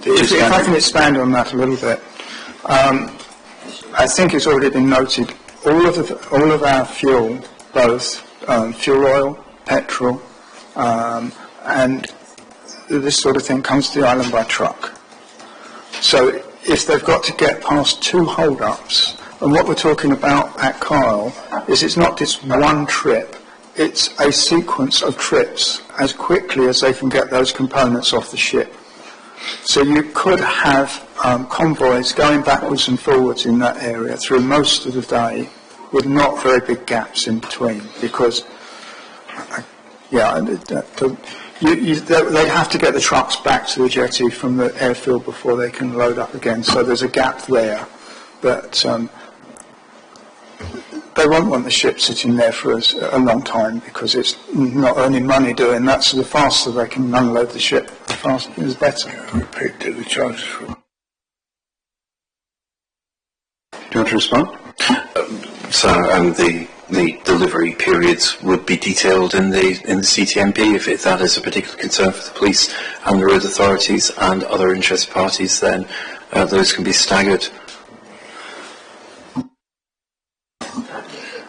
If I can expand on that a little bit, I think it's already been noted, all of our fuel, both fuel oil, petrol, and this sort of thing comes to the island by truck. So if they've got to get past two hold-ups, and what we're talking about at Kyle is it's not just one trip, it's a sequence of trips as quickly as they can get those components off the ship. So you could have convoys going backwards and forwards in that area through most of the day with not very big gaps in between because, they have to get the trucks back to the jetty from the airfield before they can load up again. So there's a gap there, but they won't want the ship sitting there for a long time because it's not earning money doing that. So the faster they can unload the ship, the faster is better. Yeah, we paid daily charges for it. Do you want to respond? The delivery periods would be detailed in the CTMP if that is a particular concern for the police and the road authorities and other interested parties. Then those can be staggered.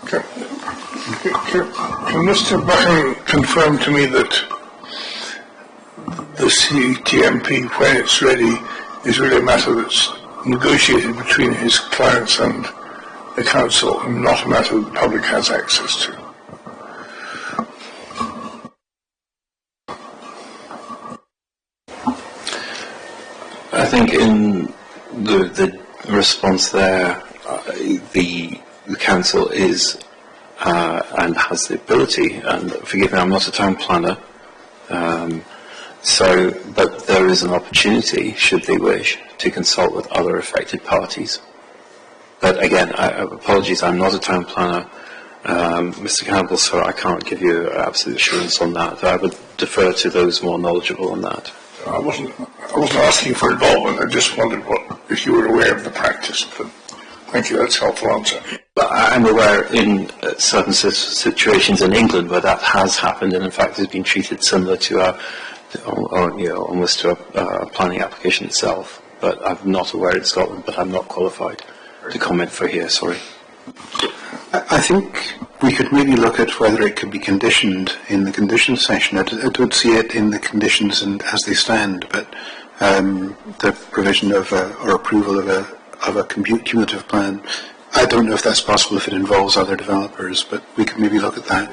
Can Mr. Buchan confirm to me that the CTMP, when it's ready, is really a matter that's negotiated between his clients and the council, and not a matter that the public has access to? I think in the response there, the council is and has the ability, and forgive me, I'm not a town planner, but there is an opportunity, should they wish, to consult with other affected parties. But again, apologies, I'm not a town planner. Mr. Campbell, sir, I can't give you absolute assurance on that. I would defer to those more knowledgeable on that. I wasn't asking for involvement. I just wondered if you were aware of the practice. But thank you, that's a helpful answer. But I'm aware in certain situations in England where that has happened, and in fact has been treated similar to almost to a planning application itself. but I'm not aware in Scotland, but I'm not qualified to comment for here, sorry. I think we could maybe look at whether it could be conditioned in the conditions section. I don't see it in the conditions and as they stand, but the provision of or approval of a cumulative plan, I don't know if that's possible if it involves other developers, but we could maybe look at that.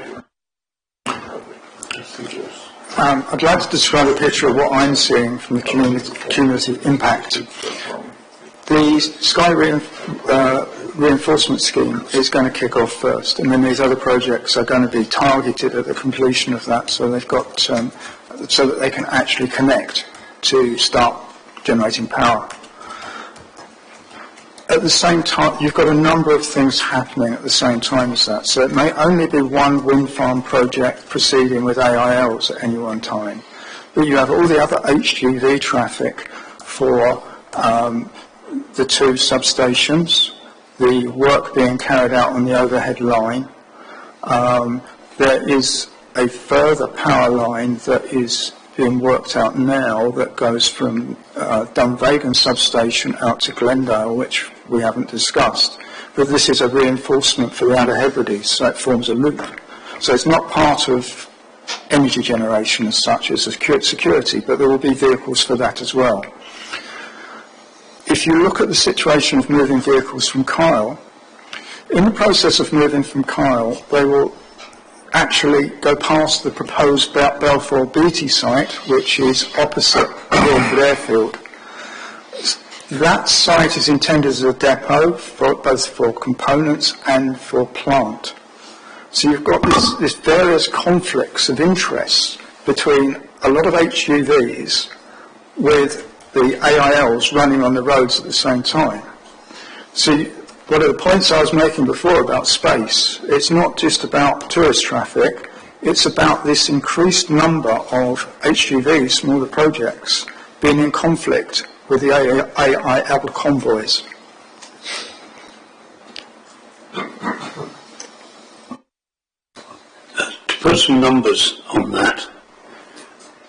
I'd like to describe a picture of what I'm seeing from the cumulative impact. The Sky reinforcement scheme is going to kick off first, and then these other projects are going to be targeted at the completion of that, so they've got so that they can actually connect to start generating power. At the same time, you've got a number of things happening at the same time as that, so it may only be one wind farm project proceeding with AILs at any one time, but you have all the other HGV traffic for the two substations, the work being carried out on the overhead line. There is a further power line that is being worked out now that goes from Dunvegan substation out to Glendale, which we haven't discussed. But this is a reinforcement for the Outer Hebrides, so it forms a loop. So it's not part of energy generation as such, it's security, but there will be vehicles for that as well. If you look at the situation of moving vehicles from Kyle, in the process of moving from Kyle, they will actually go past the proposed Balfour Beatty site, which is opposite Guildford Airfield. That site is intended as a depot both for components and for plant. So you've got this various conflicts of interest between a lot of HGVs with the AILs running on the roads at the same time. So one of the points I was making before about space, it's not just about tourist traffic, it's about this increased number of HGVs, smaller projects, being in conflict with the AIL convoys. To put some numbers on that,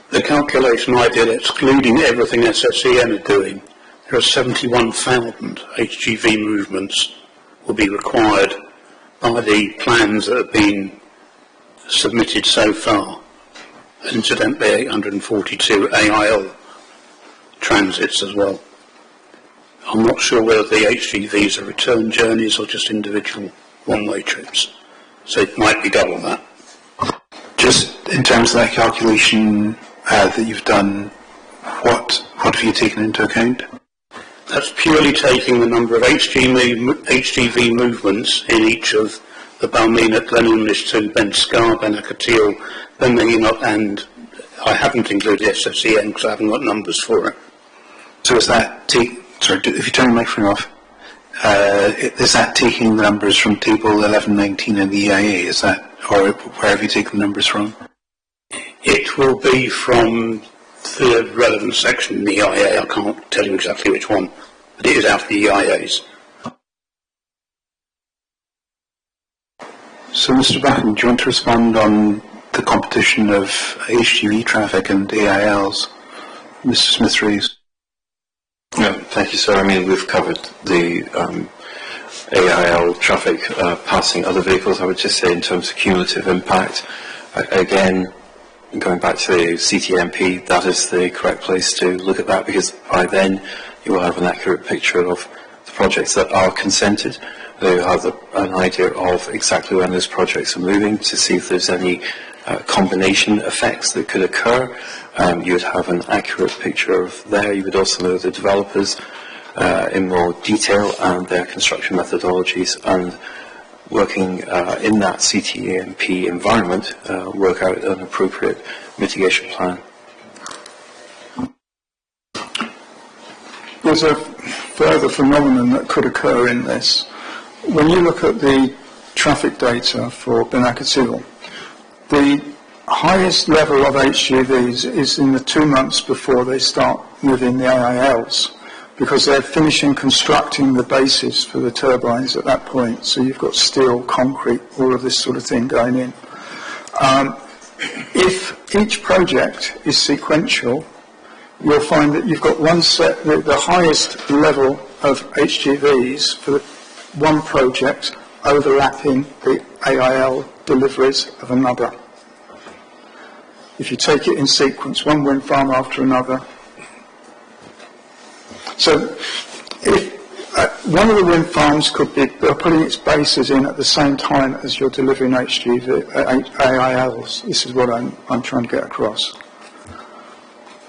the calculation I did, excluding everything SSEN are doing, there are 71,000 HGV movements will be required by the plans that have been submitted so far. And incidentally, 842 AIL transits as well. I'm not sure whether the HGVs are return journeys or just individual one-way trips. So it might be double that. Just in terms of that calculation that you've done, what have you taken into account? That's purely taking the number of HGV movements in each of the Balmena, Glenunlish to Ben Scar, Ben Aketil, Ben Enoch, and I haven't included SSEN because I haven't got numbers for it. So is that sorry, if you turn the microphone off, is that taking the numbers from table 1119 in the EIA? Is that, or where have you taken the numbers from? It will be from the relevant section in the EIA. I can't tell you exactly which one, but it is out of the EIAs. So, Mr. Batten, do you want to respond on the competition of HGV traffic and AILs? Mr. Smith-Rees. No, thank you, sir. I mean, we've covered the AIL traffic passing other vehicles. I would just say in terms of cumulative impact, again, going back to the CTMP, that is the correct place to look at that, because by then you will have an accurate picture of the projects that are consented. You'll have an idea of exactly when those projects are moving to see if there's any combination effects that could occur. You would have an accurate picture of there. You would also know the developers in more detail and their construction methodologies, and working in that CTMP environment, work out an appropriate mitigation plan. There's a further phenomenon that could occur in this. When you look at the traffic data for Ben Aketil, the highest level of HGVs is in the 2 months before they start moving the AILs, because they're finishing constructing the bases for the turbines at that point. So you've got steel, concrete, all of this sort of thing going in. If each project is sequential, you'll find that you've got one set, the highest level of HGVs for the one project overlapping the AIL deliveries of another. If you take it in sequence, one wind farm after another. So if one of the wind farms could be putting its bases in at the same time as you're delivering AILs. This is what I'm trying to get across.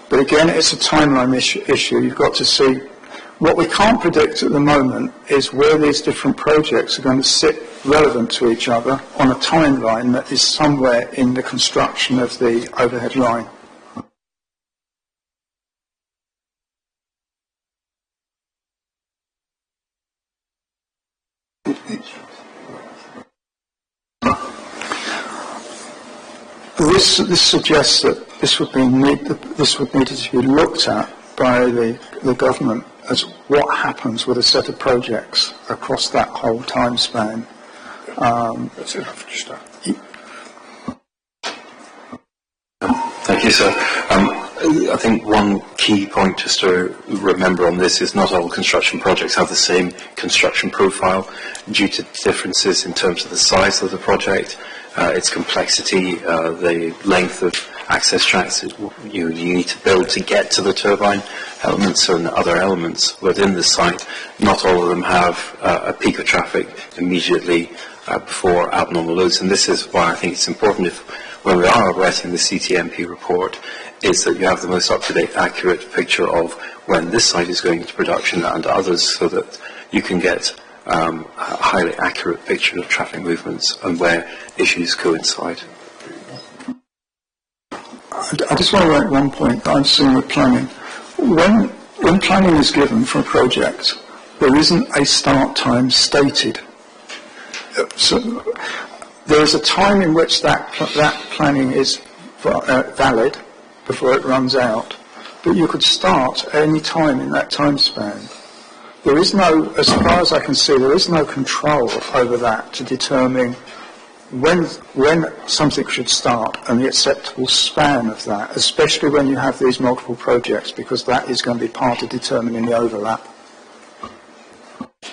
But again, it's a timeline issue. You've got to see. What we can't predict at the moment is where these different projects are going to sit relevant to each other on a timeline that is somewhere in the construction of the overhead line. This suggests that this would need to be looked at by the government as what happens with a set of projects across that whole time span. That's enough to start. Thank you, sir. I think one key point just to remember on this is not all construction projects have the same construction profile due to differences in terms of the size of the project, its complexity, the length of access tracks you need to build to get to the turbine elements and other elements within the site. Not all of them have a peak of traffic immediately before abnormal loads, and this is why I think it's important when we are writing the CTMP report is that you have the most up-to-date, accurate picture of when this site is going into production and others, so that you can get a highly accurate picture of traffic movements and where issues coincide. I just want to make one point that I'm seeing with planning. When planning is given for a project, there isn't a start time stated. So there is a time in which that planning is valid before it runs out, but you could start at any time in that time span. There is no, as far as I can see, there is no control over that to determine when something should start and the acceptable span of that, especially when you have these multiple projects, because that is going to be part of determining the overlap.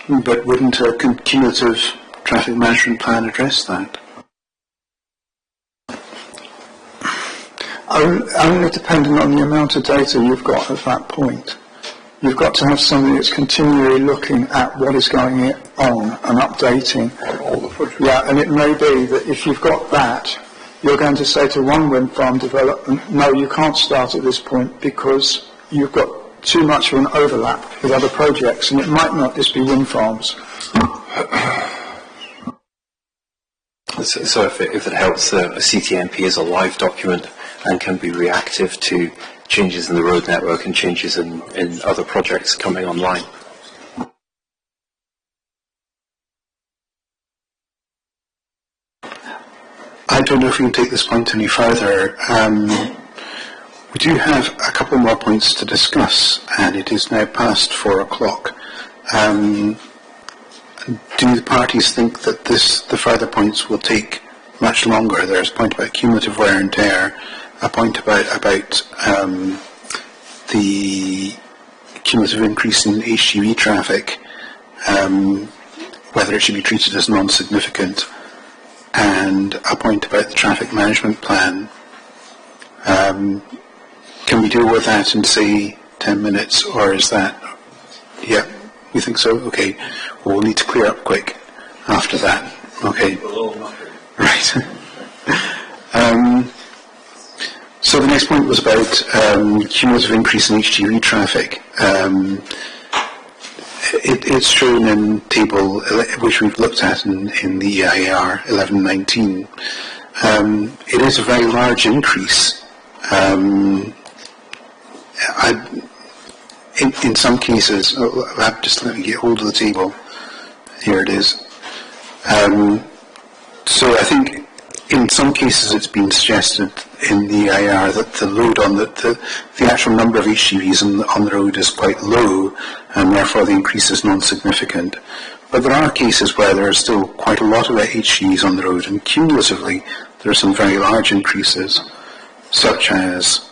But wouldn't a cumulative traffic management plan address that? Only depending on the amount of data you've got at that point. You've got to have something that's continually looking at what is going on and updating. All the projects. Yeah, and it may be that if you've got that, you're going to say to one wind farm development, no, you can't start at this point because you've got too much of an overlap with other projects, and it might not just be wind farms. So if it helps, a CTMP is a live document and can be reactive to changes in the road network and changes in other projects coming online. I don't know if we can take this point any further. We do have a couple more points to discuss, and it is now past 4 o'clock. Do the parties think that the further points will take much longer? There's a point about cumulative wear and tear, a point about the cumulative increase in HGV traffic, whether it should be treated as non-significant, and a point about the traffic management plan. Can we deal with that in, say, 10 minutes, or is that... Yeah, we think so? Okay. Well, we'll need to clear up quick after that. Okay. Right. So the next point was about cumulative increase in HGV traffic. It's shown in table which we've looked at in the EIR 1119. It is a very large increase. In some cases, just let me get hold of the table. Here it is. So I think in some cases it's been suggested in the EIR that the load on the actual number of HGVs on the road is quite low, and therefore the increase is non-significant. But there are cases where there are still quite a lot of HGVs on the road, and cumulatively there are some very large increases, such as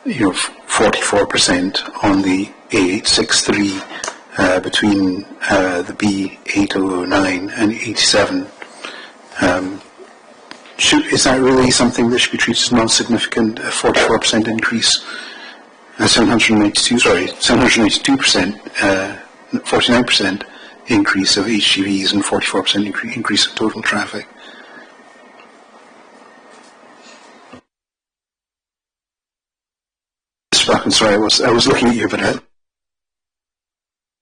44% on the A863 between the B8009 and 87. Is that really something that should be treated as non-significant? A 44% increase, 792%, 49% increase of HGVs and 44% increase of total traffic. I'm sorry, I was looking at you, but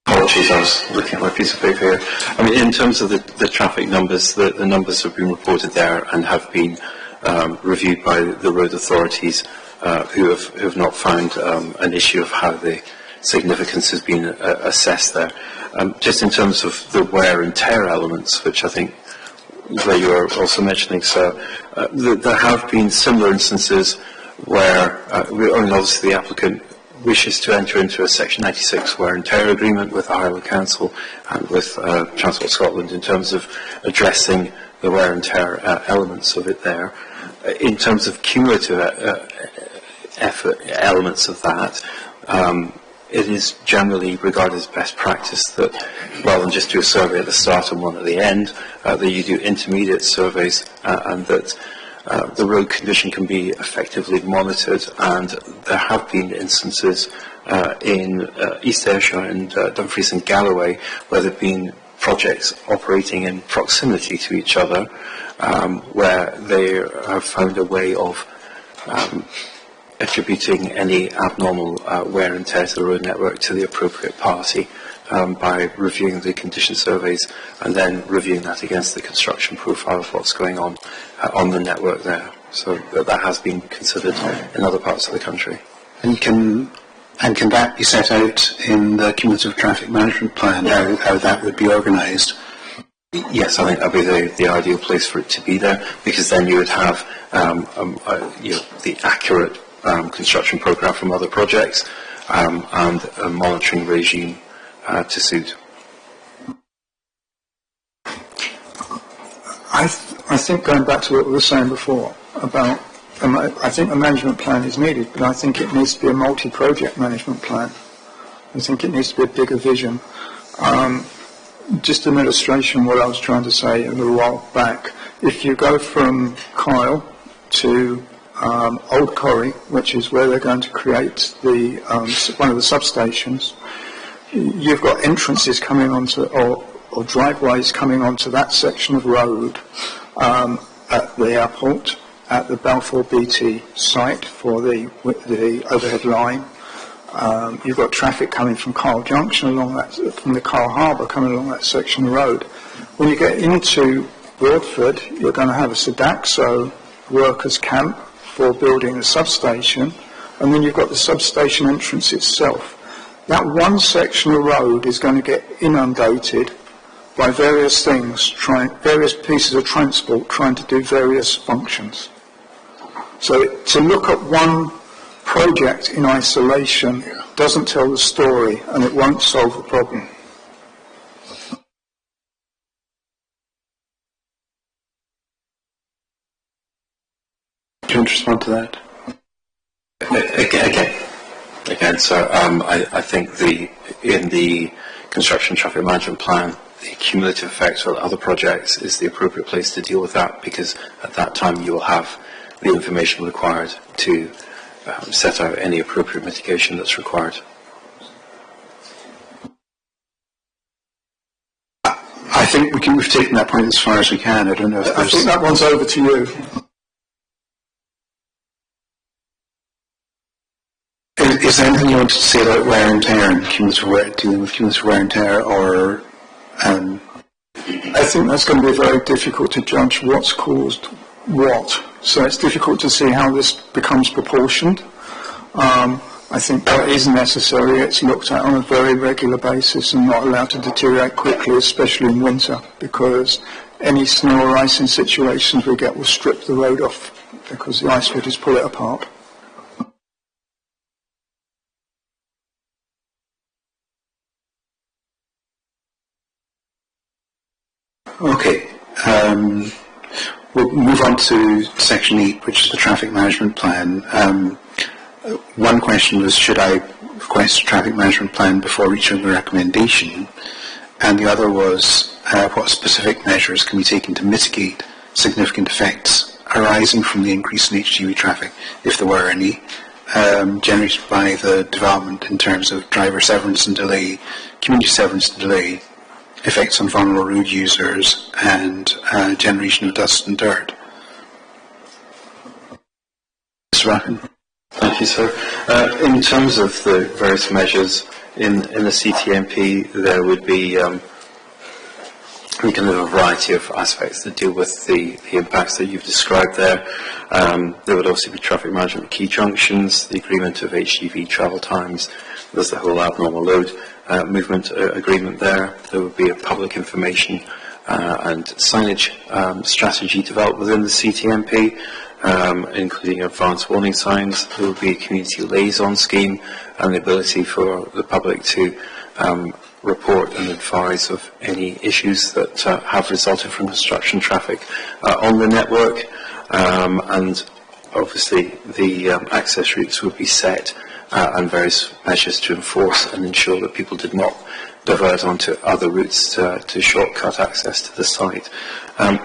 apologies, I was looking at my piece of paper here. I mean, in terms of the traffic numbers, the numbers have been reported there and have been reviewed by the road authorities, who have not found an issue of how the significance has been assessed there. Just in terms of the wear and tear elements, which I think that you are also mentioning, so there have been similar instances where obviously the applicant wishes to enter into a Section 96 wear and tear agreement with the Highland Council and with Transport Scotland in terms of addressing the wear and tear elements of it there. In terms of cumulative effort elements of that, it is generally regarded as best practice that rather than just do a survey at the start and one at the end, that you do intermediate surveys and that the road condition can be effectively monitored, and there have been instances in East Ayrshire and Dumfries and Galloway where there have been projects operating in proximity to each other, where they have found a way of attributing any abnormal wear and tear to the road network to the appropriate party by reviewing the condition surveys and then reviewing that against the construction profile of what's going on the network there. So that has been considered in other parts of the country. And can that be set out in the cumulative traffic management plan, how that would be organised? Yes, I think that would be the ideal place for it to be there, because then you would have the accurate construction programme from other projects and a monitoring regime to suit. I think going back to what we were saying before about, I think a management plan is needed, but I think it needs to be a multi-project management plan. I think it needs to be a bigger vision. Just an illustration of what I was trying to say a little while back. If you go from Kyle to Old Corrie, which is where they're going to create the one of the substations, you've got entrances coming onto, or driveways coming onto that section of road at the airport, at the Balfour BT site for the overhead line. You've got traffic coming from Kyle Junction along that, from the Kyle Harbour coming along that section of road. When you get into Broadford, you're going to have a Sodexo workers' camp for building a substation, and then you've got the substation entrance itself. That one section of road is going to get inundated by various things, various pieces of transport trying to do various functions. So to look at one project in isolation doesn't tell the story, and it won't solve the problem. Do you want to respond to that? Again, so I think in the construction traffic management plan, the cumulative effects for other projects is the appropriate place to deal with that, because at that time you will have the information required to set out any appropriate mitigation that's required. I think we've taken that point as far as we can. I don't know if I think that one's over to you. Is there anything you wanted to say about wear and tear and dealing with cumulative wear and tear, or? I think that's going to be very difficult to judge what's caused what. So it's difficult to see how this becomes proportioned. I think that is necessary. It's looked at on a very regular basis and not allowed to deteriorate quickly, especially in winter, because any snow or icing situations we get will strip the road off because the ice will just pull it apart. Okay. We'll move on to Section 8, which is the traffic management plan. one question was, should I request a traffic management plan before reaching a recommendation? And the other was, what specific measures can be taken to mitigate significant effects arising from the increase in HGV traffic, if there were any, generated by the development in terms of driver severance and delay, community severance and delay, effects on vulnerable road users, and generation of dust and dirt. Mr. Rapin. Thank you, sir. In terms of the various measures in the CTMP, there would be kind of a variety of aspects that deal with the impacts that you've described there. There would also be traffic management at key junctions, the agreement of HGV travel times. There's the whole abnormal load movement agreement there. There would be a public information and signage strategy developed within the CTMP, including advanced warning signs. There would be a community liaison scheme and the ability for the public to report and advise of any issues that have resulted from construction traffic on the network, and obviously the access routes would be set and various measures to enforce and ensure that people did not divert onto other routes to shortcut access to the site.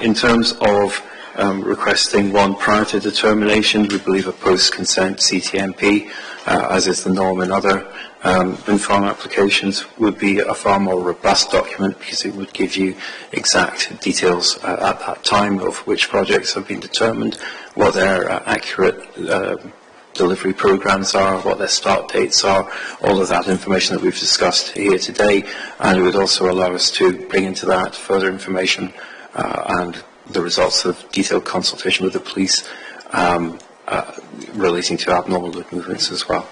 In terms of requesting one prior to determination, we believe a post-consent CTMP, as is the norm in other wind farm applications, would be a far more robust document because it would give you exact details at that time of which projects have been determined, what their accurate delivery programs are, what their start dates are, all of that information that we've discussed here today, and it would also allow us to bring into that further information and the results of detailed consultation with the police relating to abnormal load movements as well.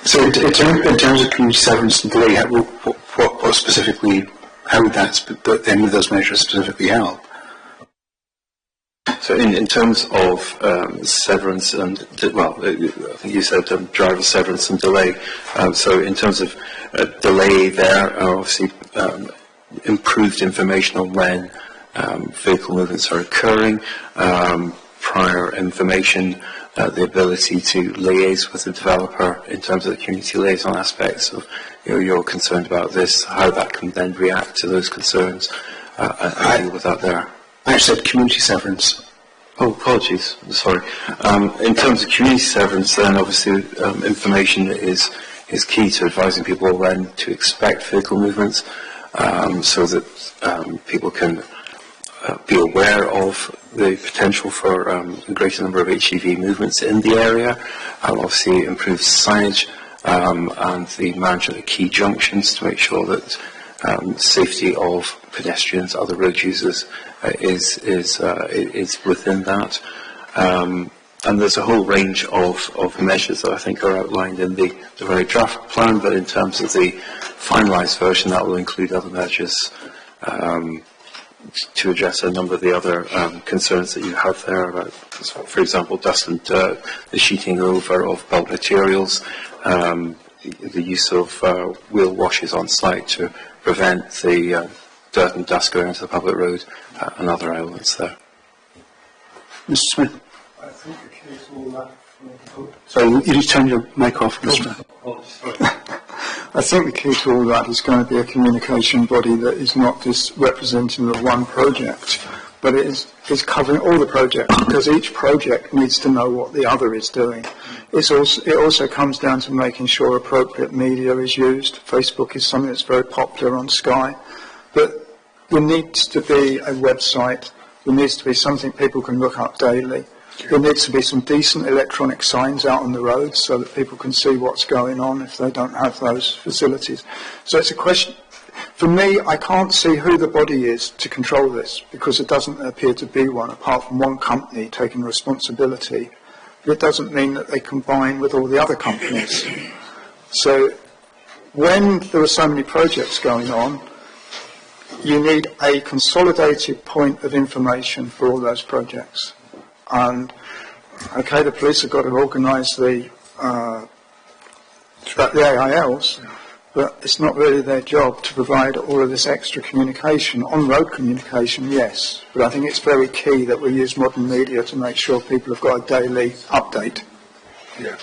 So in terms of community severance and delay, what specifically, how would any of those measures specifically help? So in terms of severance and, well, I think you said driver severance and delay. So in terms of delay there, obviously improved information on when vehicle movements are occurring, prior information, the ability to liaise with the developer in terms of the community liaison aspects of, you're concerned about this, how that can then react to those concerns, and deal with that there. I said community severance. Oh, apologies. Sorry. In terms of community severance, then obviously information is key to advising people when to expect vehicle movements, so that people can be aware of the potential for a greater number of HGV movements in the area, and obviously improve signage and the management of key junctions to make sure that safety of pedestrians, other road users is within that. And there's a whole range of measures that I think are outlined in the very draft plan, but in terms of the finalised version, that will include other measures to address a number of the other concerns that you have there about, for example, dust and dirt, the sheeting over of bulk materials, the use of wheel washes on site to prevent the dirt and dust going onto the public road, and other elements there. Mr. Smith. I think the key to all that. So you just turn your mic off, Mr. I think the key to all that is going to be a communication body that is not just representing the one project, but it is covering all the projects, because each project needs to know what the other is doing. It also comes down to making sure appropriate media is used. Facebook is something that's very popular on Sky, but there needs to be a website. There needs to be something people can look up daily. There needs to be some decent electronic signs out on the roads so that people can see what's going on if they don't have those facilities. So it's a question. For me, I can't see who the body is to control this, because it doesn't appear to be one, apart from one company taking responsibility. But it doesn't mean that they combine with all the other companies. So when there are so many projects going on, you need a consolidated point of information for all those projects. And, okay, the police have got to organise the AILs, but it's not really their job to provide all of this extra communication. On-road communication, yes, but I think it's very key that we use modern media to make sure people have got a daily update. Yeah.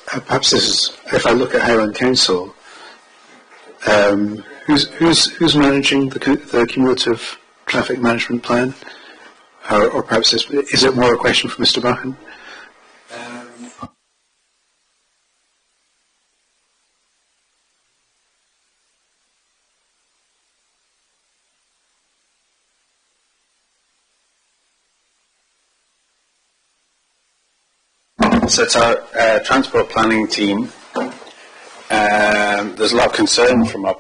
Perhaps this is, if I look at Highland Council, who's managing the cumulative traffic management plan? Or perhaps is it more a question for Mr. Buchan? So it's our transport planning team. There's a lot of concern from our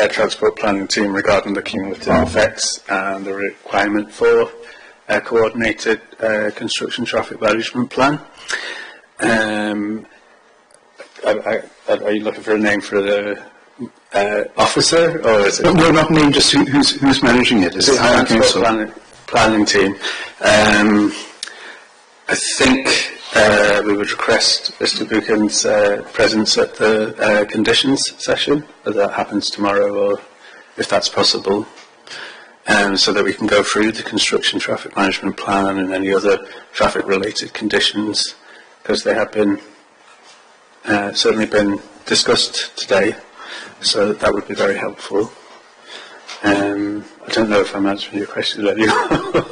transport planning team regarding the cumulative effects and the requirement for a coordinated construction traffic management plan. Are you looking for a name for the officer, or is it? No, not name, just who's managing it. Is it Highland Council? Planning team. I think we would request Mr. Buchan's presence at the conditions session, whether that happens tomorrow or if that's possible, so that we can go through the construction traffic management plan and any other traffic related conditions, because they have been certainly been discussed today, so that would be very helpful. I don't know if I'm answering your question anymore.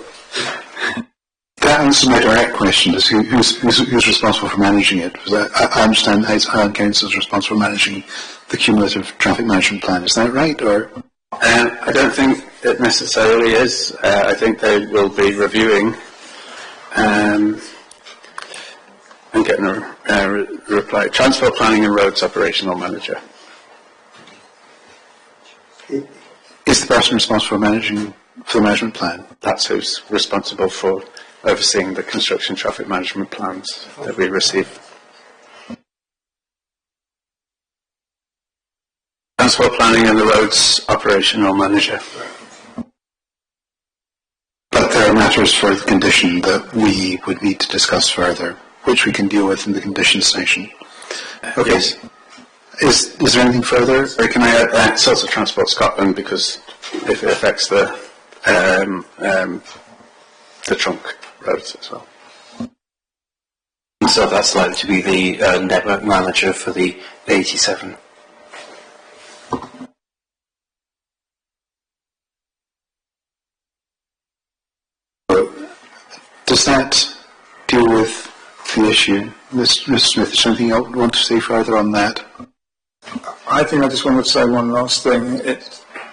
That answers my direct question, is who's responsible for managing it? Because I understand Highland Council is responsible for managing the cumulative traffic management plan. Is that right? Or I don't think it necessarily is. I think they will be reviewing and getting a reply. Transport Planning and Roads Operational Manager. is the person responsible for the management plan? That's who's responsible for overseeing the construction traffic management plans that we receive. Transport Planning and the Roads Operational Manager. But there are matters for the condition that we would need to discuss further, which we can deal with in the conditions section. Okay. Yes. Is there anything further? Or can I add it's also Transport Scotland, because if it affects the trunk roads as well. So that's likely to be the network manager for the 87. Does that deal with the issue? Mr. Smith, is there anything you want to say further on that? I think I just wanted to say one last thing.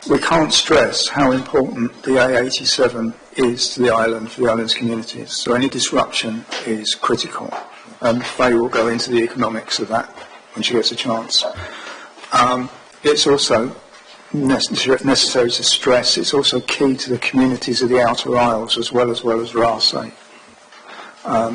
We can't stress how important the A87 is to the island, for the island's communities. So any disruption is critical. And Faye will go into the economics of that when she gets a chance. It's also necessary to stress, it's also key to the communities of the Outer Isles as well as Rasay.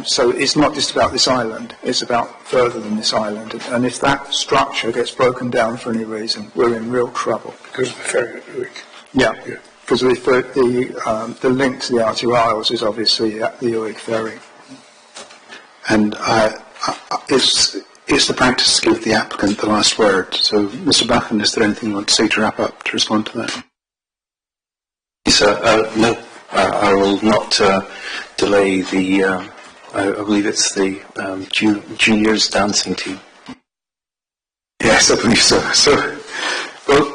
So it's not just about this island, it's about further than this island. And if that structure gets broken down for any reason, we're in real trouble. Because of the ferry network. Yeah, because the link to the Outer Isles is obviously at the Uig ferry. And it's the practice to give the applicant the last word. So, Mr. Buchan, is there anything you want to say to wrap up, to respond to that? No, I will not delay the, I believe it's the juniors dancing team. Yes, I believe so. Well,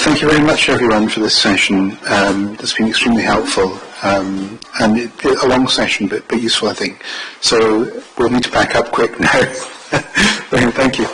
thank you very much, everyone, for this session. It's been extremely helpful, and a long session, but useful, I think. So we'll need to back up quick now. Thank you.